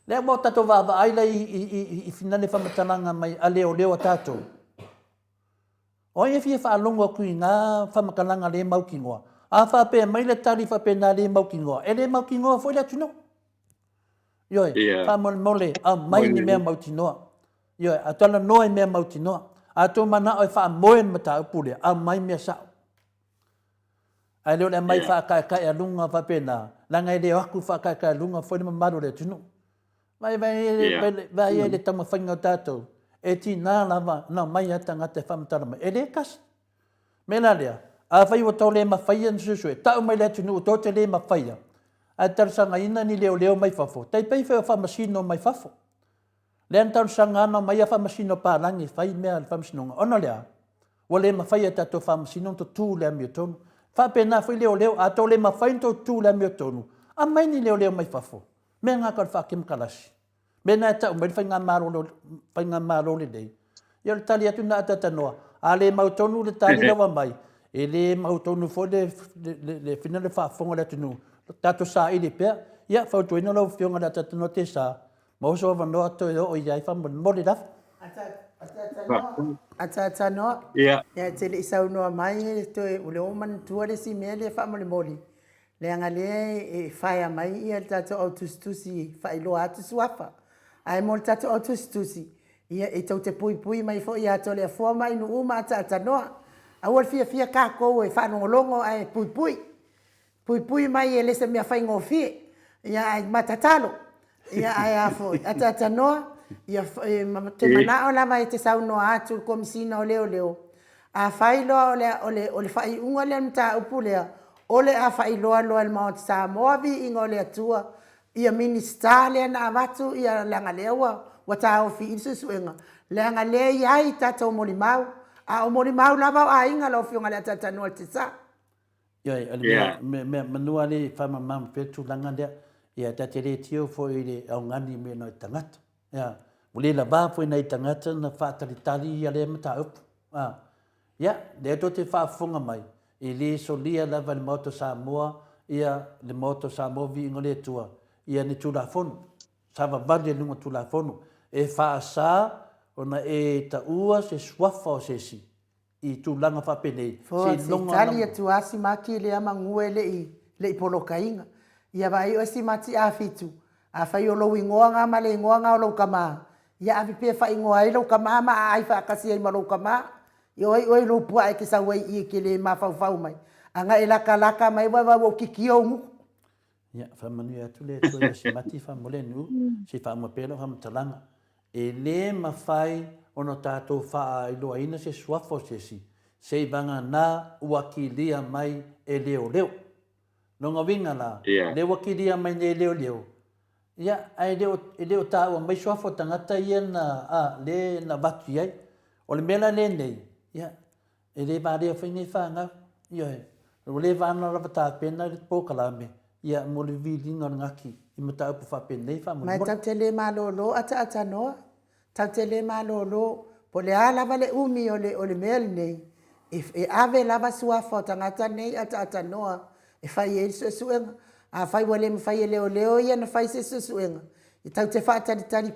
Lea mo tato vava aila I finane whamatananga mai a leo a tato. O e fia whaalonga kui ngā whamakananga le maukingoa. A whapea mai le tari whapea nā le maukingoa. E le maukingoa fwoi le tuno. Ioi, whamole mai ni mea mautinoa. Ioi, a tala noa I mea mautinoa. A tō mana oi wha moen mata upule, a mai mea sao. Ai leo le mai wha kai alunga whapena, langa I leo aku wha kai alunga whoi maru le tunu. Vai e le tama whainga o tātou, e ti nā lava, nā mai ata ngā te whamatara mai. E le kasi. Mena lea, A fai o tau le mawhaia ni susue. Tau mai le tunu o tau te le mawhaia. A tarsanga ina ni leo mai fafo. Tai pai whai o whamasino mai fafo. Le an tarsanga ana mai a whamasino pārangi. Whai mea le whamasino nga ona lea. Wa le mawhaia tato whamasino to tū lea mi o tonu. Whapena whai leo a tau le mawhaia to tū lea mi o tonu. A mai ni leo mai fafo. Mea ngā kar whakim kalasi. Mea nā tau mai whai ngā maro le dei. Ia le tali atu na atata noa. A le mautonu le tali lawa mai. E le mautonu fo le fina le whaafonga le atunu. Tato sa ili pia. Ia whautuina lau fionga le atata no te sa. Mauso wa noa to o iai whamu mori raf. Atata noa. Ia te le isau noa mai. Toe ule oman tua le si mea le whamu le mori. Le anga le e whaia mai ia le tato au tustusi whailoa atu suafa. Ai mo le tato au tustusi. Ia e tau te pui mai fo ia to le fo mai no uma atata noa. Awal fia kako e whanongolongo ai pui mai e lese mea whaingo fie. Ia ai matatalo. Ia ai afo. Atata noa. Ia te manao lama e te sau noa atu komisina o leo. A whailoa ole whai unga lea mta upulea. Ole a whailoa loa le Mount Samoa vi inga ole atua. Ia minister lea na avatu ia langa lewa. Wata o fi insu suenga. Langa lea iai tata o mori mau. A o mori mau lava a inga lo fionga le tata noa te sa. Ia ale me manua le whama mam petu langa lea. Ia tate le tio fo i le au ngani me no i tangata. Ia mule la ba fo i na i tangata na whaatari ia le mata upu. Ia le to te whaafonga mai. I le solia lava le moto Samoa. Ia le moto Samoa vi inga le tua. Ia ni tula fonu. Sava vali e lunga tula fonu. E whaasa ona e ta ua se swafa o se si. I tūlanga whapenei. Se Italia tu asi maki le ama ngue le i poloka inga. Ia vai o si mati a fitu. A whai o lo ingoa ngā ma le ingoa ngā o lo kama. Ia avi pe whai ingoa i lo kama ma a ai whaakasi ai ma lo kama. Ia oi lo pua e ki sa wai i ke le ma whau mai. Anga e laka mai wa o kiki o ngu. Ia whamanu atu le tue o si mati whamole nu. Si whamapelo whamatalanga. E le mawhai ono tātou whaa i loa ina se swafo se si. Se i vanga nā uakilia mai e leo. Nonga winga la, le uakilia mai ne leo. Ia, ai leo tā ua mai swafo tangata ia le na watu iai. O le mela le nei. Ia, e le vārea whainei whanga. Ia, le vāna rapa tā pena le pōkalame. Ia, mo le vilinga ngaki. I mata upu whapenei whamu. Mai tau te le malolo ata noa. Tau te le malolo. Po le a lava le umi o le mele nei. E ave lava suafa o tangata nei ata noa. E whai e suenga. A whai wale me whai e leo ia na whai se suenga. I tau te whaatari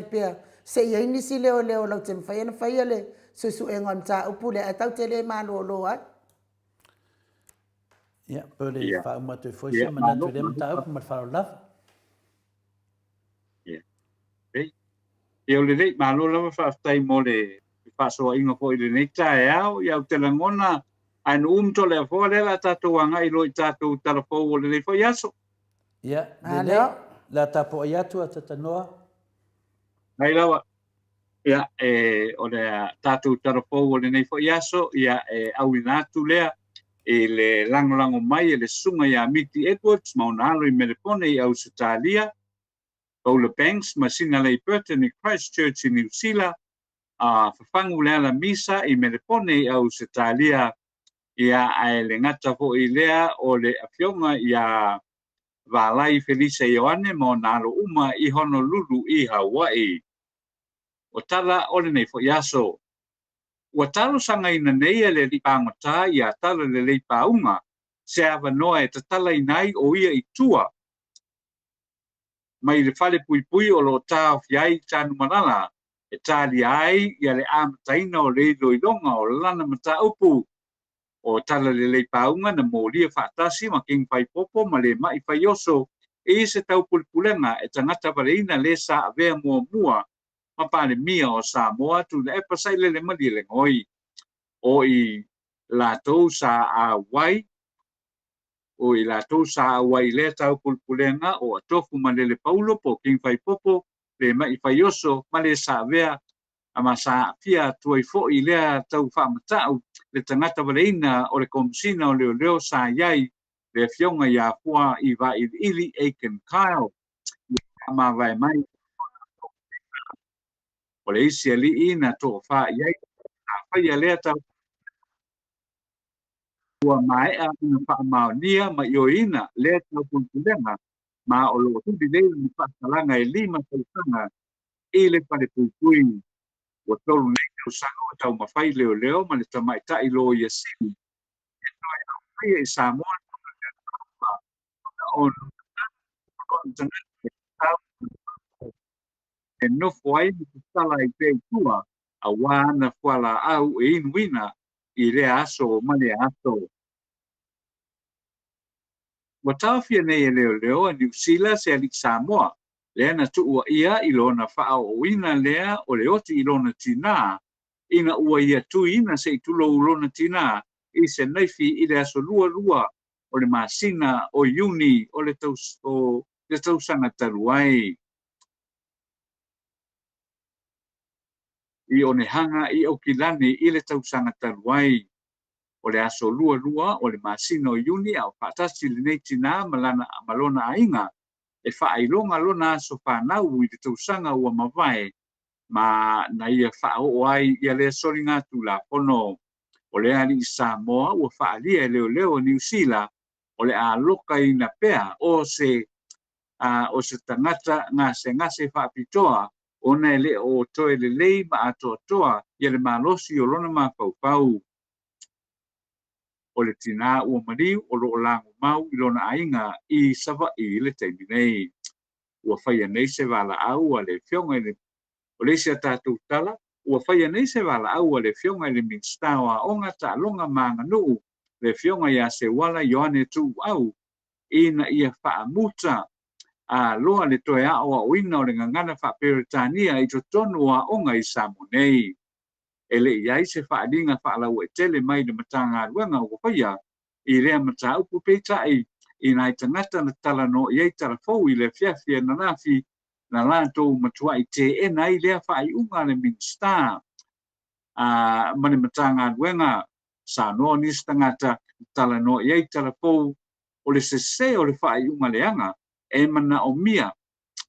pea. Se ia inisi leo lau te mwhai e na whai e le suenga mta upule. A tau te le malolo ai. Ia, pole wha umatu foi se manatu le mta upu mat whao lava. Ia o le rei malo lava whaaftai mo le whaasoa inga po i le nei tae au. Ia o te langona ainu umto le afoa le la tātou anga i lo i tātou tarafou o le rei whai aso. Ia, le le, la tapo ai atu a tatanoa. Hai lawa. Ia, o le tātou tarafou o le nei whai aso. Ia, au ina atu lea. E le lango mai e le sunga ia Miti Edwards, mauna alo i Merepone i Ausitalia. Paula Banks, Masina Lei Burton i Christchurch i New Zealand. Whafangu lea la misa i Merepone i Ausitalia. Ia ai le ngata fo i lea o le afionga ia Valai Felice Ioane mauna alo uma i Honolulu i Hawaii. O tala o le nei fo iaso. Ua talo sanga ina nei e le lipangata i a tala le leipaunga, se awa noa e tatala inai o ia i tua. Mai le fale pui o lo tā fiai tānu manala, e tāli ai i a le amataina o le iloilonga o lana mata upu. O tala le leipaunga na mōlia whaatasi ma king pai popo ma le mai whai oso, e se tau pulipulenga e tangata waleina le sa avea mua. Mapane mia o Samoa tu le pasai le mali le ngoi o i latou sa Hawaii o i latou sa Hawaii le tau pulpulenga o atofu ma le paulo po king fai popo le mai fai oso ma le sa vea Amasa pia tuai fo'i lea tau whaamatau le tangata waleina o le komsina o leo sa iai le fionga ia pua i wa ili Aiken Kyle ma vai mai o le isi ali ina to wha iai a whaia lea tau ua mai a ina wha maonia ma io ina lea tau puntulenga ma o lo tu di leo ni whaakalanga e lima tautanga i le pare pupui o tolu nei tau sano tau mawhai leo ma le tamai tai lo ia sini e Samoa on e nofo ai ni tala i te tua a wana whala au e inuina i rea aso ma le aso. Wa tawhia nei e leo a New Zealand se alik Samoa lea na tuua ia i lona wha o ina lea o le oti i lona tina ina ua ia tu ina se i tulo u lona tina i se naifi i le aso lua o le masina o iuni o le tausanga taruai. I o ne hanga i o kilani i le tausanga taruai. O le aso lua o le masino iuni au whaatasi le nei tina malona ainga e whailonga lona aso whanau i le tausanga ua mawai ma na ia whao ai i a le sori ngātu la pono. O le ali i Samoa ua whaalia leo New Zealand o le a loka i na pea o se tangata ngase whaapitoa o nei le o toe le lei ma atoa i le malosi o lona mawhau. O le tina ua mariu o loo lango mau i lona ainga i sawa i le teimi nei. Ua whaia nei se wala au a le fionga i le o le sia tātou tala, ua whaia nei se wala au a le fionga i le minstawa o ngā ta longa maanga nuu le fionga ia se wala Ioane tu au ina ia whaamuta a loa le toe a o ina o le ngangana whaperitania i to tonu a onga i Samoa nei. Ele iai se whaalinga whaalau e tele mai le matanga aruanga o whaia i rea mata upu peitai i nai tangata na tala no iei tala fau i le fiafia na nafi na lantou matua i te e nai lea whaai unga le minsta mane matanga aruanga sa no nis tangata tala no iei tala fau o le sese o le whaai unga leanga e mana o mia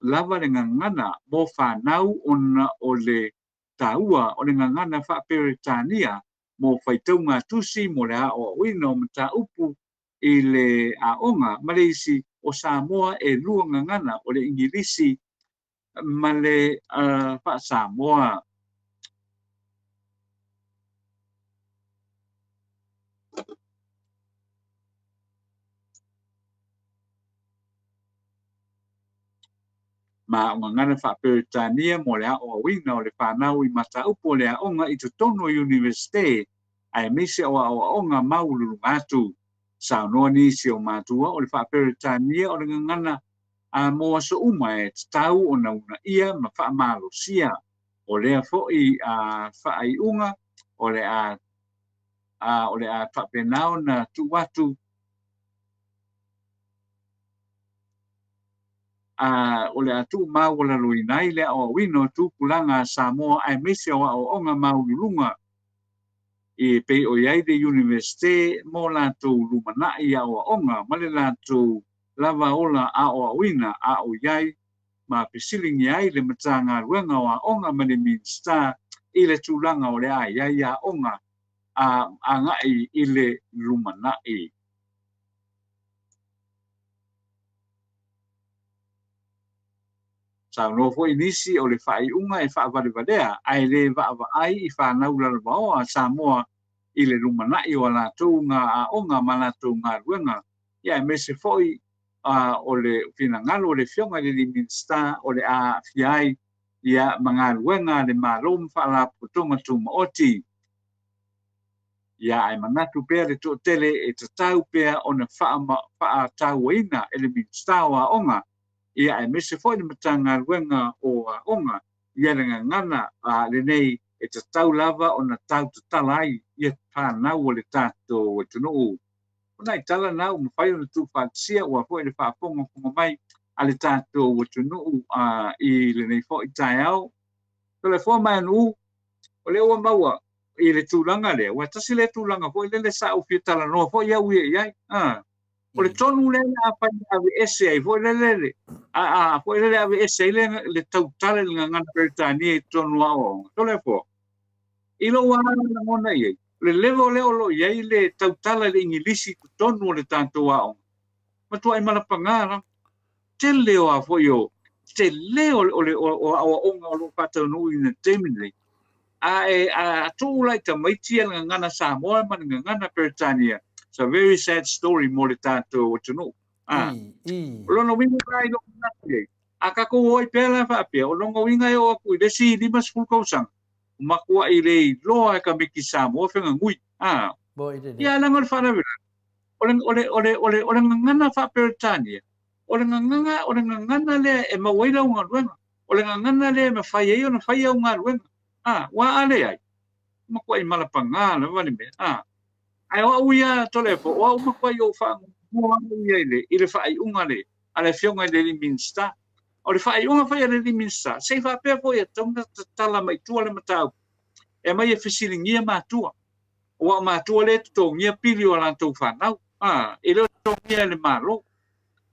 lava le ngangana mo whanau ona o le taua o le ngangana whaperitania mo whaitaunga tusi mo le o wino mta upu i le aonga Malaysi o Samoa e lua ngangana o le Ingilisi ma le wha Samoa. Ma ngangana whaperitania mo le o wino o le whanau i mata upu le aonga i tutono universite ai mese o aonga maululu ngatu. Sa noa nisi o matua o le whaperitania o le ngangana a mo so uma e tau o na una ia ma wha malo sia o lea fo'i a whaai unga o le a whapenao na tu watu o le atu mau o la luinai le o wino tu kulanga Samoa ai mese o onga maululunga i pe o iai de universite mo lātou lumana i a o onga ma le lātou lava ola a o wina a o iai ma pisilingi ai le matanga ruenga o a onga ma le minsta i le tūlanga o le a iai a onga a ngai i le lumana i. Sa no fo inisi o le whai unga e whaavadevadea ai le vaavai i whanau lalava o a Samoa i le lumanai o la tūnga a onga ma la tūnga ruenga. Ia e mese foi o le finangalo o le fionga le minsta o le a fiai ia mga ruenga le malom whala putonga tūma oti. Ia ai manatu pea le tō tele e tatau pea o na wha tauaina e le minsta o a onga. Ia e mese foi le matanga ruenga o a onga. Ia le ngana le nei e te tau lava o na tau tatalai ia whanau o le tātou o tunuu. Ona i tala nau mawhai o na tū whaatsia o a fwoi le whaaponga mai a le tātou o tunuu i le nei fo i tai au. So le fo mai anu O le ua maua i le tūlanga le, ua tasi le tūlanga fo i le sa ufi tala noa fo ia ui iai. O le tonu le a pai ave ese ai fo le le. Fo le ave ese ai le tautale le ngana Britania i tonu ao. Tole fo. I lo wana na ngona iai. Le levo le olo iai le tautala le ingilisi tonu o le tanto ao. Matua i malapangara. Te leo a fo yo. Te leo o awa onga o lo patau nui na temine. A tūlai ta maitia ngana Samoa man ngana Britania. It's a very sad story mo le tātou o tunu. Lono winga kai lo nake. A kako oi pela fa pe o longo winga e o aku le si lima skul kausang. Makua i le loa ka miki Samoa fenga ngui. Ya langon fa na vila. Ole ngana fa Britania. Ole ngana le e mawaila unga luenga. Ole ngana le me fai e o na fai unga luenga. Wa ale ai. Makua i malapanga na wani me. Ai o uia tole fo o makua i o fa mo ia ile fa ai unga le. Ale fionga le minsta. O le fa ai unga fa le minsta. Se fa pe fo ia tonga tala mai tua le matau. E mai e fisilingia matua. O matua le to ngia pili o lan to fa nau. Ile to ngia le malo.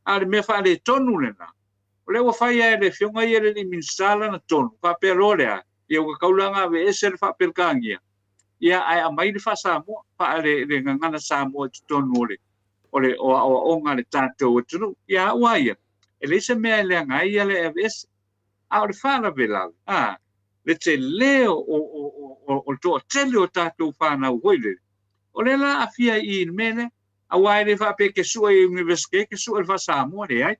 Ale me fa le tonu le na. O le o fa ia le fionga ia le minsta la na tonu. Fa pe role a. Ia o kaulanga ve esel fa pe kangia. Ia ai a mai le fa Samoa fa le ngana Samoa tonu ole o onga le tātou tunu ia waia ele se mea le ngai ia le FS a le fana vela le te leo o to tele o tātou fana hoile ole la afia I mele a wai le fa pe ke sua I university ke sua le fa Samoa le ai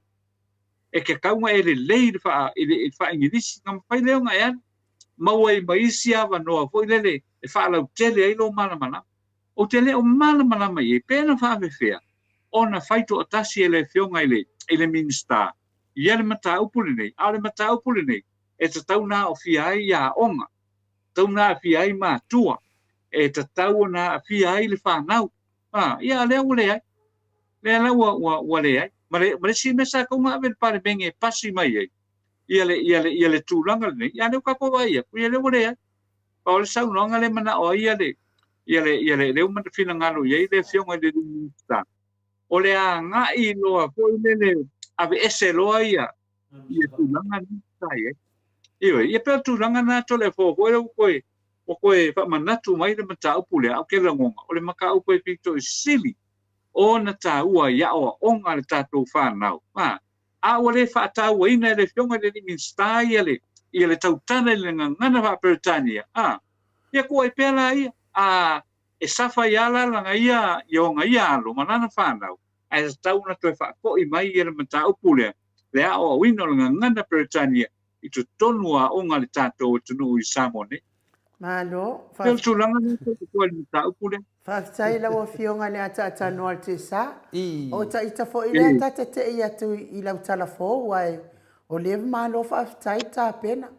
e ke kaunga ele le fa ingilisi ngam pai leo ngai an mawai maisia va no hoile le e fa la tele ai lo mana o tele o mana mai e pena fa fea ona faito atasi ele fionga ele minsta ia le mata upule nei ale mata upule nei e te tauna o fiai ia onga tauna fiai matua e te tauna fiai le whanau ia le ule ai le la wa le ai mare si mesa ko ma vel pare benge pasi mai ai ia le tūlanga nei ia le kako vai ia le ule ai pa o le saunonga le mana o ia le umana fina ngalo ia le fionga le minsta o le a ngai loa po le ave ese loa ia tūlanga ni sai ia pe tūlanga na tole fo o koe fa manatu mai le mata upule au ke langonga o le maka upo e pito sili o na ta ua ia o onga le tātou whanau a o le fa ta ua ina le fionga le ni minsta ia le tautana le ngana fa Britania ia koe pela ia e safa ia la langa ia nga ia alo manana whanau ai tau na toi fa ko I mai ia mata upule le a o wino langa ngana Britania I tu tonua o ngale tātou tunu I Samone Malo, pel tulanga ni ko le mata upule whaftai la o fionga le ata ata noa te sa. O ta ita fo I le ata te ia tu I lau tala fo wai. O le malo whaftai ta pena.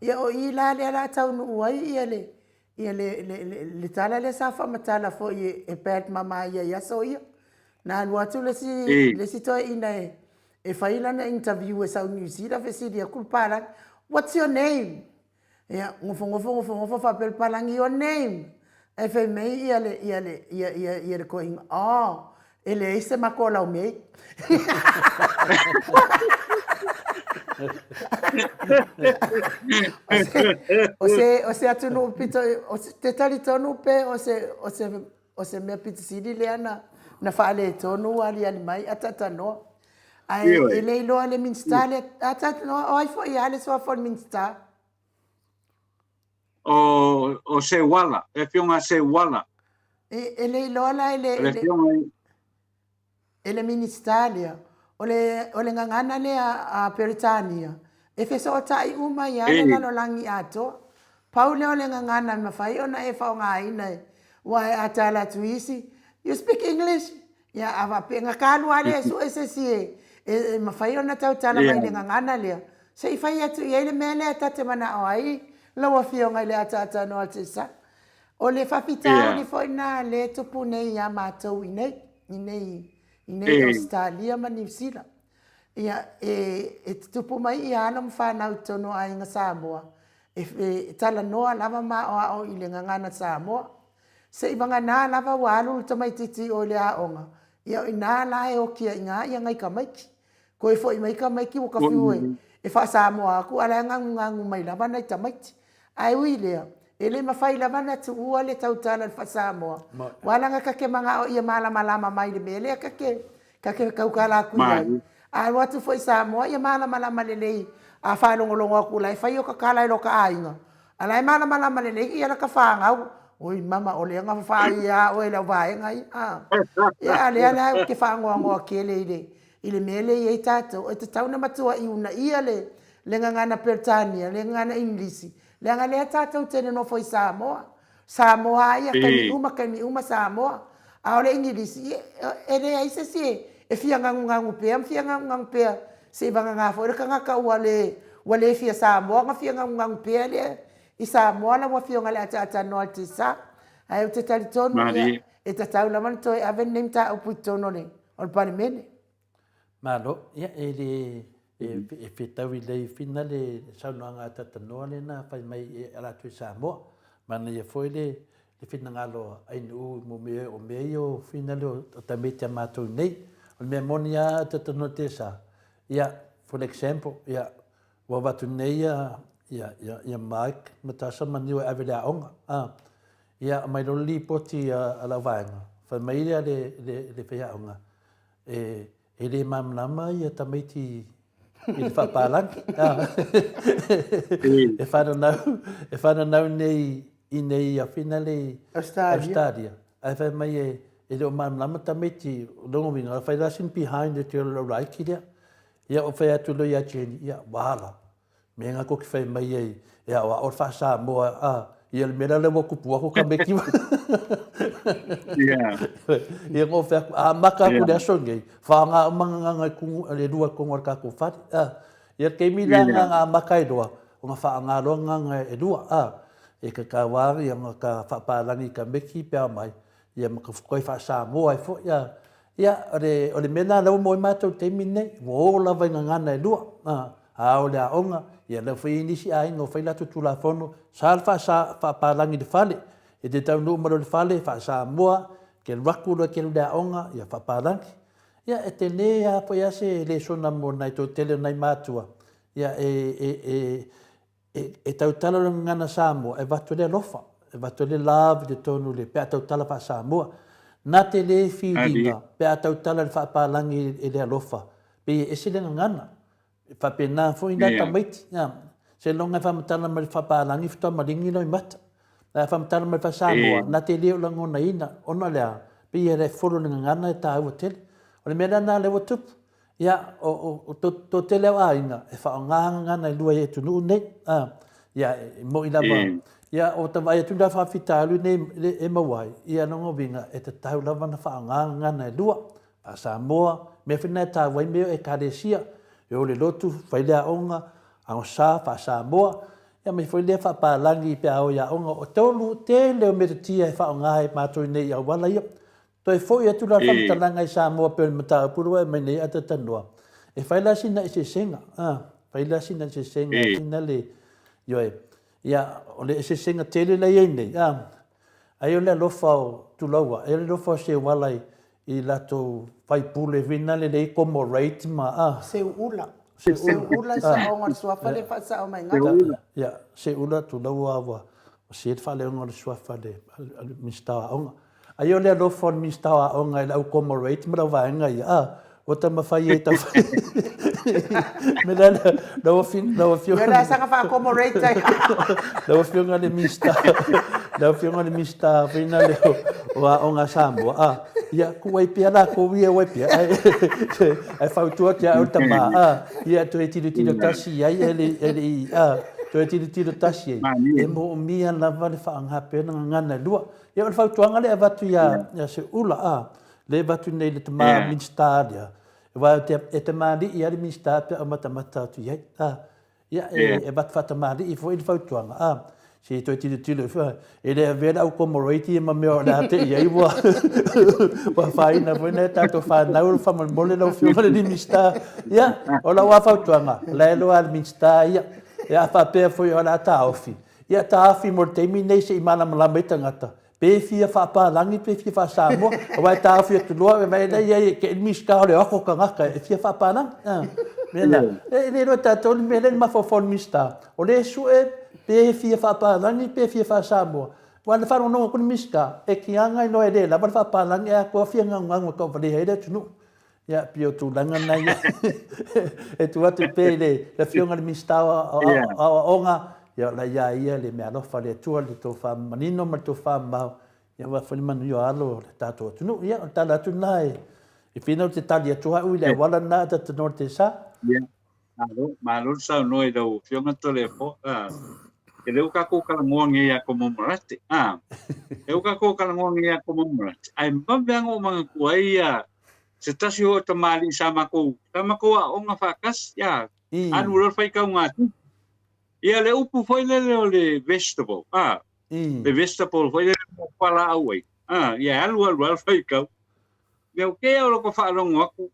Ia o I la le la tau nu uai ia le tala le sa whamatala fo I e pēt mama ia so ia. Na watu le si toi ina e whaila na interview e sau New Zealand fe si dia kulpara. What's your name? Ia ngofo whapel palang your name. E whai mei ia le koing. Ele ise makola o mei. O se atunu pito o te tali tonu pe o se me pito sidi le ana na fale tonu ali mai atata no ai ele lo ale minstale atata no ai fo ia ale so for minsta o se wala e fionga se wala ele lo ala ele ministalia ole ngangana le a Britania e fe so tai uma ia le lalo langi ato Paule ole ngangana mafai ona e fa nga ina wa atala tuisi you speak English ya ava penga kalu ale so ese e mafai ona tau tala mai le ngangana le se fai atu ia le mele tate mana ai lo fio nga le ata no atisa ole fa pita ni foi na le tupu nei ya matou nei Australia ma New Zealand ia e tupu mai ia no mfana utono ai nga Samoa e tala noa lava ma o i le ngangana Samoa. Se i wanga nā lava walu tamai titi o le aonga. Ia i nā la e o kia inga ia ngai ka maiki. Ko e fo i maika maiki o ka fiue. E wha Samoa aku ala ngangu mai lava nai tamaiti. Ai ui lea. E le mawhai lava na tu ua le tautala le wha Samoa. Walanga ka ke manga o ia malama mai le mele ka ke kaukala aku iai. Ai watu fo i Samoa ia malama le lei. A whanongolongo aku lai whai o ka kala i loka ainga. Ala e malama le lei ia na ka whangau. Oi mama o le nga whai ia o e lau vai ngai. Ia le ala ke whangoa ke le ile mele i e tātou. E te tauna matua i una ia le ngangana Pertania, le ngangana Inglisi. Le ngangana lea tātou tene no foi Samoa. Samoa ia kani uma Samoa. A ole Inglisi e rea isa si e fia ngangu pea, fia ngangu pea. Se vanga ngafo, e ka ngaka wale fia Samoa, nga fia ngangu pea le. I Samoa na wafio ngale ata no altisa. Ai o te tali tonu ia. E tatau la man toi ave nem ta upu tono le. Ol pani mene. Malo, ia e fetau i lei fina le saunoanga tatanoa le na whai mai e alatu i Samoa. Mana ia foi le fina ngalo ainu mo me o mei o fina le o tamete a mātou nei. O mea moni a tatanoa te sa. Ia, for example, ia wawatu nei ia Mike matasa maniwa ave le aonga. Ia mai lo li poti a la vaenga. Whai mai rea le whea aonga. E le mamlama ia tamaiti i le whapalangi. E whananau nei i nei a whina le Australia. Ai whai mai e le o mamlama tamaiti longo winga. Whai lasin behind the tail o raiki lea. Ia o whai atu loi a Jenny. Ia wahala. Me ngā koki whai mai ei. Ia o wha Samoa. Ia le mera le wakupu ako ka meki. Ia ngō whea a maka aku le aso ngei. Whaanga o manganga kungu le rua kongor kako whare. Ia kei mila ngā maka e roa. O ngā whaanga roa ngā e rua. E ka kawari ia ngā ka whaparangi ka meki pia mai. Ia maka whakoi wha Samoa e fo. Ia o le mena lau moi mātou teimi nei. Mo lawa i ngana e rua. A o le aonga. Ia lau whai inisi a ingo whai latu tula whono. Sal whaparangi le whale. E te tau numero le whale, wha Samoa, ke rakura ke le aonga, ia whaparangi. Ia e te nea po ia se le sona mo nai tō tele nai mātua. Ia e tau tala le ngana Samoa, e watu le lofa. E watu le love, le tonu le pea tau tala wha Samoa. Nā te le whiringa, pea tau tala le whaparangi e le lofa. Pe e se le ngana. Whapena fo ina tamaiti. Se longa whamatala ma le whaparangi, whitoa maringi no i mata. Whamatala ma le wha Samoa, nā te leo la ngona ina, ona lea. Pe e re whoro ni ngana e tā ua tele. O le mera nā lewa tupu. Ia, tō te leo a ina, e wha o ngana e lua e tunu nei. Ia, mo i lava. Ia, o ta vai atu la whawhita alu nei e mawai. Ia nongo vinga, e te tau lava na wha o ngana e lua. Wha Samoa, me whina e tā wai meo e kāresia. E o le lotu, whailea onga, ang sa, wha Samoa. Ia me whailea whapalangi pe ao ia onga. O tolu, te leo me te tia e wha o ngahe mātou nei au wala ia. Toi foi atu la whamitalanga i Samoa pe o mata purua e mai nei ata tanua. E whailea sina i se senga. Whailea sina i se senga. Sina le, ioe. Ia, o le se senga tele lei ei nei. Ai o le lofa o tulaua. Ai o le lofa o se walai i lato whaipule vina le lei commemorate ma. Se ula. Se ula sa onga suafa le whasa o mai ngata. Ia, se ula tulaua awa. O se whale onga le suafa le mistawa onga. Ai o le lofa o mistawa onga i lau commemorate ma rau vaenga ia. O ta mawhai e tau whai. Me lana, lawa fio. Ia la sanga wha commemorate ai. Lawa fio ngā le mista. Lawa fio ngā le mista. Whina leo o a onga Samoa. Ia, ku waipia la, ku wia waipia. Ai whautua te au tama. Ia, tu e tiro tasi ai, tu e tiro tasi ai. E mo mia lava le whaanghape na ngana lua. Ia, o le whautuanga le avatu ia se ula. Le avatu nei le tama minstaria. E te mari i ari minstaria o matamata atu iai. Ia, e bat whatamari i fo i le whautuanga. Se toi tiro e le vera au commemorate e mameo na te iai wa faina foi na tato fa na ul fa mole no fio le mista ia o la wa fautuanga la lo al mista ia Ia whapea foi o la taofi. Ia taofi mo te mi nei se i mana malama i tangata. Pe fia whapālangi, pe fia whasamoa. O wai taofi atu loa, e mai nei ai ke miska o le ako ka ngaka, e fia whapālangi. Mena, e roa tātou ni mele ni mawhawhon mista. O le su e, pe fia whapālangi, pe fia whasamoa. Wana whanu nonga kuni miska, e ki anga i noe le, la wana whapālangi, e a kua fia nganganga kau whare heira tunu. Ia, pio tu langa nei. E tu atu pe le fionga ni mista o onga. Ia la ia le mea lofa le tua le tō wha manino ma tō wha mau. Ia wa whani manu yo alo le tātou atunu. Ia, o tāla atu nai. I whina o te tali atua ui le wala nā ta tano te sa. Ia, malo sa noi dau fionga tole po. E leu kako kalangoange ia ko momorate. Leu kako kalangoange ia ko momorate. Ai mbabeanga o mga kuaia se tasi ho tamali sa mako. Sa mako a onga whakas. Ia, anu rol whai kau ngātu. Ia le upu foi le vegetable. Le vegetable foi le pala away. Ia alu fai kau. Leo ke o loko whaalongo aku.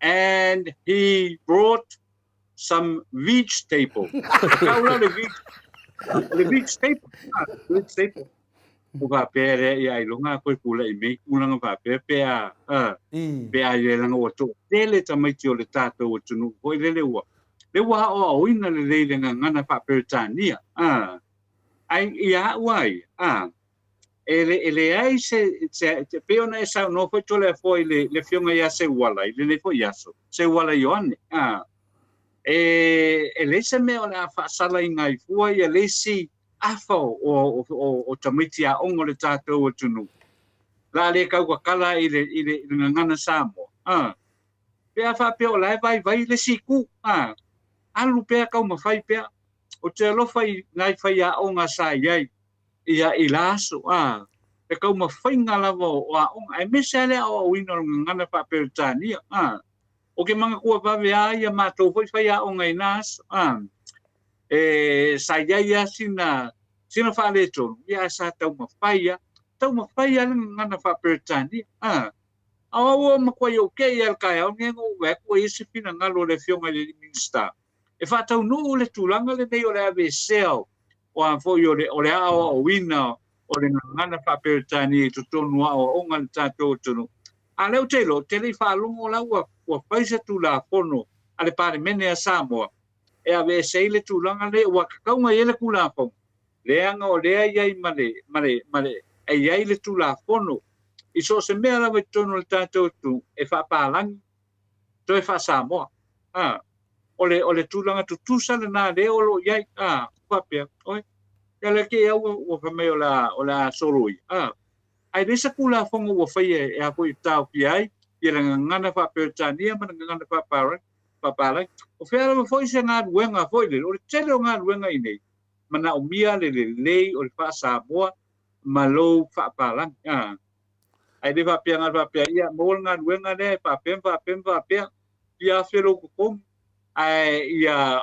And he brought some vegetable. Kau la le vegetable. Vegetable. O whapere ia ilonga koe kula I mei kulanga whapere pea. Pea ia langa o tō. Tele tamaiti o le tātou o tunu. Foi le ua. Le wa o oina le leile ngana whaperetania. Ai ia wai. Ele ai se peona e sa no foi tole foi le fionga ia se wala. Le foi yaso. Se wala yoane. Ele se me ona whaasala I ngai fua ia le si afa o tamiti a ongo le tātou o tunu. La le kau kala I le ngana Samoa. Pea whapea o lai vai le siku. Alu pea kau mawhai pea, o te alofa I ngai whai a onga sa iai, ia I laso, e kau mawhai ngalawa o a onga, e mese ale o wina o ngana whaperetania, o ke mga kua pawe a ia mātou whai a onga I naso, sa iai a sina whale tonu, ia sa tau mawhai a le ngana whaperetania, awa makwai o ke ia kai au ngengo weko isi pina ngalo le fionga le minsta. E whatau no le tūlanga le nei o le ave seo o a fo o le awa o wina o le ngana whaperetani I tonu a o onga le tātou tonu. A leo telo, te lei whaalongo o lau ua paisa tū la pono a le pare mene a Samoa. E ave sei le tūlanga le ua kakaunga I le kula pong. Le anga o lea iai male, e iai le tū la pono. I so se mea lawa tonu le tātou tu e whaapalangi, to e wha Samoa. O le tūlanga tutusa le nā leo lo iai, whapea, oi. Ia le ke au o whamei o la soroi. Ai resa kula whonga ua whai e a koe tau ki ai, I le ngana whaperetania, mana ngana whapalangi. O whea lawa whoi se ngā ruenga whoi le, o le tele o ngā ruenga I nei. Mana o mia le lei o le wha Samoa, ma lou whapalangi. Ai le whapea ngā whapea ia, mōl ngā ruenga le, whapea, ia whero kukongi. Ai ia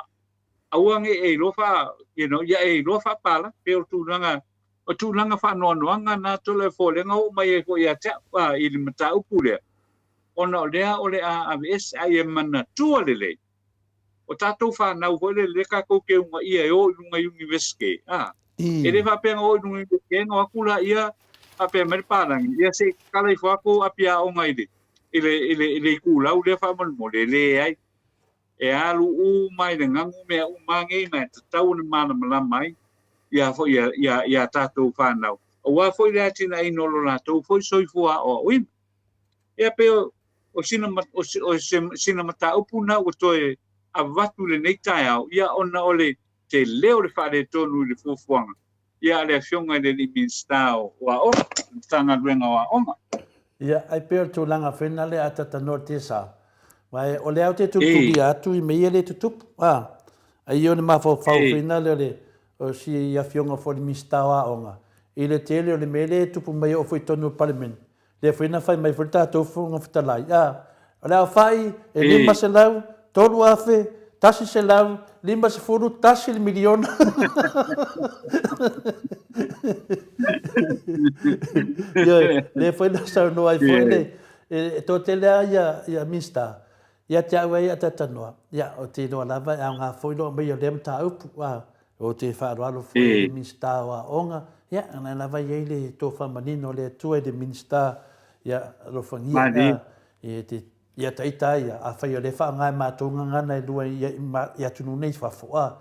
auange e lofa, ia e lofa pala, pe o tūlanga whanoanoanga nā tole fōlenga o mai e ko ia te I le mata upulea. Ona o lea o le AWS ai e mana tua lelei. O tātou whanau hoi le kako ke unga ia e o lunga universike. E le whapea o lunga universike, ngā wakula ia whapea meriparangi. Ia se kalai whako apia o ngai le kulau le whamanmo le ai. E alu mai le ngangu mea mangi mai te tau na mana malamai ia tātou whanau. O wā foi rea tina I nolo lātou foi soifua o win. Ia pe o sina mata upuna o toe a watu le neitai au. Ia ona ole te leo le whare tonu le fufuanga. Ia le fionga le li minstao wa o tanga ruenga wa oma. Ia ai pe tu langa whena le atata norte sa. Vai o le au te tutuki atu I mea le tutupu. Ai o ne mawhau whina le o si ia fionga fo le mistawa onga. I le tele o le mele tupu mai o fwoi tonu parliament. Le whina whai mai whurta tau whunga whitalai. O le au whai e lima se lau, tolu afe, tasi se lau, lima se furu, tasi le miliona. Le whina sau no ai whoi le. E tō tele a ia mista. ia te au ai ata tanoa. Ia o te noa lava au ngā whoilo mai o lem tā upu. O te whaaralo fwoi le minsta o a onga. Ia, ngā lava iei le tō whamanino le tua le minsta. Ia, rofangia. Ia taita ia, a whai o le wha ngai mātou ngana e lua ia tunu nei whafoa.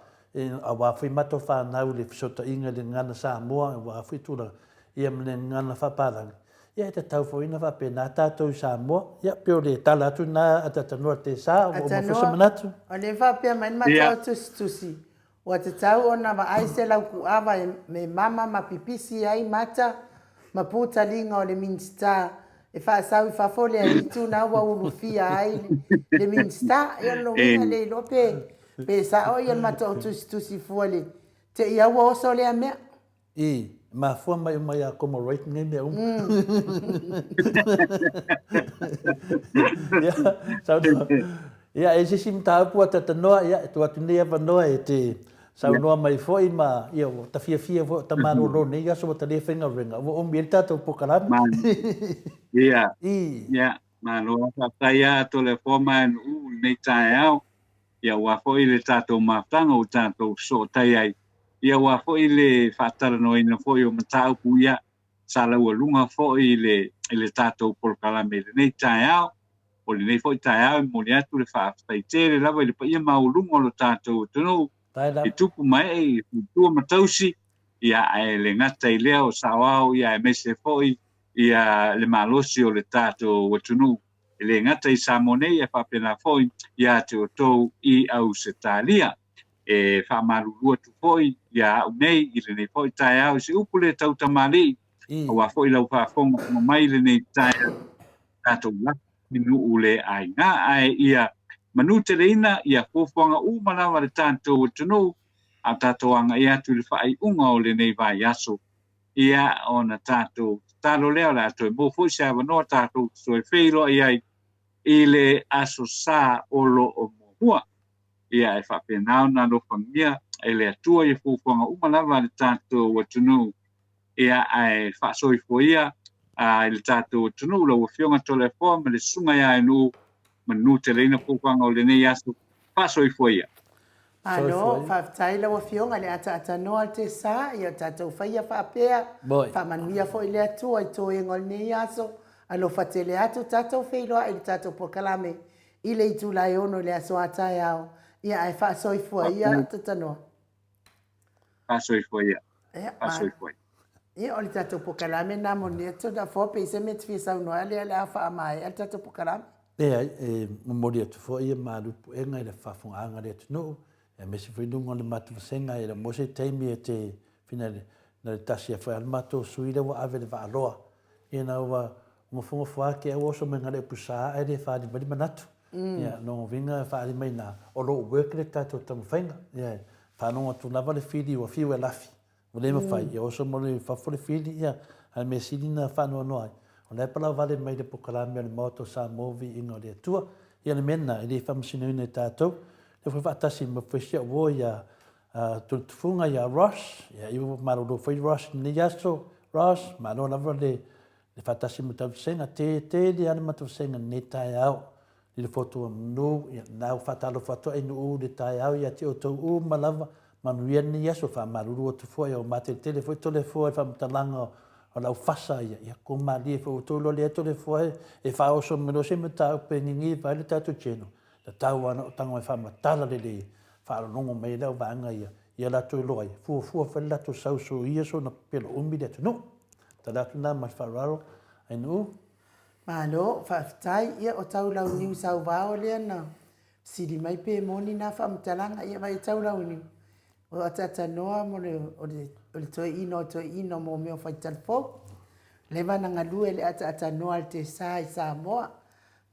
A wawhi mato whanau le fisota inga le ngana Samoa. A wawhi tūra ia mene ngana whaparanga. Ia te tau fo ina whape nā tātou Samoa. Ia peo le tala atu nā atatanua te sā o mawhasa manatu. O le whape mai matua tusi. O te tau o na wa aise lau ku awa me mama ma pipisi ai mata ma puta linga o le minsta. E whaasau i whafole a hitu na ua urufia ai le minsta. E ono winga le lope. Pe sa o ian matua tusi fuale. Te ia ua oso le a mea. Ma fua mai a como right ngai me ia e sisi mta pu ata noa ia tu atu nei ava noa e te sau noa mai foi ma ia ta fia vo ta maro lo nei ia so ta le fenga renga o mienta to pokalami ia ma lo fa taia to le forma u nei taia ia wa foi le tato mafanga o tato so taia ia wa foi le fatara no ina foi o matau puia sala ua lunga foi le tato pokalami nei taia o le nei foi taia mo le atu le fa tere lava le pa ia maulunga lo tato tono i tupu mai tu matausi ia le ngata i leo sawao ia mese foi ia le malosi o le tato watunu le ngata i samone ia fa pena foi ia te to i au setalia e fa malulu tu foi ia unei i le nei foi taia si upule tau tamali o wa foi lau fa fonga mai le nei taia tato la minu ule ai nga ai ia manute leina ia fofonga umana wa le tato watunu a tato anga ia tu le fai unga o le nei vai aso ia ona tato talo leo la to bo fo sa no tato so e feilo ia i le aso sa o lo o mua ia e fa pena na lo famia e le tua i fofonga umana wa le tato watunu ia ai fa so i foia a le tato watunu lo fionga telefon le sunga ia no manute leina fofonga o le nei aso fa so i foia. Alo, whaftai lawa fionga le ata noa te sa, ia tatou whaia whapea, whamanuia fo i le atua i tō e ngol nei aso, alo whatele atu tatou wheiloa i tatou pokalame, i le itu lai ono le aso atai au, ia ai whaasoi fua ia tata noa. Whaasoi fua ia, whaasoi fua ia. Ia o le tatou pokalame na mo neto da fōpe i se me te fisa unoa le a wha amai, al tatou pokalame. E mori atu fo ia marupu e ngai le whafunga le atu no. E me se whinunga le matu senga e la mose teimi e te whina le tasi a whai almato suire wa ave le whaaloa. E na ua ngofunga whaake e oso me ngare pusa e le whaari mari manatu. Ia, no vinga whaari mai na olo work le tato tamu whainga. Ia, whanonga tu lava le whiri ua whiu e lafi. O le mawhai, e oso mo le whafore whiri ia, al me siri na whanua noai. O le pala vale mai le pokalame o le maoto sa movi inga o le atua. Ia le mena, e le whamasina ina tatou. E foi fatasi ma fisia wo ya tufunga ya Ross ya iu maru do foi Ross ni yaso Ross ma no na vole le fatasi ma tavsenga te le ana ma tavsenga ne tai au le foto no ya na fatalo foto e no de tai au ya te o to malava ma no ni yaso fa maru do tu foi o mate tele foi to le foi fa talanga o la fasa ya ko ma di fo to lo le to le foi e fa o so me lo se me ta pe ni va le tato cheno la tau ana o tango e whamatala le whaaronongo mai leo waanga ia lato i loai. Fua whalato sauso ia so na pelo umi le atu no. Ta lato nā mai whaararo ai no. Malo, whaftai ia o tau lau niu sau vāo lea na. Siri mai pe moni nā whamatalanga ia mai tau lau niu. O atata noa mo o le toi ino mo meo whaitalpo. Lewa na ngalue le atata noa te sa i Samoa.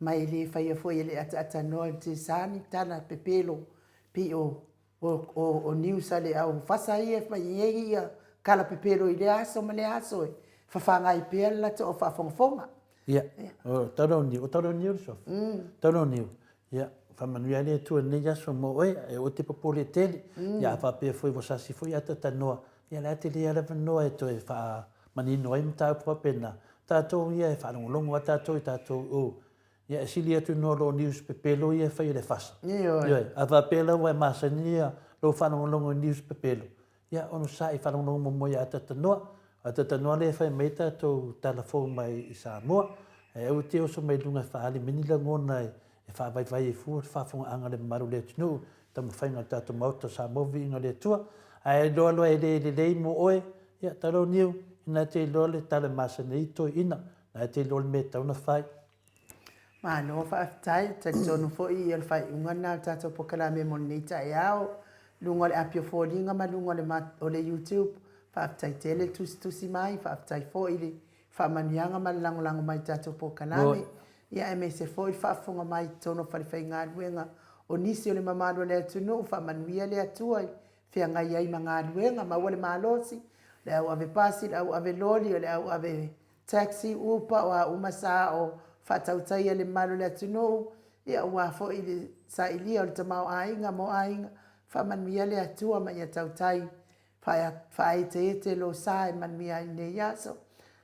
Mai le whaia foi le ata noa te sani tana pepelo pi o niusa le au whasa ia mai ia kala pepelo i le aso ma le aso e whawhanga i pia la to o whawhongfonga. Ia, o taro niu so. Taro niu. Ia, whamanuia le tua ne yaso mo oe e o te papole tele. Ia, whapea foi wasasi foi atata noa. Ia, la te le alawa noa e to e wha manino e mtau pua pena. Tātou ia e whanongolongo a tātou i tātou o. ia sili atu no lo news pepelo ia fai le fasa Ia ia ava pela wa masania lo whanongonongo news pepelo ia ono sa I whanongonongo mo ia atatanoa le fai meita tau telefon mai I Samoa au te oso mai lunga whaali minila ngona e whaavai e fua whaafonga anga le maru le tunu tamu whainga tato mauta Samoa vi inga le tua ai loa e le mo oe ia talo niu ina te loa le tale masana I toi ina na te loa le me tauna whai Mano whaafitai, te tonu fo I el whai ungana tato pokala me monita e ao. Lunga le apio fōringa ma lunga le o le YouTube. Whaafitai tele tusi mai, whaafitai fo I le whaamanianga ma langolango mai tato pokala me. Ia me se fo I whaafonga mai tono whaliwhai ngā ruenga. O nisi o le mamaro le atunu, whaamanuia le atuai. Whia ngai ai ma ngā ruenga, ma wale malosi. Le au ave pasi, le au ave loli, le au ave taxi, upa o a umasa o whatautaia le malu le atunu, ia ua fo I le sa ilia o le tamau ainga mo ainga, whamanuia le atua ma ia tautai, whae te lo sa e manuia I ne iaso,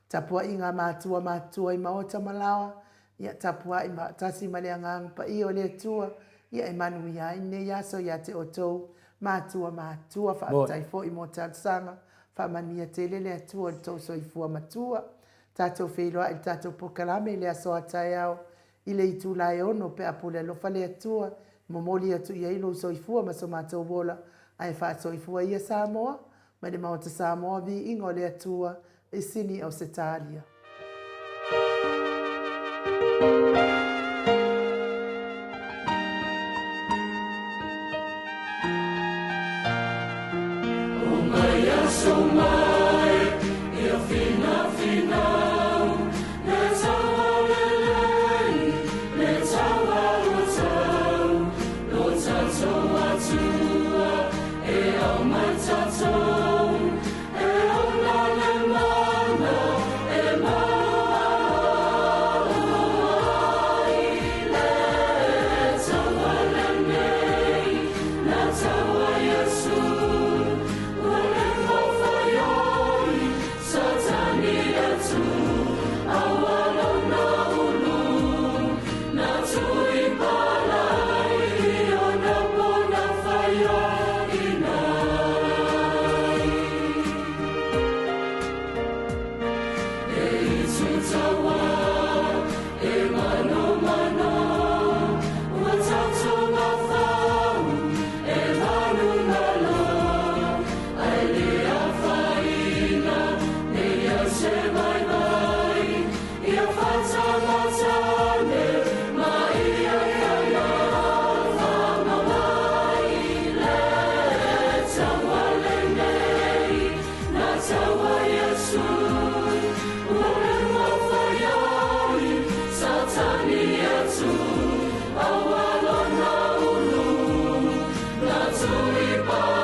tapua I ngā mātua I maota malawa, ia tapua I tasi ma le angang pa I o le atua, ia e manuia I ne iaso ia te otou, mātua, whaatai fo I mo tatsanga, whamanuia te le atua le tau soifua matua, tatou wheiloa I tatou pokalame I le asoa tai au I le itu lai ono pe apule lofa le atua momoli atu ia ilo soifua ma so mātou wola ai wha soifua ia Samoa ma le maota Samoa vi ingo le atua I sini au Setalia. Awalona ulu, na tuipa